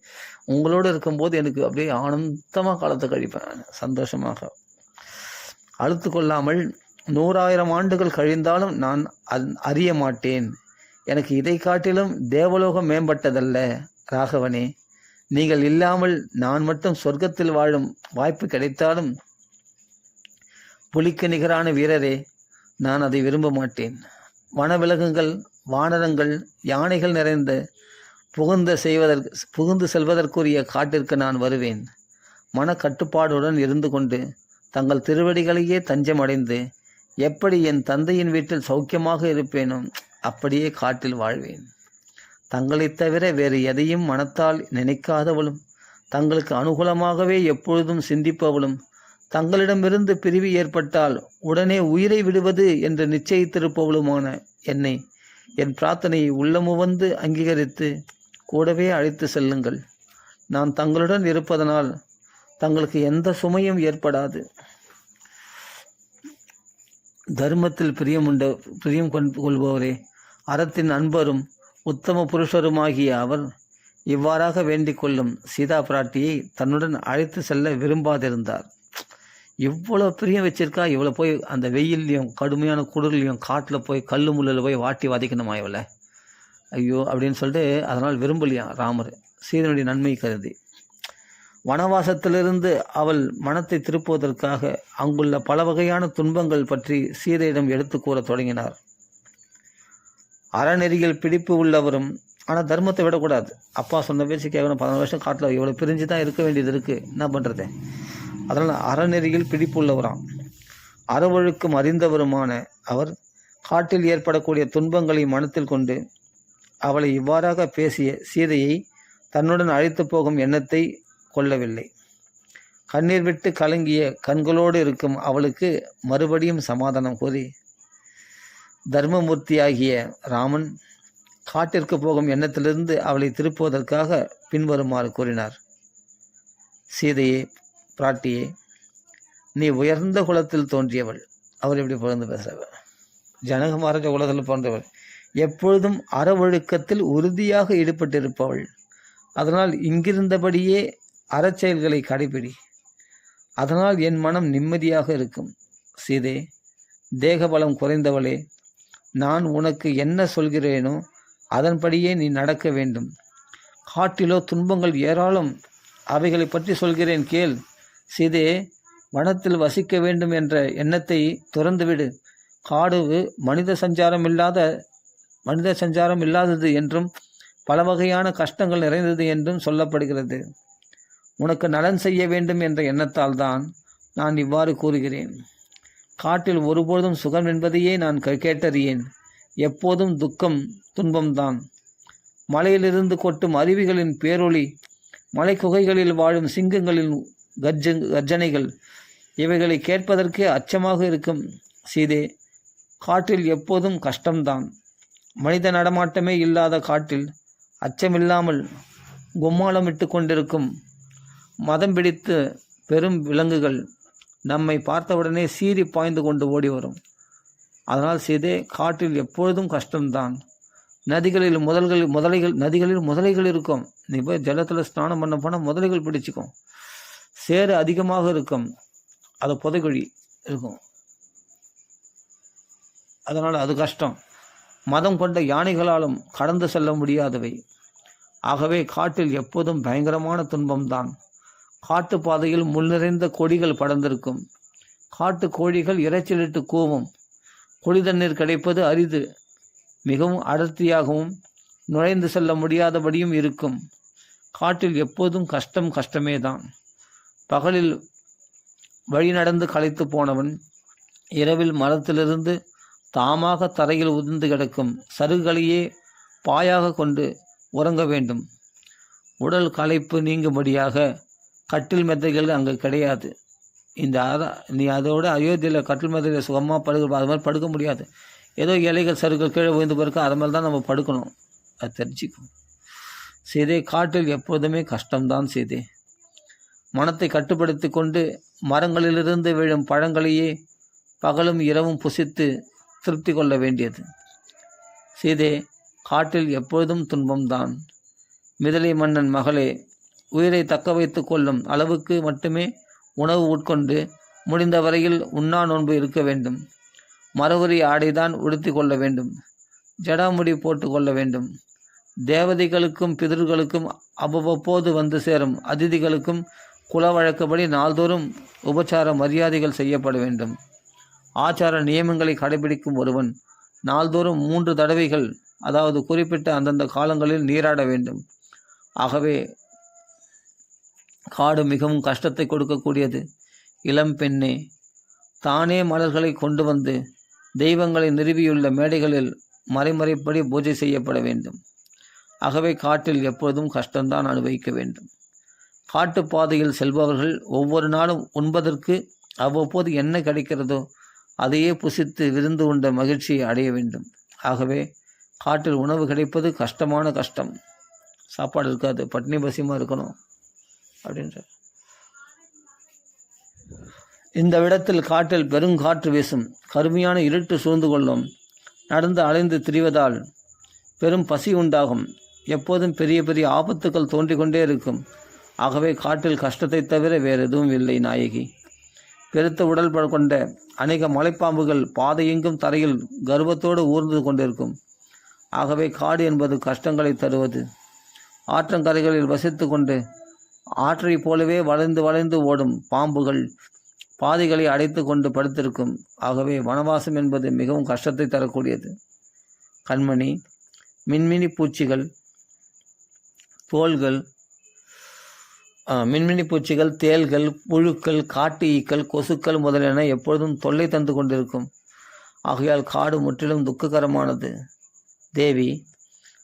உங்களோடு இருக்கும்போது எனக்கு அப்படியே ஆனந்தமாக காலத்தை கழிப்பேன் நான் சந்தோஷமாக. அழுத்து கொள்ளாமல் 100,000 ஆண்டுகள் கழிந்தாலும் நான் அறிய மாட்டேன். எனக்கு இதை காட்டிலும் தேவலோகம் மேம்பட்டதல்ல ராகவனே. நீங்கள் இல்லாமல் நான் மட்டும் சொர்க்கத்தில் வாழும் வாய்ப்பு கிடைத்தாலும் புலிக்கு நிகரான வீரரே, நான் அதை விரும்ப மாட்டேன். வனவிலங்குகள், வானரங்கள், யானைகள் நிறைந்த புகுந்து செல்வதற்குரிய காட்டிற்கு நான் வருவேன். மனக்கட்டுப்பாடுடன் இருந்து கொண்டு தங்கள் திருவடிகளையே தஞ்சம் அடைந்து எப்படி என் தந்தையின் வீட்டில் சௌக்கியமாக இருப்பேனோ அப்படியே காட்டில் வாழ்வேன். தங்களைத் தவிர வேறு எதையும் மனத்தால் நினைக்காதவளும், தங்களுக்கு அனுகூலமாகவே எப்பொழுதும் சிந்திப்பவளும், தங்களிடமிருந்து பிரிவு ஏற்பட்டால் உடனே உயிரை விடுவது என்று நிச்சயித்திருப்பவளுமான என்னை என் பிரார்த்தனையை உள்ளமுவந்து அங்கீகரித்து கூடவே அழைத்து செல்லுங்கள். நான் தங்களுடன் இருப்பதனால் தங்களுக்கு எந்த சுமையும் ஏற்படாது. தர்மத்தில் பிரியம் கொள்பவரே, அறத்தின் அன்பரும் உத்தம புருஷருமாகிய அவர் இவ்வாறாக வேண்டிக் கொள்ளும் சீதா பிராட்டியை தன்னுடன் அழைத்து செல்ல விரும்பாதிருந்தார். இவ்வளோ பிரியம் வச்சிருக்கா, இவ்வளோ போய் அந்த வெயில்லையும் கடுமையான குளிர்லையும் காட்டில் போய் கல் முள்ளில் போய் வாட்டி வதைக்கணுமா இவளை? ஐயோ அப்படின்னு சொல்லிட்டு அதனால் விரும்பலையாம் ராமர், சீதனுடைய நன்மை கருதி. வனவாசத்திலிருந்து அவள் மனத்தை திருப்புவதற்காக அங்குள்ள பல வகையான துன்பங்கள் பற்றி சீதையிடம் எடுத்து கூற தொடங்கினார். அறநெறியில் பிடிப்பு உள்ளவரும், ஆனால் தர்மத்தை விடக்கூடாது. அப்பா சொன்ன பேச்சு கேட்கணும். 14 வருஷம் காட்டில் இவ்வளோ பிரிஞ்சு தான் இருக்க வேண்டியது இருக்குது, என்ன பண்ணுறது? அதனால் அறநெறியில் பிடிப்பு உள்ளவராம், அறவொழுக்கும் அறிந்தவருமான அவர் காட்டில் ஏற்படக்கூடிய துன்பங்களை மனத்தில் கொண்டு அவளை இவ்வாறாக பேசிய சீதையை தன்னுடன் அழைத்து போகும் எண்ணத்தை கொள்ளவில்லை. கண்ணீர் விட்டு கலங்கிய கண்களோடு இருக்கும் அவளுக்கு மறுபடியும் சமாதானம் கூறி தர்மமூர்த்தியாகிய ராமன் காட்டிற்கு போகும் எண்ணத்திலிருந்து அவளை திருப்புவதற்காக பின்வருமாறு கூறினார். சீதையே, பிராட்டியே, நீ உயர்ந்த குலத்தில் தோன்றியவள். அவர் எப்படி புகழ்ந்து பேசுறவர்? ஜனக மகாராஜ குலத்தில் போன்றவள், எப்பொழுதும் அறவொழுக்கத்தில் உறுதியாக ஈடுபட்டிருப்பவள். அதனால் இங்கிருந்தபடியே அறச்செயல்களை கடைபிடி. அதனால் என் மனம் நிம்மதியாக இருக்கும். சீதே, தேகபலம் குறைந்தவளே, நான் உனக்கு என்ன சொல்கிறேனோ அதன்படியே நீ நடக்க வேண்டும். காட்டிலோ துன்பங்கள் ஏராளம், அவைகளை பற்றி சொல்கிறேன் கேள். சீதே, வனத்தில் வசிக்க வேண்டும் என்ற எண்ணத்தை துறந்துவிடு. காடு மனித சஞ்சாரம் இல்லாதது என்றும் பல வகையான கஷ்டங்கள் நிறைந்தது என்றும் சொல்லப்படுகிறது. உனக்கு நலன் செய்ய வேண்டும் என்ற எண்ணத்தால் தான் நான் இவ்வாறு கூறுகிறேன். காட்டில் ஒருபோதும் சுகம் என்பதையே நான் கேட்டறியேன். எப்போதும் துக்கம், துன்பம்தான். மலையிலிருந்து கொட்டும் அருவிகளின் பேரொளி, மலை குகைகளில் வாழும் சிங்கங்களின் கர்ஜனைகள், இவைகளை கேட்பதற்கே அச்சமாக இருக்கும். சீதே, காட்டில் எப்போதும் கஷ்டம்தான். மனித நடமாட்டமே இல்லாத காட்டில் அச்சமில்லாமல் கும்மாளமிட்டு கொண்டிருக்கும் மதம் பிடித்து பெரும் விலங்குகள் நம்மை பார்த்தவுடனே சீறி பாய்ந்து கொண்டு ஓடி வரும். அதனால் சீதே, காட்டில் எப்பொழுதும் கஷ்டம்தான். நதிகளில் முதலைகள் இருக்கும். நீ போய் ஜலத்தில் ஸ்நானம் பண்ண போனால் முதலைகள் பிடிச்சிக்கும். சேறு அதிகமாக இருக்கும், அது புதைகுழி இருக்கும், அதனால் அது கஷ்டம். மதம் கொண்ட யானைகளாலும் கடந்து செல்ல முடியாதவை. ஆகவே காட்டில் எப்போதும் பயங்கரமான துன்பம்தான். காட்டு பாதையில் முள் நிறைந்த கொடிகள் படர்ந்திருக்கும். காட்டு கோழிகள் இறைச்சலிட்டு கூவும். குடி தண்ணீர் கிடைப்பது அரிது. மிகவும் அடர்த்தியாகவும் நுழைந்து செல்ல முடியாதபடியும் இருக்கும். காட்டில் எப்போதும் கஷ்டமே தான். பகலில் வழி நடந்து களைத்து போனவன் இரவில் மரத்திலிருந்து தாமாக தரையில் உதிர்ந்து கிடக்கும் சருகுகளையே பாயாக கொண்டு உறங்க வேண்டும். உடல் களைப்பு நீங்கும்படியாக கட்டில் மெத்தைகள் அங்கே கிடையாது. நீ அதோட அயோத்தியில் கட்டில் மெத்தையில் சுகமாக படுக்க, அது மாதிரி படுக்க முடியாது. ஏதோ இலைகள் சருக்கள் கீழே விழுந்து பிறகு அது மாதிரி தான் நம்ம படுக்கணும். அது தெரிஞ்சுக்கும். சீதே, காட்டில் எப்போதுமே கஷ்டம்தான். சீதே, மனத்தை கட்டுப்படுத்தி கொண்டு மரங்களிலிருந்து விழும் பழங்களையே பகலும் இரவும் புசித்து திருப்தி கொள்ள வேண்டியது. சீதே, காட்டில் எப்பொழுதும் துன்பம்தான். மிதிலை மன்னன் மகளே, உயிரை தக்க வைத்து கொள்ளும் அளவுக்கு மட்டுமே உணவு உட்கொண்டு முடிந்த வரையில் உண்ணா நோன்பு இருக்க வேண்டும். மரவுரி ஆடைதான் உடுத்தி கொள்ள வேண்டும். ஜடாமுடி போட்டு கொள்ள வேண்டும். தேவதைகளுக்கும் பிதர்களுக்கும் அவ்வப்போது வந்து சேரும் அதிதிகளுக்கும் குல வழக்கப்படி நாள்தோறும் உபச்சார மரியாதைகள் செய்யப்பட வேண்டும். ஆச்சார நியமங்களை கடைபிடிக்கும் ஒருவன் நாள்தோறும் 3 தடவைகள், அதாவது குறிப்பிட்ட அந்தந்த காலங்களில் நீராட வேண்டும். ஆகவே காடு மிகவும் கஷ்டத்தை கொடுக்கக்கூடியது. இளம் பெண்ணே, தானே மலர்களை கொண்டு வந்து தெய்வங்களை நிறுவியுள்ள மேடைகளில் மறைமறைப்படி பூஜை செய்யப்பட வேண்டும். ஆகவே காட்டில் எப்பொழுதும் கஷ்டம்தான் அனுபவிக்க வேண்டும். காட்டுப்பாதையில் செல்பவர்கள் ஒவ்வொரு நாளும் உண்பதற்கு அவ்வப்போது என்ன கிடைக்கிறதோ அதையே புசித்து விருந்து உண்ட மகிழ்ச்சியை அடைய வேண்டும். ஆகவே காட்டில் உணவு கிடைப்பது கஷ்டமான கஷ்டம். சாப்பாடு இருக்காது, பட்னி பசியமாக இருக்கணும் அப்படின்ற. இந்த விடத்தில் காட்டில் பெருங்காற்று வீசும், கருமையான இருட்டு சூழ்ந்து கொள்ளும், நடந்து அலைந்து திரிவதால் பெரும் பசி உண்டாகும், எப்போதும் பெரிய பெரிய ஆபத்துக்கள் தோன்றிக் கொண்டே இருக்கும். ஆகவே காட்டில் கஷ்டத்தை தவிர வேறு எதுவும் இல்லை நாயகி. பெருத்த உடல் கொண்ட அநேக மலைப்பாம்புகள் பாதையெங்கும் தரையில் கர்வத்தோடு ஊர்ந்து கொண்டிருக்கும். ஆகவே காடு என்பது கஷ்டங்களை தருவது. ஆற்றங்கரைகளில் வசித்து கொண்டு ஆற்றை போலவே வளைந்து வளைந்து ஓடும் பாம்புகள் பாதைகளை அடைத்து கொண்டு படுத்திருக்கும். ஆகவே வனவாசம் என்பது மிகவும் கஷ்டத்தை தரக்கூடியது. கண்மணி, மின்மினி பூச்சிகள், தேள்கள், புழுக்கள், காட்டு ஈக்கள், கொசுக்கள் முதலியன எப்பொழுதும் தொல்லை தந்து கொண்டிருக்கும். ஆகையால் காடு முற்றிலும் துக்ககரமானது. தேவி,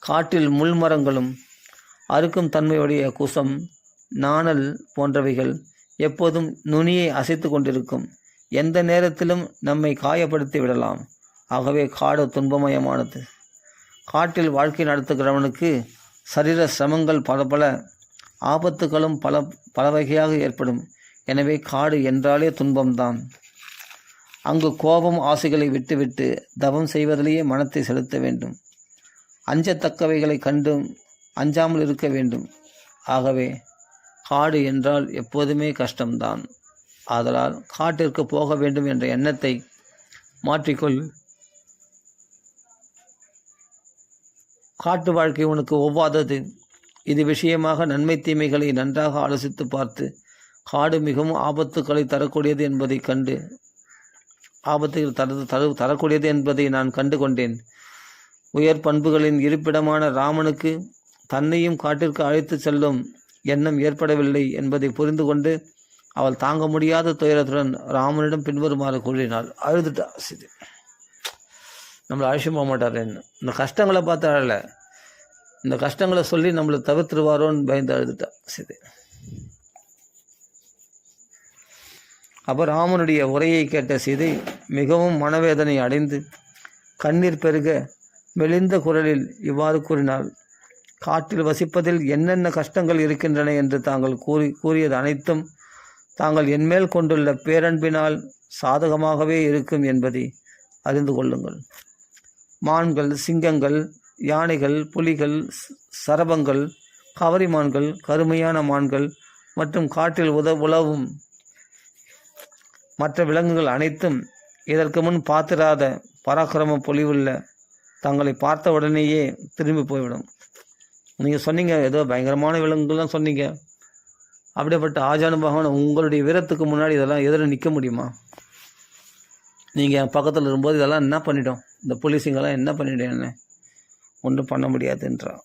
காட்டில் முள்மரங்களும் அறுக்கும் தன்மையுடைய குசம், நாணல் போன்றவைகள் எப்போதும் நுனியை அசைத்து கொண்டிருக்கும். எந்த நேரத்திலும் நம்மை காயப்படுத்தி விடலாம். ஆகவே காடு துன்பமயமானது. காட்டில் வாழ்க்கை நடத்துகிறவனுக்கு சரீர சிரமங்கள் பல ஆபத்துகளும் பல வகையாக ஏற்படும். எனவே காடு என்றாலே துன்பம்தான். அங்கு கோபம் ஆசைகளை விட்டுவிட்டு தவம் செய்வதிலேயே மனத்தை செலுத்த வேண்டும். அஞ்சத்தக்கவைகளை கண்டும் அஞ்சாமல் இருக்க வேண்டும். ஆகவே காடு என்றால் எப்போதுமே கஷ்டம்தான். ஆதலால் காட்டிற்கு போக வேண்டும் என்ற எண்ணத்தை மாற்றிக்கொள். காட்டு வாழ்க்கை உனக்கு ஒவ்வாதது. இது விஷயமாக நன்மை தீமைகளை நன்றாக ஆலோசித்து பார்த்து காடு மிகவும் ஆபத்துக்களை தரக்கூடியது என்பதை கண்டு தரக்கூடியது என்பதை நான் கண்டு கொண்டேன். உயர் பண்புகளின் இருப்பிடமான ராமனுக்கு தன்னையும் காட்டிற்கு அழைத்து செல்லும் எண்ணம் ஏற்படவில்லை என்பதை புரிந்து கொண்டு அவள் தாங்க முடியாத துயரத்துடன் ராமனிடம் பின்வருமாறு கூறினாள். அழுதுட்டா சரி. நம்மளை அழைச்சி போக மாட்டார். என்ன இந்த கஷ்டங்களை பார்த்து அழலை, இந்த கஷ்டங்களை சொல்லி நம்மளை தவிர்த்துருவாரோன்னு பயந்து அழுதுட்டா சரி. அப்போ ராமனுடைய உரையை கேட்ட சீதை மிகவும் மனவேதனை அடைந்து கண்ணீர் பெருக மெலிந்த குரலில் இவ்வாறு கூறினாள். காட்டில் வசிப்பதில் என்னென்ன கஷ்டங்கள் இருக்கின்றன என்று தாங்கள் கூறியது அனைத்தும் தாங்கள் என்மேல் கொண்டுள்ள பேரன்பினால் சாதகமாகவே இருக்கும் என்பதை அறிந்து கொள்ளுங்கள். மான்கள், சிங்கங்கள், யானைகள், புலிகள், சரபங்கள், கவரிமான்கள், கருமையான மான்கள் மற்றும் காட்டில் உலவும் மற்ற விலங்குகள் அனைத்தும் இதற்கு முன் பார்த்திராத பராக்கிரம பொலிவுள்ள தங்களை பார்த்த உடனேயே திரும்பி போய்விடும். நீங்கள் சொன்னீங்க ஏதோ பயங்கரமான விலங்குகள்லாம் சொன்னீங்க. அப்படிப்பட்ட ஆஜானு பகவான் உங்களுடைய வீரத்துக்கு முன்னாடி இதெல்லாம் எதிர நிற்க முடியுமா? நீங்கள் என் பக்கத்தில் இருக்கும்போது இதெல்லாம் என்ன பண்ணிட்டோம், இந்த புலிசிங்கெல்லாம் என்ன பண்ணிட்டேன், என்ன ஒன்றும் பண்ண முடியாதுன்றான்.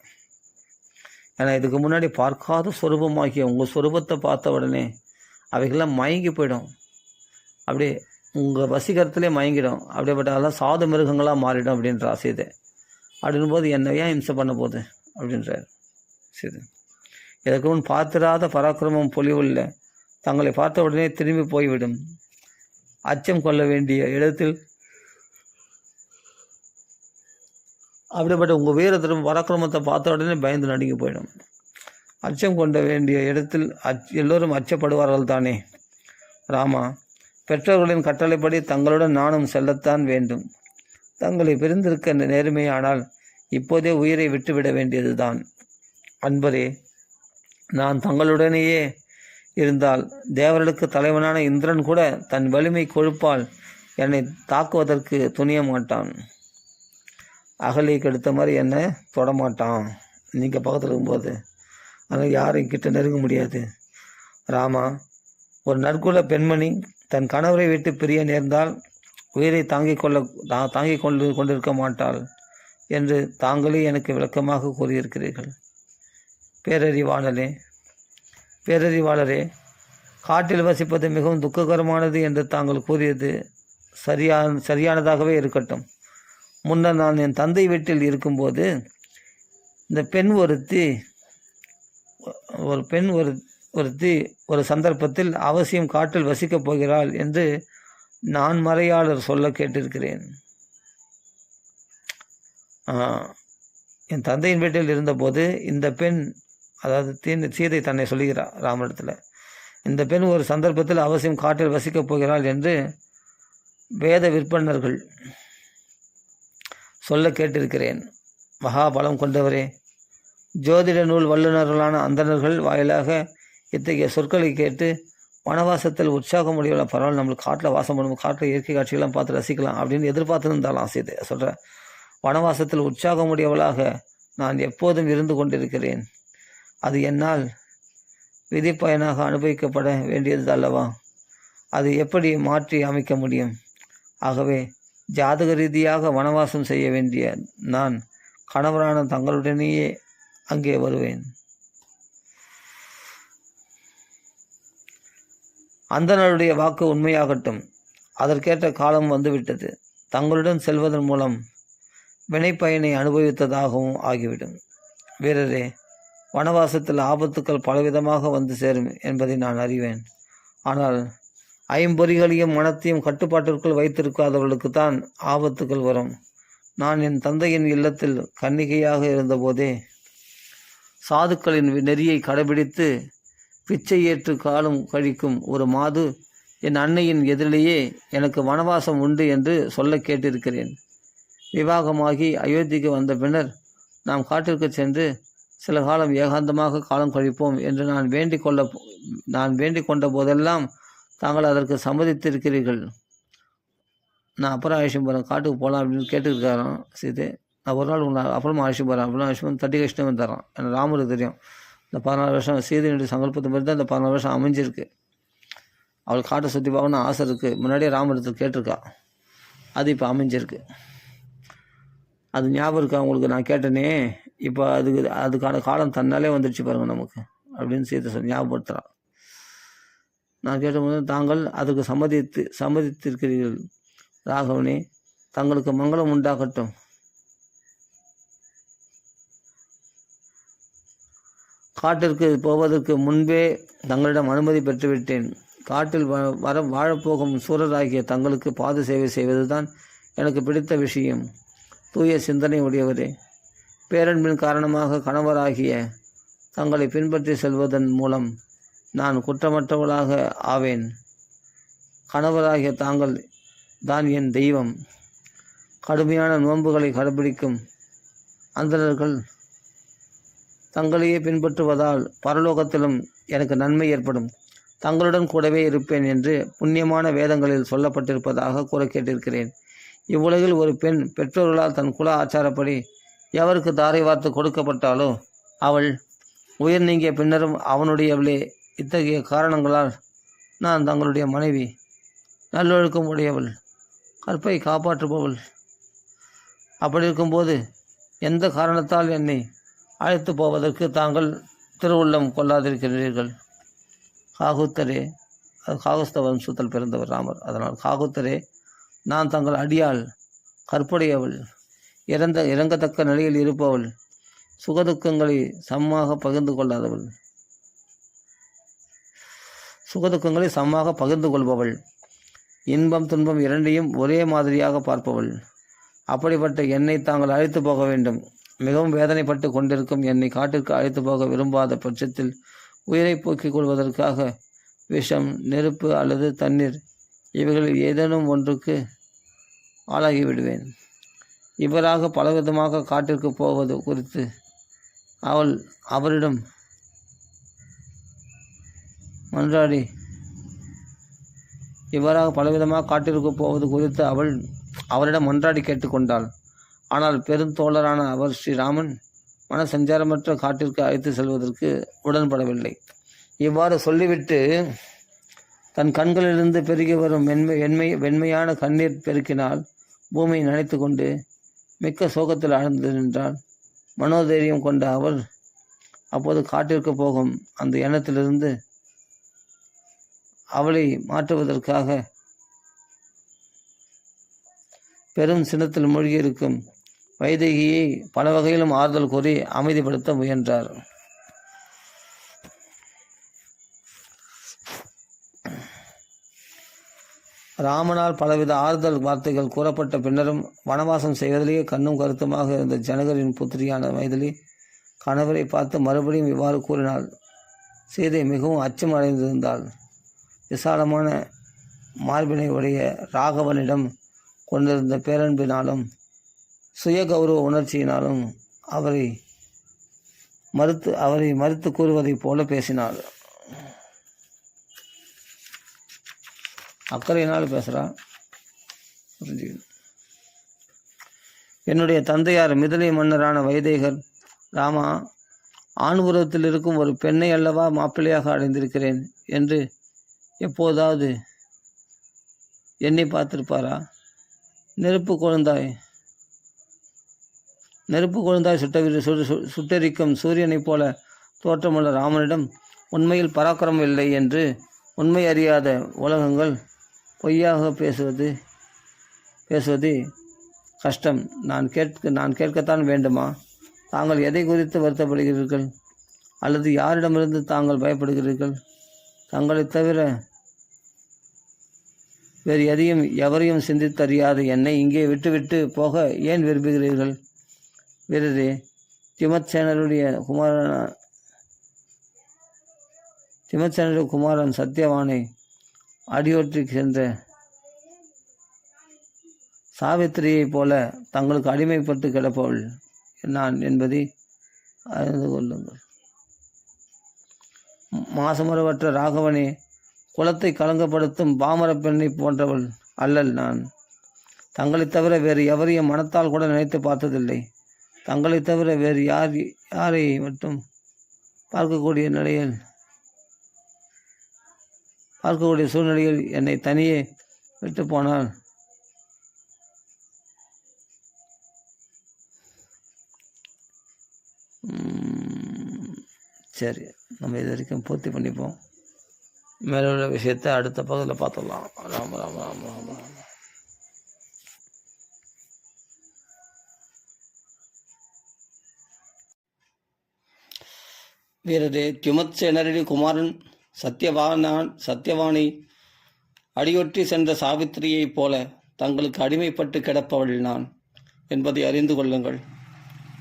ஏன்னா இதுக்கு முன்னாடி பார்க்காத சொரூபமாகிய உங்கள் சொரூபத்தை பார்த்த உடனே அவைகள்லாம் மயங்கி போயிடும். அப்படியே உங்கள் வசீகரத்திலே மயங்கிடும். அப்படிப்பட்ட அதெல்லாம் சாது மிருகங்களாக மாறிடும் அப்படின்ற சீதை. அப்படின் போது என்ன ஏன் இம்சை பண்ண போகுது அப்படின்றார் சீதை. இதற்கு முன் பார்த்திராத பராக்கிரமம் பொலிவுள்ள தங்களை பார்த்த உடனே திரும்பி போய்விடும். அச்சம் கொள்ள வேண்டிய இடத்தில் அப்படிப்பட்ட உங்கள் வீரத்திலும் பராக்கிரமத்தை பார்த்த உடனே பயந்து நடுங்கி போயிடும். அச்சம் கொண்ட வேண்டிய இடத்தில் எல்லோரும் அச்சப்படுவார்கள் தானே. ராமா, பெற்றோர்களின் கட்டளைப்படி தங்களுடன் நானும் செல்லத்தான் வேண்டும். தங்களை பிரிந்திருக்க நேர்மையானால் இப்போதே உயிரை விட்டுவிட வேண்டியதுதான். அன்பரே, நான் தங்களுடனேயே இருந்தால் தேவர்களுக்கு தலைவனான இந்திரன் கூட தன் வலிமை கொழுப்பால் என்னை தாக்குவதற்கு துணிய மாட்டான். அகலியை கெடுத்த மாதிரி என்னை தொடமாட்டான் நீங்கள் பக்கத்தில் இருக்கும்போது. ஆனால் யாரும் கிட்ட நெருங்க முடியாது. ராமா, ஒரு நற்குல பெண்மணி தன் கணவரை விட்டு பிரிய நேர்ந்தால் உயிரை தாங்கிக் கொண்டிருக்க மாட்டாள் என்று தாங்களே எனக்கு விளக்கமாக கூறியிருக்கிறீர்கள். பேரறிவாளரே, காட்டில் வசிப்பது மிகவும் துக்ககரமானது என்று தாங்கள் கூறியது சரியானதாகவே இருக்கட்டும். முன்னர் நான் என் தந்தை வீட்டில் இருக்கும்போது இந்த பெண் ஒருத்தி ஒரு சந்தர்ப்பத்தில் அவசியம் காட்டில் வசிக்கப் போகிறாள் என்று நான் மறையாளர் சொல்ல கேட்டிருக்கிறேன். என் தந்தையின் வீட்டில் இருந்தபோது இந்த பெண், அதாவது சீதை தன்னை சொல்லுகிறார் ராமனிடத்தில், இந்த பெண் ஒரு சந்தர்ப்பத்தில் அவசியம் காட்டில் வசிக்கப் போகிறாள் என்று வேத விற்பனர்கள் சொல்ல கேட்டிருக்கிறேன். மகாபலம் கொண்டவரே, ஜோதிட நூல் வல்லுநர்களான அந்தணர்கள் வாயிலாக இத்தகைய சொற்களை கேட்டு வனவாசத்தில் உற்சாகம் முடியலாம். பரவாயில்ல, நம்மளுக்கு காட்டில் வாசம் பண்ணுவோம், காட்டில் இயற்கை காட்சிகள்லாம் பார்த்து ரசிக்கலாம் அப்படின்னு எதிர்பார்த்துருந்தாலாம். சொல்கிறேன், வனவாசத்தில் உற்சாகம் உடையவளாக நான் எப்போதும் இருந்து கொண்டிருக்கிறேன். அது என்னால் விதிப்பயனாக அனுபவிக்கப்பட வேண்டியது அல்லவா? அது எப்படி மாற்றி அமைக்க முடியும்? ஆகவே ஜாதக ரீதியாக வனவாசம் செய்ய வேண்டிய நான் கணவரான தங்களுடனேயே அங்கே வருவேன். அந்தணருடைய வாக்கு உண்மையாகட்டும். அதற்கேற்ற காலம் வந்துவிட்டது. தங்களுடன் செல்வதன் மூலம் வினைப்பயனை அனுபவித்ததாகவும் ஆகிவிடும். வீரரே, வனவாசத்தில் ஆபத்துக்கள் பலவிதமாக வந்து சேரும் என்பதை நான் அறிவேன். ஆனால் ஐம்பொறிகளையும் மனத்தையும் கட்டுப்பாட்டிற்குள் வைத்திருக்காதவர்களுக்குத்தான் ஆபத்துக்கள் வரும். நான் என் தந்தையின் இல்லத்தில் கன்னிகையாக இருந்தபோதே சாதுக்களின் நெறியை கடைபிடித்து பிச்சை ஏற்று காலம் கழிக்கும் ஒரு மாது என் அன்னையின் எதிரிலேயே எனக்கு வனவாசம் உண்டு என்று சொல்ல கேட்டிருக்கிறேன். விவாகமாகி அயோத்திக்கு வந்த பின்னர் நாம் காட்டிற்கு சென்று சில காலம் ஏகாந்தமாக காலம் கழிப்போம் என்று நான் வேண்டிக் கொண்ட போதெல்லாம் தாங்கள் அதற்கு சம்மதித்திருக்கிறீர்கள். நான் அப்புறம் ஆயுஷம் போகிறேன், காட்டுக்கு போகலாம் அப்படின்னு கேட்டுருக்காரான் சீதை. நான் ஒரு நாள் உங்களை அப்புறமா ஆயுஷம் போகிறேன் அப்படின்னா ஆயுஷம் தட்டி கஷ்டம் தரான். எனக்கு ராமருக்கு தெரியும், இந்த 14 வருஷம் சீதையினுடைய சங்கல்பத்தை மாதிரி தான் இந்த 14 வருஷம் அமைஞ்சிருக்கு. அவள் காட்டை சுற்றி பார்க்கணும்னு ஆசை இருக்குது. முன்னாடியே ராமரத்தில் கேட்டிருக்கா, அது இப்போ அமைஞ்சிருக்கு. அது ஞாபகம் இருக்கா உங்களுக்கு? நான் கேட்டேனே, இப்போ அதுக்கான காலம் தன்னாலே வந்துடுச்சு பாருங்கள் நமக்கு அப்படின்னு சீதை ஞாபகப்படுத்துகிறான். நான் கேட்டபோது தாங்கள் அதுக்கு சம்மதித்திருக்கிறீர்கள். ராகவனே, தங்களுக்கு மங்களம் உண்டாகட்டும். காட்டிற்கு போவதற்கு முன்பே தங்களிடம் அனுமதி பெற்றுவிட்டேன். காட்டில் வாழப்போகும் சூரராகிய தங்களுக்கு பாத சேவை செய்வதுதான் எனக்கு பிடித்த விஷயம். தூய சிந்தனை உடையவரே, பேரன்பின் காரணமாக கணவராகிய தங்களை பின்பற்றி செல்வதன் மூலம் நான் குற்றமற்றவளாக ஆவேன். கணவராகிய தாங்கள் தான் என் தெய்வம். கடுமையான நோன்புகளை கடைபிடிக்கும் அந்தணர்கள் தங்களையே பின்பற்றுவதால் பரலோகத்திலும் எனக்கு நன்மை ஏற்படும். தங்களுடன் கூடவே இருப்பேன் என்று புண்ணியமான வேதங்களில் சொல்லப்பட்டிருப்பதாக கூற கேட்டிருக்கிறேன். இவ்வுலகில் ஒரு பெண் பெற்றோர்களால் தன் குல ஆச்சாரப்படி எவருக்கு தாரை வார்த்து கொடுக்கப்பட்டாலோ அவள் உயிர் நீங்கிய பின்னரும் அவனுடையவளே. இத்தகைய காரணங்களால் நான் தங்களுடைய மனைவி, நல்லொழுக்கம் உடையவள், கற்பை காப்பாற்றுபவள். அப்படி இருக்கும்போது எந்த காரணத்தால் என்னை அழைத்து போவதற்கு தாங்கள் திருவுள்ளம் கொள்ளாதிருக்கிறீர்கள்? காகுத்தரே, அது காகுஸ்த வம்சத்தில் பிறந்தவர் ராமர். அதனால் காகுத்தரே, நான் தங்கள் அடியாள், கற்புடையவள், இறங்கத்தக்க நிலையில் இருப்பவள், சுகதுக்கங்களை சமமாக பகிர்ந்து கொள்பவள், இன்பம் துன்பம் இரண்டையும் ஒரே மாதிரியாக பார்ப்பவள். அப்படிப்பட்ட என்னை தாங்கள் அழைத்து போக வேண்டும். மிகவும் வேதனைப்பட்டு கொண்டிருக்கும் என்னை காட்டிற்கு அழைத்து போக விரும்பாத பட்சத்தில் உயிரை போக்கிக் கொள்வதற்காக விஷம், நெருப்பு அல்லது தண்ணீர் இவைகளில் ஏதேனும் ஒன்றுக்கு ஆளாகிவிடுவேன். இவராக பலவிதமாக காட்டிற்கு போவது குறித்து அவரிடம் அவரிடம் மன்றாடி கேட்டுக்கொண்டாள். ஆனால் பெருந்தோழரான அவர் ஸ்ரீராமன் மனசஞ்சாரமற்ற காட்டிற்கு அழைத்து செல்வதற்கு உடன்படவில்லை. இவ்வாறு சொல்லிவிட்டு தன் கண்களிலிருந்து பெருகி வரும் வெண்மையான கண்ணீர் பெருக்கினால் பூமியை நனைத்து கொண்டு மிக்க சோகத்தில் ஆழ்ந்து நின்றார். மனோதைரியம் கொண்ட அவர் அப்போது காட்டிற்கு போகும் அந்த எண்ணத்திலிருந்து அவளை மாற்றுவதற்காக பெரும் சினத்தில் மூழ்கியிருக்கும் வைதேகியை பல வகையிலும் ஆறுதல் கூறி அமைதிப்படுத்த முயன்றார். ராமனால் பலவித ஆறுதல் வார்த்தைகள் கூறப்பட்ட பின்னரும் வனவாசம் செய்வதிலேயே கண்ணும் கருத்துமாக இருந்த ஜனகரின் புத்திரியான மைதிலி கணவரை பார்த்து மறுபடியும் இவ்வாறு கூறினாள். சீதை மிகவும் அச்சம் அடைந்திருந்தாள். விசாலமான மார்பினை உடைய ராகவனிடம் கொண்டிருந்த பேரன்பினாலும் சுய கௌரவ உணர்ச்சியினாலும் அவரை மறுத்து கூறுவதைப் போல பேசினாள். அக்கறையினால் பேசுகிறா. என்னுடைய தந்தையார் மிதிலை மன்னரான வைதேகர், ராமா, ஆண்புறத்தில் இருக்கும் ஒரு பெண்ணை அல்லவா மாப்பிள்ளையாக அடைந்திருக்கிறேன் என்று எப்போதாவது என்னை பார்த்திருப்பாரா? நெருப்பு கொழுந்தாய் சுட்டெரிக்கும் சூரியனைப் போல தோற்றமுள்ள ராமனிடம் உண்மையில் பராக்கிரமம் இல்லை என்று உண்மை அறியாத உலகங்கள் பொய்யாக பேசுவது கஷ்டம். நான் கேட்கத்தான் வேண்டுமா? தாங்கள் எதை குறித்து வருத்தப்படுகிறீர்கள்? அல்லது யாரிடமிருந்து தாங்கள் பயப்படுகிறீர்கள்? தங்களைத் தவிர வேறு எவரையும் சிந்தித்தறியாத என்னை இங்கே விட்டுவிட்டு போக ஏன் விரும்புகிறீர்கள்? வீரரே, திமத்சேனருடைய குமாரன் சத்தியவானை அடியொற்றி சென்ற சாவித்திரியைப் போல தங்களுக்கு அடிமைப்பட்டு கிடப்பவள் நான் என்பதை அறிந்து கொள்ளுங்கள். மாசமரவற்ற ராகவனே, குலத்தை கலங்கப்படுத்தும் பாமர பெண்ணை போன்றவள் அல்லல் நான். தங்களைத் தவிர வேறு எவரையும் மனத்தால் கூட நினைத்து பார்த்ததில்லை. தங்களைத் தவிர வேறு யாரை மட்டும் பார்க்கக்கூடிய சூழ்நிலையில் என்னை தனியே விட்டு போனால் சரி, நம்ம இது வரைக்கும் பூர்த்தி பண்ணிப்போம். மேலுள்ள விஷயத்தை அடுத்த பகுதியில் பார்த்துடலாம். ராம ராம ராம ராம ராம. வீரரே, திமத்சேனரடி குமாரன் சத்தியவானை அடியொற்றி சென்ற சாவித்திரியைப் போல தங்களுக்கு அடிமைப்பட்டு கிடப்பவள் நான் என்பதை அறிந்து கொள்ளுங்கள்.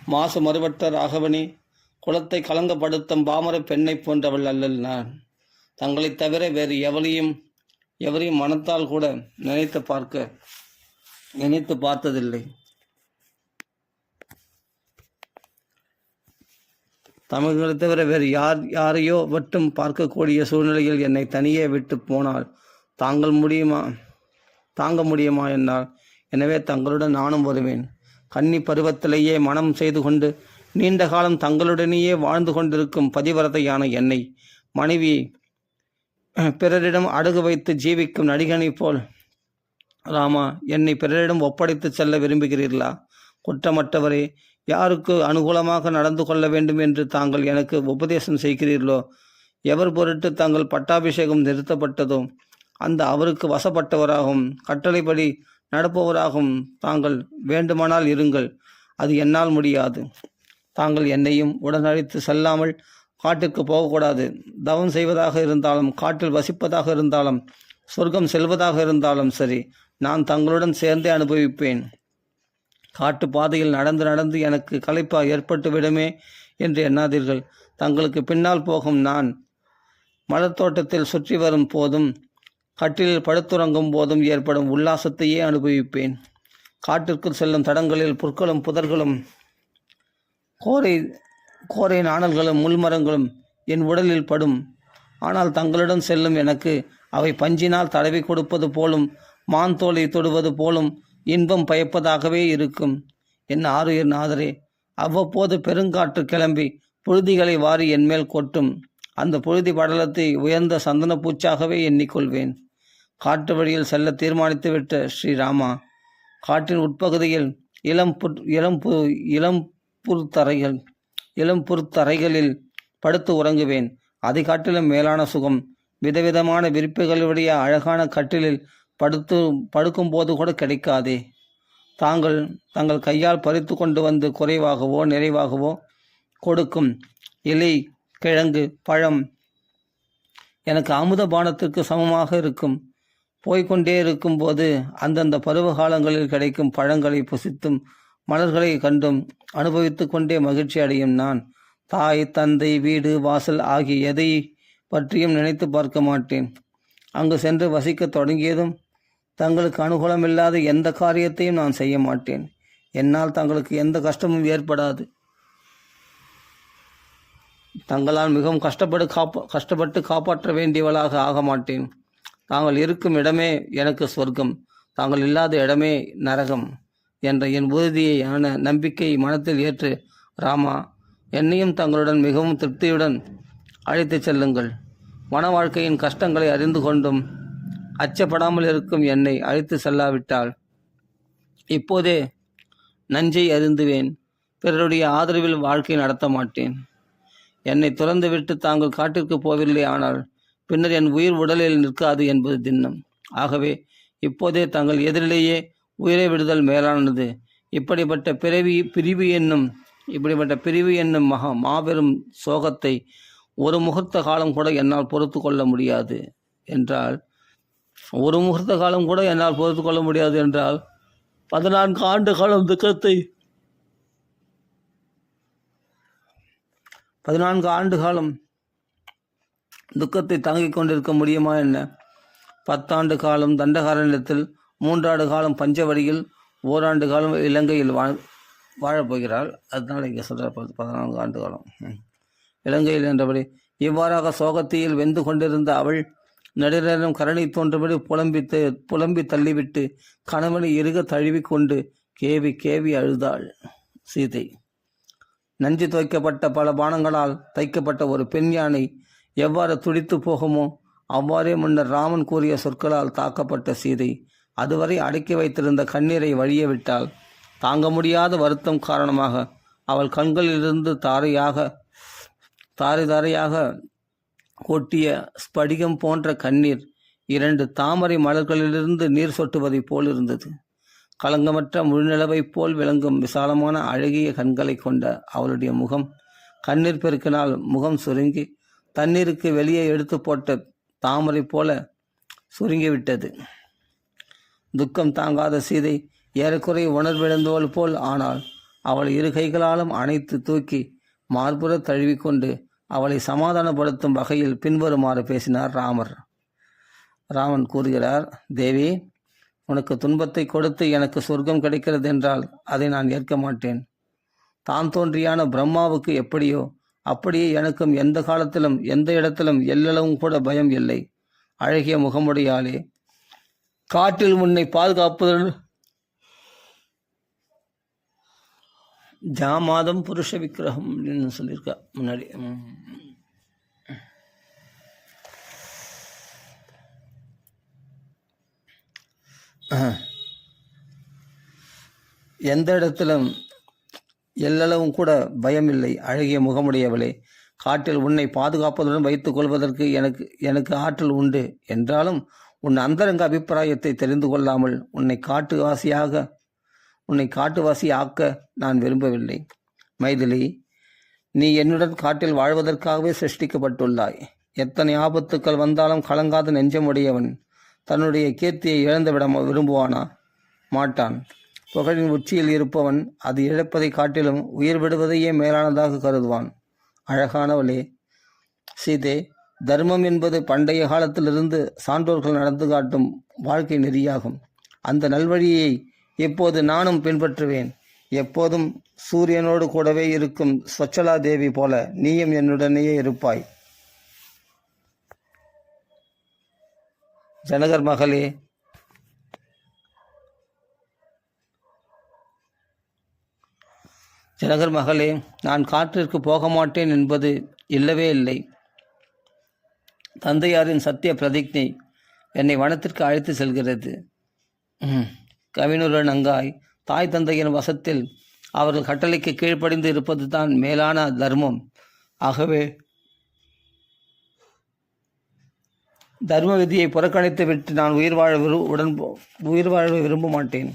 மாசு மறுபட்ட ராகவனே, குலத்தை கலங்கப்படுத்தும் பாமர பெண்ணை போன்றவள் அல்லல் நான். தங்களைத் தவிர வேறு எவரையும் மனத்தால் கூட நினைத்து பார்த்ததில்லை. தமிழ்களை தவிர வேறு யாரையோ மட்டும் பார்க்கக்கூடிய சூழ்நிலையில் என்னை தனியே விட்டு போனால் தாங்க முடியுமா என்னால். எனவே தங்களுடன் நானும் வருவேன். கன்னி பருவத்திலேயே மனம் செய்து கொண்டு நீண்ட காலம் தங்களுடனேயே வாழ்ந்து கொண்டிருக்கும் பதிவரதையான என்னை மனைவி பிறரிடம் அடகு வைத்து ஜீவிக்கும் நடிகனைப் போல் ராமா, என்னை பிறரிடம் ஒப்படைத்து செல்ல விரும்புகிறீர்களா? குற்றமற்றவரே, யாருக்கு அனுகூலமாக நடந்து கொள்ள வேண்டும் என்று தாங்கள் எனக்கு உபதேசம் செய்கிறீர்களோ, எவர் பொருட்டு தாங்கள் பட்டாபிஷேகம் நிறுத்தப்பட்டதோ அந்த அவருக்கு வசப்பட்டவராகவும் கட்டளைப்படி நடப்பவராகவும் தாங்கள் வேண்டுமானால் இருங்கள். அது என்னால் முடியாது. தாங்கள் என்னையும் உடனழைத்து செல்லாமல் காட்டிற்கு போகக்கூடாது. தவம் செய்வதாக இருந்தாலும், காட்டில் வசிப்பதாக இருந்தாலும், சொர்க்கம் செல்வதாக இருந்தாலும் சரி, நான் தங்களுடன் சேர்ந்தே அனுபவிப்பேன். காட்டு பாதையில் நடந்து எனக்கு களைப்பா ஏற்பட்டு விடுமே என்று எண்ணாதீர்கள். தங்களுக்கு பின்னால் போகும் நான் மலர்த்தோட்டத்தில் சுற்றி வரும் போதும் கட்டிலில் படுத்துறங்கும் போதும் ஏற்படும் உல்லாசத்தையே அனுபவிப்பேன். காட்டிற்குள் செல்லும் தடங்களில் புற்களும் புதர்களும் கோரை நாணல்களும் முள்மரங்களும் என் உடலில் படும். ஆனால் தங்களுடன் செல்லும் எனக்கு அவை பஞ்சினால் தடவி கொடுப்பது போலும் மான் தோலை தொடுவது போலும் இன்பம் பயப்பதாகவே இருக்கும். என் ஆறுயிர் நாதரே, அவ்வப்போது பெருங்காற்று கிளம்பி புழுதிகளை வாரி என்மேல் கொட்டும். அந்த புழுதி படலத்தை உயர்ந்த சந்தன பூச்சாகவே எண்ணிக்கொள்வேன். காட்டு வழியில் செல்ல தீர்மானித்துவிட்ட ஸ்ரீராமா, காட்டின் உட்பகுதியில் இளம்புற்தரைகளில் படுத்து உறங்குவேன். அதை காட்டிலும் மேலான சுகம் விதவிதமான விரிப்புகளுடைய அழகான கட்டிலில் படுக்கும்போது கூட கிடைக்காதே. தங்கள் கையால் பறித்து கொண்டு வந்து குறைவாகவோ நிறைவாகவோ கொடுக்கும் இலை, கிழங்கு, பழம் எனக்கு அமுத பானத்திற்கு சமமாக இருக்கும். போய்கொண்டே இருக்கும்போது அந்தந்த பருவ காலங்களில் கிடைக்கும் பழங்களை புசித்தும் மலர்களை கண்டும் அனுபவித்து கொண்டே மகிழ்ச்சி அடையும் நான். தாய், தந்தை, வீடு, வாசல் ஆகிய பற்றியும் நினைத்து பார்க்க மாட்டேன். அங்கு சென்று வசிக்க தொடங்கியதும் தங்களுக்கு அனுகூலமில்லாத எந்த காரியத்தையும் நான் செய்ய மாட்டேன். என்னால் தங்களுக்கு எந்த கஷ்டமும் ஏற்படாது. தங்களால் மிகவும் கஷ்டப்பட்டு காப்பாற்ற வேண்டியவளாக ஆக மாட்டேன். தாங்கள் இருக்கும் இடமே எனக்கு சொர்க்கம், தாங்கள் இல்லாத இடமே நரகம் என்ற என் உறுதியான நம்பிக்கையை மனத்தில் ஏற்று, ராமா, என்னையும் தங்களுடன் மிகவும் திருப்தியுடன் அழைத்துச் செல்லுங்கள். மன வாழ்க்கையின் கஷ்டங்களை அறிந்து கொண்டும் அச்சப்படாமல் இருக்கும் என்னை அழைத்து செல்லாவிட்டால் இப்போதே நஞ்சை அருந்துவேன். பிறருடைய ஆதரவில் வாழ்க்கை நடத்த மாட்டேன். என்னை துறந்துவிட்டு தாங்கள் காட்டிற்கு போவில்லை ஆனால் பின்னர் என் உயிர் உடலில் நிற்காது என்பது திண்ணம். ஆகவே இப்போதே தங்கள் எதிரிலேயே உயிரை விடுதல் மேலானது. இப்படிப்பட்ட பிரிவு என்னும் மாபெரும் சோகத்தை ஒரு முகூர்த்த காலம் கூட என்னால் பொறுத்து கொள்ள முடியாது என்றால் 14 ஆண்டு காலம் துக்கத்தை 14 ஆண்டு காலம் துக்கத்தை தாங்கிக் கொண்டிருக்க முடியுமா என்ன? 10 ஆண்டு காலம் தண்டகாரண்யத்தில், 3 ஆண்டு காலம் பஞ்சவடியில், 1 ஆண்டு காலம் இலங்கையில் வாழப்போகிறாள். அதனால் இங்கே சொல்கிற 14 ஆண்டு காலம் இலங்கையில் என்றபடி. இவ்வாறாக சோகத்தீயில் வெந்து கொண்டிருந்த அவள் நடுநேரம் கரணை தோன்றபடி புலம்பி தள்ளிவிட்டு கணவனை இறுக தழுவிக்கொண்டு கேவி அழுதாள் சீதை. நஞ்சு துவைக்கப்பட்ட பல பானங்களால் தைக்கப்பட்ட ஒரு பெண் யானை எவ்வாறு துடித்து போகுமோ அவ்வாறே முன்னர் ராமன் கூறிய சொற்களால் தாக்கப்பட்ட சீதை அதுவரை அடக்கி வைத்திருந்த கண்ணீரை வழிய விட்டால் தாங்க முடியாத வருத்தம் காரணமாக அவள் கண்களிலிருந்து தாரையாக கொட்டிய ஸ்படிகம் போன்ற கண்ணீர் 2 தாமரை மலர்களிலிருந்து நீர் சொட்டுவதை போல் இருந்தது. களங்கமற்ற முழுநிலவைப் போல் விளங்கும் விசாலமான அழகிய கண்களை கொண்ட அவளுடைய முகம் கண்ணீர் பெருக்கினால் முகம் சுருங்கி தண்ணீருக்கு வெளியே எடுத்து போட்ட தாமரை போல சுருங்கிவிட்டது. துக்கம் தாங்காத சீதை ஏறக்குறை உணர்விழந்தவள் போல் ஆனால் அவளை 2 கைகளாலும் அணைத்து தூக்கி மார்புற தழுவிக்கொண்டு அவளை சமாதானப்படுத்தும் வகையில் பின்வருமாறு பேசினார் ராமன் கூறுகிறார், தேவி, உனக்கு துன்பத்தை கொடுத்து எனக்கு சொர்க்கம் கிடைக்கிறது என்றால் அதை நான் ஏற்க மாட்டேன். தான் தோன்றியான பிரம்மாவுக்கு எப்படியோ அப்படியே எனக்கும் எந்த காலத்திலும் எந்த இடத்திலும் எல்லளவும் கூட பயம் இல்லை. அழகிய முகமுடையாளே, காட்டில் உன்னை பாதுகாப்பதுடன் ஜாமாதம் புருஷ விக்கிரகம் அப்படின்னு சொல்லியிருக்கா முன்னாடி. எந்த இடத்திலும் எல்லளவும் கூட பயமில்லை. அழகிய முகமுடையவளே, காட்டில் உன்னை பாதுகாப்பதுடன் வைத்துக் கொள்வதற்கு எனக்கு ஆற்றல் உண்டு என்றாலும் உன் அந்தரங்க அபிப்பிராயத்தை தெரிந்து கொள்ளாமல் உன்னை காட்டுவாசி ஆக்க நான் விரும்பவில்லை. மைதிலி, நீ என்னுடன் காட்டில் வாழ்வதற்காகவே சிருஷ்டிக்கப்பட்டுள்ளாய். எத்தனை ஆபத்துக்கள் வந்தாலும் கலங்காத நெஞ்சமுடையவன் தன்னுடைய கீர்த்தியை இழந்துவிட விரும்புவானா? மாட்டான். புகழின் உச்சியில் இருப்பவன் அது இழப்பதை காட்டிலும் உயிர் விடுவதையே மேலானதாக கருதுவான். அழகானவளே சீதே, தர்மம் என்பது பண்டைய காலத்திலிருந்து சான்றோர்கள் நடந்து காட்டும் வாழ்க்கை நெறியாகும். அந்த நல்வழியை எப்போது நானும் பின்பற்றுவேன். எப்போதும் சூரியனோடு கூடவே இருக்கும் ஸ்வச்சலா தேவி போல நீயும் என்னுடனேயே இருப்பாய். ஜனகர் மகளே, நான் காற்றிற்கு போக மாட்டேன் என்பது இல்லவே இல்லை. தந்தையாரின் சத்திய பிரதிஜை என்னை வனத்திற்கு அழைத்து செல்கிறது. கவினுர நங்காய், தாய் தந்தையின் வசத்தில் அவர்கள் கட்டளைக்கு கீழ்ப்படிந்து இருப்பது தான் மேலான தர்மம். ஆகவே தர்ம விதியை புறக்கணித்து விட்டு நான் உயிர் வாழ விரும்ப மாட்டேன்.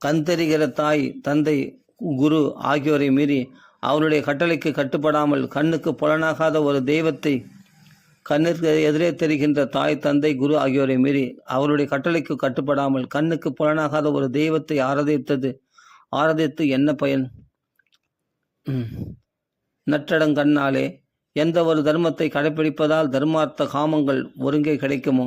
கண் தெரிகிற தாய், தந்தை, குரு ஆகியோரை மீறி அவருடைய கட்டளைக்கு கட்டுப்படாமல் கண்ணுக்கு புலனாகாத ஒரு தெய்வத்தை, கண்ணிற்கு எதிரே தெரிகின்ற தாய், தந்தை, குரு ஆகியோரை மீறி அவருடைய கட்டளைக்கு கட்டுப்படாமல் கண்ணுக்கு புலனாகாத ஒரு தெய்வத்தை ஆராதித்து என்ன பயன்? நற்றடங்கண்ணாலே எந்த ஒரு தர்மத்தை கடைப்பிடிப்பதால் தர்மார்த்த காமங்கள் ஒருங்கே கிடைக்குமோ,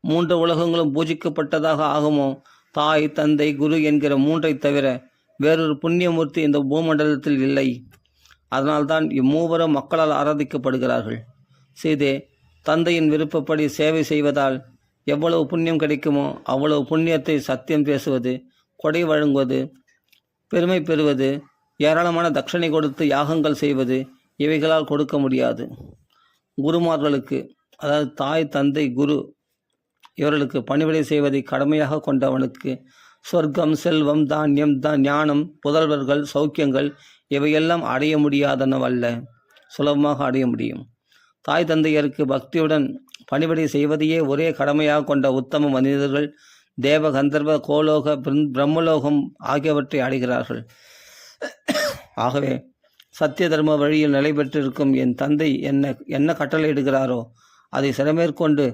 3 உலகங்களும் பூஜிக்கப்பட்டதாக ஆகுமோ, தாய் தந்தை குரு என்கிற 3ஐ தவிர வேறொரு புண்ணியமூர்த்தி இந்த பூமண்டலத்தில் இல்லை. அதனால்தான் இம்மூவரும் மக்களால் ஆராதிக்கப்படுகிறார்கள். சீதே, தந்தையின் விருப்பப்படி சேவை செய்வதால் எவ்வளவு புண்ணியம் கிடைக்குமோ அவ்வளவு புண்ணியத்தை சத்தியம் பேசுவது, கொடை வழங்குவது, பெருமை பெறுவது, ஏராளமான தட்சணை கொடுத்து யாகங்கள் செய்வது இவைகளால் கொடுக்க முடியாது. குருமார்களுக்கு, அதாவது தாய் தந்தை குரு இவர்களுக்கு பணிவிடை செய்வதை கடமையாக கொண்டவனுக்கு சொர்க்கம், செல்வம், தானியம், ஞானம், புதல்வர்கள், சௌக்கியங்கள் இவையெல்லாம் அடைய முடியாதனவல்ல, சுலபமாக அடைய முடியும். தாய் தந்தையருக்கு பக்தியுடன் பணிவிடை செய்வதையே ஒரே கடமையாக கொண்ட உத்தம மனிதர்கள் தேவ, கந்தர்வ, கோலோக, பிரம்மலோகம் ஆகியவற்றை அடைகிறார்கள். ஆகவே சத்திய தர்ம வழியில் நிலை பெற்றிருக்கும் என் தந்தை என்ன கட்டளையிடுகிறாரோ அதை சிறமேற்கொண்டு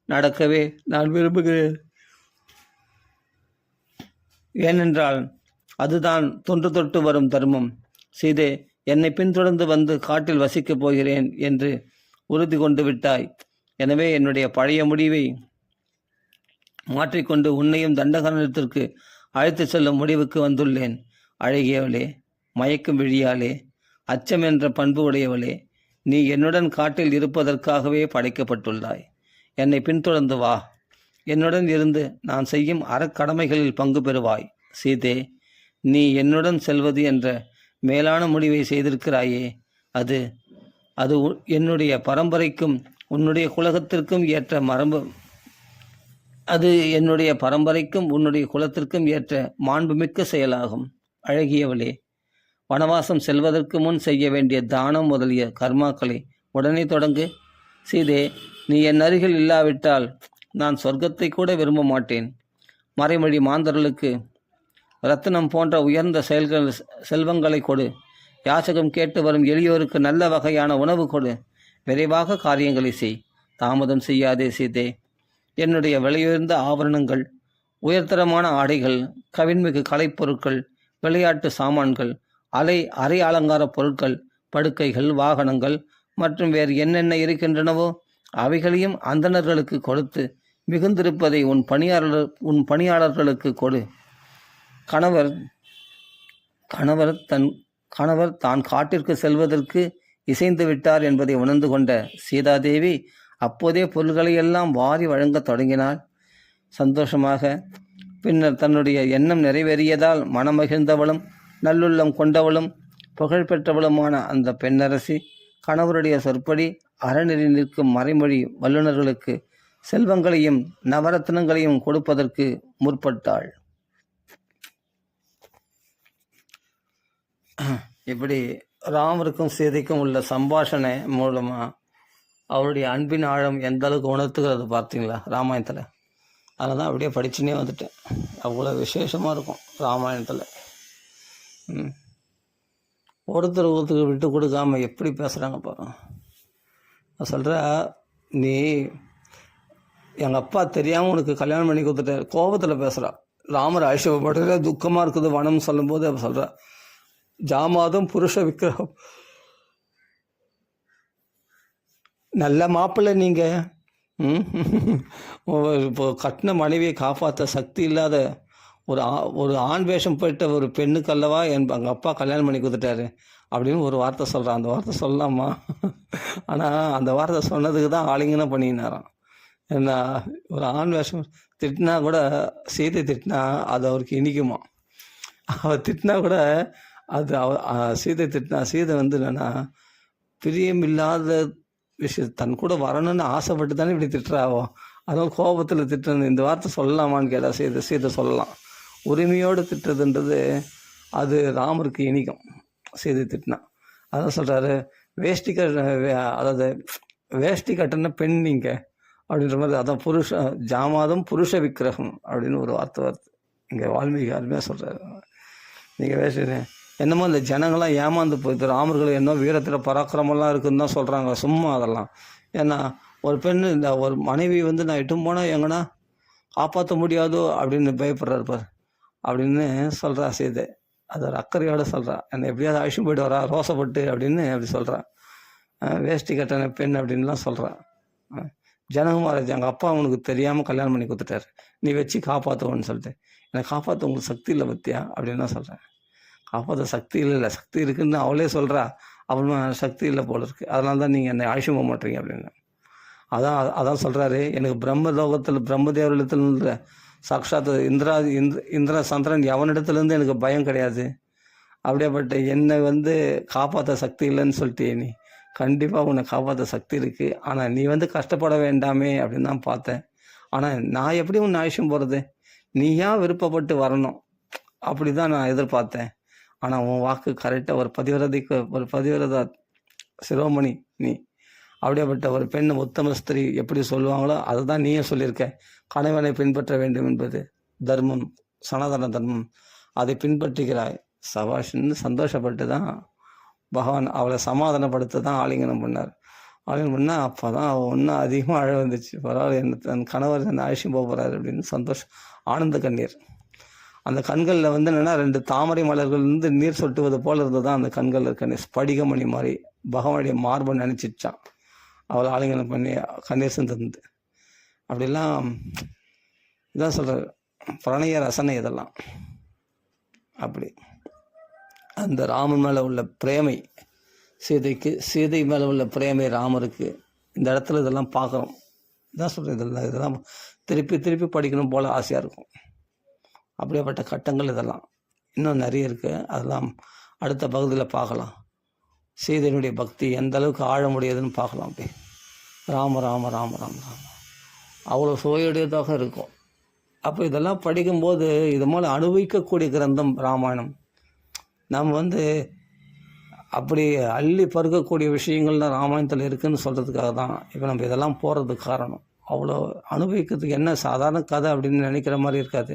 நடக்கவே நான் விரும்புகிறேன். ஏனென்றால் அதுதான் தொன்று தொட்டு வரும் தர்மம். சீதே, என்னை பின்தொடர்ந்து வந்து காட்டில் வசிக்கப் போகிறேன் என்று உறுதி கொண்டு விட்டாய். எனவே என்னுடைய பழைய முடிவை மாற்றிக்கொண்டு உன்னையும் தண்டகாரண்யத்திற்கு அழைத்து செல்லும் முடிவுக்கு வந்துள்ளேன். அழகியவளே, மயக்கும் விழியாளே, அச்சம் என்ற பண்பு உடையவளே, நீ என்னுடன் காட்டில் இருப்பதற்காகவே படைக்கப்பட்டுள்ளாய். என்னை பின்தொடர்ந்து வா. என்னுடன் இருந்து நான் செய்யும் அறக்கடமைகளில் பங்கு பெறுவாய். சீதே, நீ என்னுடன் செல்வது என்ற மேலான முடிவை செய்திருக்கிறாயே, அது என்னுடைய பரம்பரைக்கும் உன்னுடைய குலத்திற்கும் ஏற்ற உன்னுடைய குலத்திற்கும் ஏற்ற மாண்புமிக்க செயலாகும். அழகியவளே, வனவாசம் செல்வதற்கு முன் செய்ய வேண்டிய தானம் முதலிய கர்மாக்களை உடனே தொடங்கு. சீதே, நீ என் அருகில் இல்லாவிட்டால் நான் சொர்க்கத்தை கூட விரும்ப மாட்டேன். மறைமொழி மாந்தர்களுக்கு ரத்தினம் போன்ற உயர்ந்த செல்வங்களை கொடு. யாசகம் கேட்டு வரும் எளியோருக்கு நல்ல வகையான உணவு கொடு. விரைவாக காரியங்களை செய், தாமதம் செய்யாதே. சீதே, என்னுடைய விலையுயர்ந்த ஆபரணங்கள், உயர்தரமான ஆடைகள், கவின்மிகு கலைப்பொருட்கள், விளையாட்டு சாமான்கள், அரை அலங்கார பொருட்கள், படுக்கைகள், வாகனங்கள் மற்றும் வேறு என்னென்ன இருக்கின்றனவோ அவைகளையும் அந்தணர்களுக்கு கொடுத்து மிகுந்திருப்பதை உன் பணியாளர்களுக்கு கொடு. கணவர் தான் காட்டிற்கு செல்வதற்கு இசைந்து விட்டார் என்பதை உணர்ந்து கொண்ட சீதாதேவி அப்போதே பொருள்களை எல்லாம் வாரி வழங்கத் தொடங்கினாள். சந்தோஷமாக பின்னர் தன்னுடைய எண்ணம் நிறைவேறியதால் மனமகிழ்ந்தவளும் நல்லுள்ளம் கொண்டவளும் புகழ்பெற்றவளுமான அந்த பெண்ணரசி கணவருடைய சொற்படி அறநெறி நிற்கும் மறைமொழி வல்லுநர்களுக்கு செல்வங்களையும் நவரத்னங்களையும் கொடுப்பதற்கு முற்பட்டாள். இப்படி ராமருக்கும் சீதைக்கும் உள்ள சம்பாஷணை மூலமாக அவருடைய அன்பின் ஆழம் எந்த அளவுக்கு உணர்த்துகிறது பார்த்தீங்களா ராமாயணத்தில். அதில் தான் அப்படியே படிச்சுனே வந்துட்டேன். அவ்வளோ விசேஷமாக இருக்கும் ராமாயணத்தில். ஒருத்தருக்கு விட்டு கொடுக்காம எப்படி பேசுகிறாங்க பாருங்க. நான் சொல்கிற, நீ எங்கள் அப்பா தெரியாமல் உனக்கு கல்யாணம் பண்ணி கொடுத்துட்டார், கோபத்தில் பேசுகிறா. ராமர் ஆயுஷப்படுற துக்கமாக இருக்குது வனம் சொல்லும்போது அவள் சொல்கிறா, ஜாமாதம் புருஷ விக்கிரகம், நல்ல மாப்பிள்ளை நீங்கள். இப்போ கட்டின மனைவியை காப்பாற்ற சக்தி இல்லாத ஒரு ஆண் வேஷம் போயிட்ட ஒரு பெண்ணுக்கு அல்லவா எங்கள் அப்பா கல்யாணம் பண்ணி கொடுத்துட்டாரு அப்படின்னு ஒரு வார்த்தை சொல்கிறான். அந்த வார்த்தை சொல்லலாமா? ஆனால் அந்த வார்த்தை சொன்னதுக்கு தான் ஆலிங்கனம் பண்ணினாராம். என்ன, ஒரு ஆண் வேஷம் திட்டினா கூட, சீதை திட்டினா அது அவருக்கு இனிக்குமா? அவர் திட்டினா கூட அது சீதை திட்டினா, சீதை என்னன்னா பிரியமில்லாத விஷயம் தன் கூட வரணும்னு ஆசைப்பட்டு தானே இப்படி திட்டுறாவோ, அதனால கோபத்தில் திட்டுறது. இந்த வார்த்தை சொல்லலாமான்னு கேட்டால் சீதை சொல்லலாம். உரிமையோடு திட்டுறதுன்றது அது ராமருக்கு இனிக்கும். சீதை திட்டினா அதான் சொல்கிறாரு, வேஷ்டி கட்டின பெண் நீங்கள் அப்படின்ற மாதிரி. அதான் ஜாமாதம் புருஷ விக்கிரகம் அப்படின்னு ஒரு வார்த்தை வருது இங்கே. வால்மீகி அருமையாக சொல்கிறாரு. நீங்கள் வேஷ்டி என்னமோ இந்த ஜனங்கள்லாம் ஏமாந்து போயிட்டு ராமர்கள் என்ன வீரத்தில் பராக்கிரமெல்லாம் இருக்குதுன்னு தான் சொல்கிறாங்க. சும்மா அதெல்லாம். ஏன்னா ஒரு பெண், இந்த ஒரு மனைவி நான் இட்டும் போனால் எங்கன்னா காப்பாற்ற முடியாதோ அப்படின்னு பயப்படுறாரு பார் அப்படின்னு சொல்கிறா சீதை. அது ஒரு அக்கறையோடு சொல்கிறா. என்னை எப்படியாவது அழிச்சும் போய்ட்டு வரா ரோசப்பட்டு அப்படின்னு அப்படி சொல்கிறா. வேஷ்டி கட்டின பெண் அப்படின்லாம் சொல்கிறா. ஜனகுமாராஜ் எங்கள் அப்பா அவனுக்கு தெரியாமல் கல்யாணம் பண்ணி கொடுத்துட்டாரு, நீ வச்சு காப்பாற்றுவோன்னு சொல்லிட்டு. என்னை காப்பாற்ற உங்களுக்கு சக்தி இல்லை பத்தியா அப்படின்னு சொல்கிறேன். காப்பாற்ற சக்தி இல்லை, சக்தி இருக்குன்னு அவளே சொல்கிறா. அவளும் சக்தி இல்லை போல இருக்குது, அதனால தான் நீங்கள் என்னை அழிச்சு போக மாட்டீங்க அப்படின்னு. அதான் சொல்கிறாரு, எனக்கு பிரம்மலோகத்தில் பிரம்மதேவரிடத்துல சாட்சாத் இந்திர சந்திரன் எவனிடத்துலேருந்து எனக்கு பயம் கிடையாது. அப்படியேப்பட்ட என்னை காப்பாற்ற சக்தி இல்லைன்னு சொல்லிட்டு, நீ கண்டிப்பாக உன்னை காப்பாற்ற சக்தி இருக்குது, ஆனால் நீ கஷ்டப்பட வேண்டாமே அப்படின்னு தான் பார்த்தேன். ஆனால் நான் எப்படி உன்னை அழிச்சும் போகிறது, நீயா விருப்பப்பட்டு வரணும் அப்படி தான் நான் எதிர்பார்த்தேன். ஆனால் உன் வாக்கு கரெக்டாக ஒரு பதிவிரதா சிரோமணி நீ. அப்படியேப்பட்ட ஒரு பெண் உத்தம ஸ்திரீ எப்படி சொல்லுவாங்களோ அதை தான் நீயே சொல்லியிருக்க. கணவனை பின்பற்ற வேண்டும் என்பது தர்மம், சனாதன தர்மம், அதை பின்பற்றுகிறாய், சபாஷ்ன்னு சந்தோஷப்பட்டு தான் பகவான் அவளை சமாதானப்படுத்த தான் ஆலிங்கனம் பண்ணார். ஆலிங்கனம் பண்ணால் அப்போ தான் ஒன்றும் அதிகமாக அழ வந்துச்சு. பரவாயில்ல, தன் கணவர் என்னை அழைச்சி போகிறாரு அப்படின்னு சந்தோஷம், ஆனந்த கண்ணீர். அந்த கண்களில் என்னென்னா 2 தாமரை மலர்கள் நீர் சொட்டுவது போல் இருந்தது தான் அந்த கண்களில் கண்ணீர். ஸ்படிகமணி மாதிரி பகவானுடைய மார்பை நினச்சிச்சான். அவளை ஆலிங்கனம் பண்ணி கண்ணீர் சிந்திருந்து. அப்படிலாம் இதான் சொல்கிற பிரணய ரசனை இதெல்லாம். அப்படி அந்த ராமன் மேலே உள்ள பிரேமை சீதைக்கு, சீதை மேலே உள்ள பிரேமை ராமருக்கு, இந்த இடத்துல இதெல்லாம் பார்க்குறோம். இதான் சொல்கிறேன், இதெல்லாம் திருப்பி திருப்பி படிக்கணும் போல் ஆசையாக இருக்கும். அப்படியேப்பட்ட கட்டங்கள் இதெல்லாம் இன்னும் நிறைய இருக்குது. அதெல்லாம் அடுத்த பகுதியில் பார்க்கலாம். சீதையினுடைய பக்தி எந்த அளவுக்கு ஆழ முடியாதுன்னு பார்க்கலாம். அப்படி ராம ராம ராம ராம ராம அவ்வளோ சுவையுடையதாக இருக்கும். அப்போ இதெல்லாம் படிக்கும்போது இது மேலே அனுபவிக்கக்கூடிய கிரந்தம் ராமாயணம். நம்ம அப்படி அள்ளி பருக்கக்கூடிய விஷயங்கள்லாம் ராமாயணத்தில் இருக்குதுன்னு சொல்கிறதுக்காக தான் இப்போ நம்ம இதெல்லாம் போகிறதுக்கு காரணம். அவ்வளோ அனுபவிக்கிறதுக்கு என்ன சாதாரண கதை அப்படின்னு நினைக்கிற மாதிரி இருக்காது.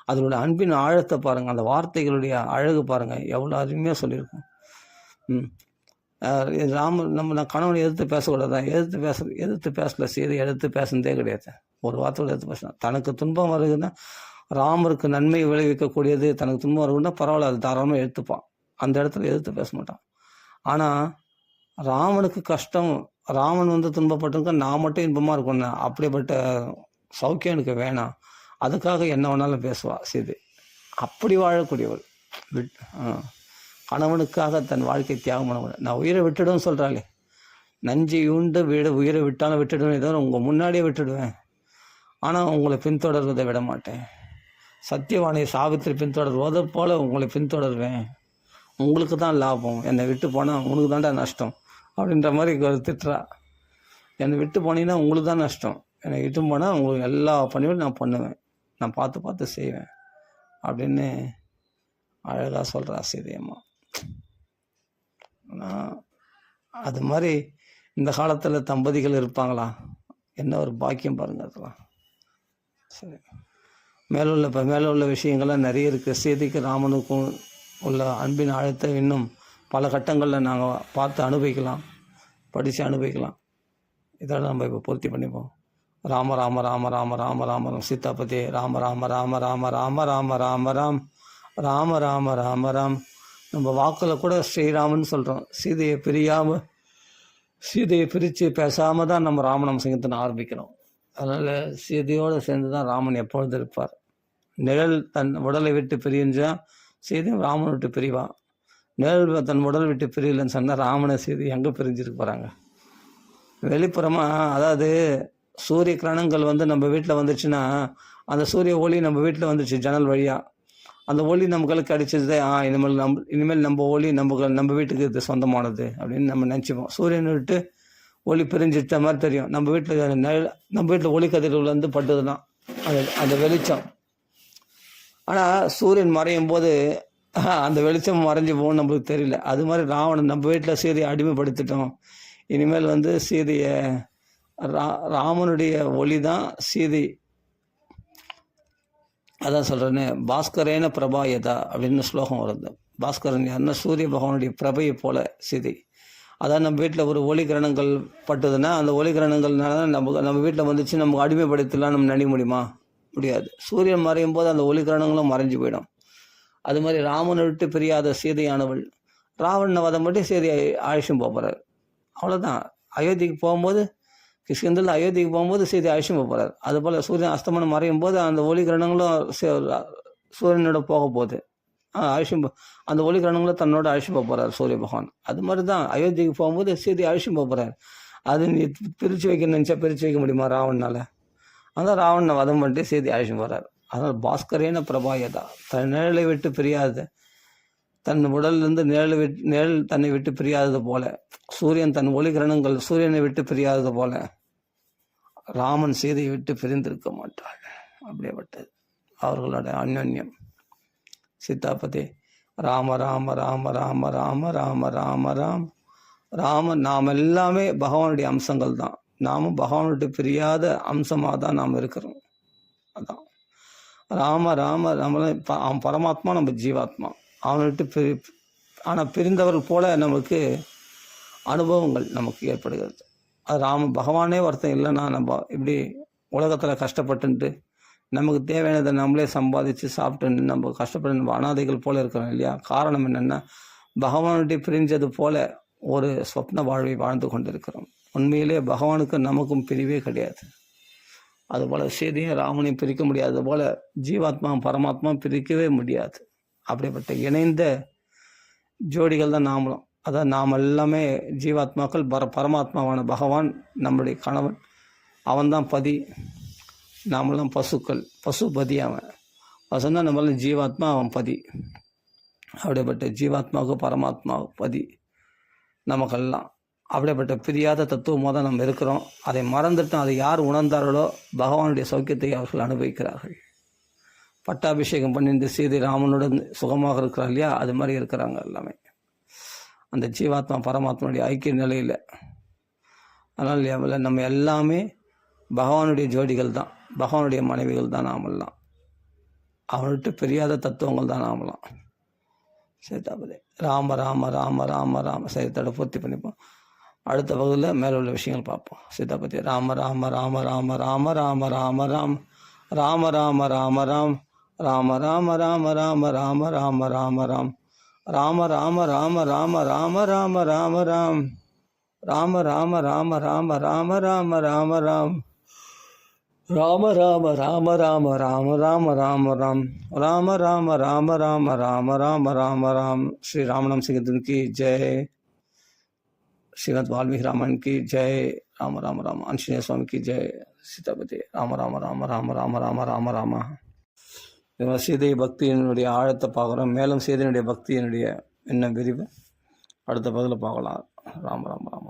அதனுடைய அன்பின் ஆழத்தை பாருங்கள், அந்த வார்த்தைகளுடைய அழகு பாருங்கள், எவ்வளோ அருமையாக சொல்லியிருக்கோம். நான் கணவனை எதிர்த்து பேசக்கூடாதான், எதிர்த்து பேசல, சீதை எதிர்த்து பேசுனதே கிடையாது. ஒரு வார்த்தையோட எதிர்த்து பேசினா தனக்கு துன்பம் வருதுன்னா, ராமருக்கு நன்மை விளைவிக்கக்கூடியது தனக்கு துன்பம் வருதுன்னா பரவாயில்ல, அது தாராளமாக எடுத்துப்பான். அந்த இடத்துல எதிர்த்து பேச மாட்டான். ஆனால் ராமனுக்கு கஷ்டம், ராமன் துன்பப்பட்டிருக்க, நான் மட்டும் இன்பமாக இருக்கணும், அப்படிப்பட்ட சௌக்கியம் எனக்கு வேணாம், அதுக்காக என்ன வேணாலும் பேசுவா சீதை. அப்படி வாழக்கூடியவள். கணவனுக்காக தன் வாழ்க்கை தியாகம் பண்ண, நான் உயிரை விட்டுடுன்னு சொல்கிறாளே, நஞ்சை உண்டு உயிரை விட்டாலும் விட்டுடுவேன், ஏதோ உங்கள் முன்னாடியே விட்டுடுவேன், ஆனால் உங்களை பின்தொடர்வதை விட மாட்டேன். சத்தியவானை சாவித்திரி பின்தொடர்வதை போல் உங்களை பின்தொடர்வேன், உங்களுக்கு தான் லாபம், என்னை விட்டு போனால் உனக்கு தான்டா நஷ்டம் அப்படின்ற மாதிரி திட்டுறா. என்னை விட்டு போனீங்கன்னா உங்களுக்கு தான் நஷ்டம், என்னை விட்டு போனால் உங்களுக்கு எல்லா பணியும் நான் பண்ணுவேன், நான் பார்த்து பார்த்து செய்வேன் அப்படின்னு அழகாக சொல்கிறா சீதையம்மா. அது மாதிரி இந்த காலத்தில் தம்பதிகள் இருப்பாங்களா? என்ன ஒரு பாக்கியம் பாருங்கள் அதெல்லாம். சரி, மேலே உள்ள விஷயங்கள்லாம் நிறைய இருக்குது. சீதைக்கு ராமனுக்கும் உள்ள அன்பின் ஆழத்தை இன்னும் பல கட்டங்களில் நாங்கள் பார்த்து அனுபவிக்கலாம், படித்து அனுபவிக்கலாம். இதோட நம்ம இப்போ பூர்த்தி பண்ணிப்போம். ராம ராம ராம ராம ராம ராம ராம் சீதாபதி ராம ராம ராம ராம ராம ராம ராம ராம் ராம ராம ராம ராம். நம்ம வாக்கில் கூட ஸ்ரீராமன் சொல்கிறோம். சீதையை பிரித்து பேசாமல் தான் நம்ம ராமநாம சங்கீர்த்தனை ஆரம்பிக்கிறோம். அதனால் சீதையோடு சேர்ந்து தான் ராமன் எப்பொழுது இருப்பார். நிழல் தன் உடலை விட்டு பிரிஞ்சால் சீதையும் ராமன் விட்டு பிரிவா. நிழல் தன் உடல் விட்டு பிரியலன்னு சொன்னால் ராமனை சீதை எங்கே பிரிஞ்சிருக்கு போகிறாங்க. வெளிப்புறமாக, அதாவது சூரிய கிரணங்கள் நம்ம வீட்டில் வந்துச்சுன்னா, அந்த சூரிய ஒளி நம்ம வீட்டில் வந்துச்சு ஜன்னல் வழியாக, அந்த ஒளி நமக்கு அடிச்சது, இனிமேல் நம்ம ஒளி நம்ம வீட்டுக்கு இது சொந்தமானது அப்படின்னு நம்ம நினச்சிப்போம். சூரியனை விட்டு ஒளி பிரிஞ்சிட்ட மாதிரி தெரியும். நம்ம வீட்டில் ஒளி கதிர்கள் பட்டதுன்னா அந்த வெளிச்சம். ஆனால் சூரியன் மறையும் போது அந்த வெளிச்சம் மறைஞ்சு போகணும் நம்மளுக்கு தெரியல. அது மாதிரி ராவணன் நம்ம வீட்டில் சீதையை அடிமைப்படுத்திட்டோம். இனிமேல் சீதையை ராமனுடைய ஒளி தான் சீதை. அதான் சொல்கிறேன்னு, பாஸ்கரேன பிரபாயதா அப்படின்னு ஸ்லோகம் வருது. பாஸ்கரன் யாருன்னா சூரிய பகவானுடைய பிரபையை போல சீதை. அதான் நம்ம வீட்டில் ஒரு ஒளி கிரணங்கள் பட்டுதுன்னா, அந்த ஒளி கிரணங்கள்னால நம்ம வீட்டில் வந்துச்சு, நமக்கு அடிமைப்படுத்தலாம் நம்ம நினைக்க முடியுமா? முடியாது. சூரியன் மறையும் போது அந்த ஒளி கிரணங்களும் மறைஞ்சு போயிடும். அது மாதிரி ராமனை விட்டு பிரியாத சீதையானவள் ராவணனை வதம் மட்டும் சீதையை அழைச்சும் போகிறார். அவ்வளோதான். அயோத்திக்கு போகும்போது கிஷ்கிந்தரில் அயோத்திக்கு போகும்போது சீதை அழைச்சும் போகிறார். அதுபோல் சூரியன் அஸ்தமனம் மறையும் போது அந்த ஒளி கிரணங்களும் சூரியனோட போக போகுது. அழைச்சும் அந்த ஒளி கிரணங்களும் தன்னோட அழைச்சும் போகிறார் சூரிய பகவான். அது மாதிரி தான் அயோத்திக்கு போகும்போது சீதை அழைச்சும் போகிறார். அது நீ பிரித்து வைக்க நினச்சா பிரித்து வைக்க முடியுமா ராவணனால்? அதான் ராவணனை வதம் பண்ணிட்டு சீதை அழைச்சும் போகிறார். அதனால் பாஸ்கரேன பிரபாயதா, தன் நிழலை விட்டு பிரியாத, தன் உடலிலிருந்து நிழல் தன்னை விட்டு பிரியாதது போல, சூரியன் தன் ஒளி கிரணங்கள் சூரியனை விட்டு பிரியாதது போல ராமன் சீதையை விட்டு பிரிந்திருக்க மாட்டாள். அப்படியேப்பட்டது அவர்களோட அந்யோன்யம். சீதாபதி ராம ராம ராம ராம ராம ராம ராம ராம் ராம. நாம் எல்லாமே பகவானுடைய அம்சங்கள் தான். நாமும் பகவானுடைய பிரியாத அம்சமாக தான் நாம் இருக்கிறோம். அதான் ராம ராம அவன் பரமாத்மா, நம்ம ஜீவாத்மா. அவனை விட்டு ஆனால் பிரிந்தவர்கள் போல நமக்கு அனுபவங்கள் நமக்கு ஏற்படுகிறது. அது பகவானே ஒருத்தன் இல்லைன்னா நம்ம இப்படி உலகத்தில் கஷ்டப்பட்டுன்ட்டு நமக்கு தேவையானதை நம்மளே சம்பாதிச்சு சாப்பிட்டு நம்ம கஷ்டப்பட்டு நம்ம அனாதைகள் போல இருக்கிறோம் இல்லையா? காரணம் என்னென்னா பகவானுடைய பிரிஞ்சது போல ஒரு சொப்ன வாழ்வை வாழ்ந்து கொண்டிருக்கிறோம். உண்மையிலே பகவானுக்கு நமக்கும் பிரிவே கிடையாது. அதுபோல் சீதையும் ராமனையும் பிரிக்க முடியாது. போல் ஜீவாத்மா பரமாத்மா பிரிக்கவே முடியாது. அப்படிப்பட்ட இணைந்த ஜோடிகள் தான் நாமளும். அதான் நாம் எல்லாமே ஜீவாத்மாக்கள். பரமாத்மாவான பகவான் நம்முடைய கணவன், அவன்தான் பதி. நாமெல்லாம் பசுக்கள், பசுபதி அவன். பசுன்னா நம்மளாம் ஜீவாத்மா, அவன் பதி. அப்படிப்பட்ட ஜீவாத்மாவுக்கு பரமாத்மா பதி நமக்கெல்லாம். அப்படிப்பட்ட பிரியாத தத்துவமாக தான் நம்ம இருக்கிறோம். அதை மறந்துட்டோம். அதை யார் உணர்ந்தார்களோ பகவானுடைய சௌக்கியத்தை அவர்கள் அனுபவிக்கிறார்கள். பட்டாபிஷேகம் பண்ணி இந்த சீதை ராமனுடன் சுகமாக இருக்கிறார் இல்லையா? அது மாதிரி இருக்கிறாங்க எல்லாமே அந்த ஜீவாத்மா பரமாத்மாவுடைய ஐக்கிய நிலையில். அதனால் நம்ம எல்லாமே பகவானுடைய ஜோடிகள் தான், பகவானுடைய மனைவிகள் தான் நாமெல்லாம். அவன்கிட்ட பிரியாத தத்துவங்கள் தான் நாமெல்லாம். சரி, ராம ராம ராம ராம ராம. சரி, தடை பூர்த்தி பண்ணிப்போம். அடுத்த பகுதியில் மேலே உள்ள விஷயங்கள் பார்ப்போம். சீதாபதி ராம ராம ராம ராம ராம ராம ராம ராம் ராம ராம ராம ராம் ராம ராம ராம ராம ராம ராம ராம ராம் ராம ராம ராம ராம ராம ராம ராம ராம் ராம ராம ராம ராம ராம ராம ராம ராம் ராம ராம ராம ராம ராம ராம ராம ராம் ராம ராம ராம ராம ராம ராம ராம ராம். ஸ்ரீ ராமநாம் சிங்கத்தின் की जय. श्रीमद् वाल्मीकि रामायण की जय. राम राम राम. आंजनेय स्वामी की जय. சீதாபதி ராம ராம ராம ராம ராம ராம ராம ராம. சீதை பக்தியினுடைய ஆழத்தை பார்க்குறோம். மேலும் சீதையினுடைய பக்தியினுடைய என்ன விரிவு அடுத்த பகுதியில் பார்க்கலாம். ராம ராம ராம.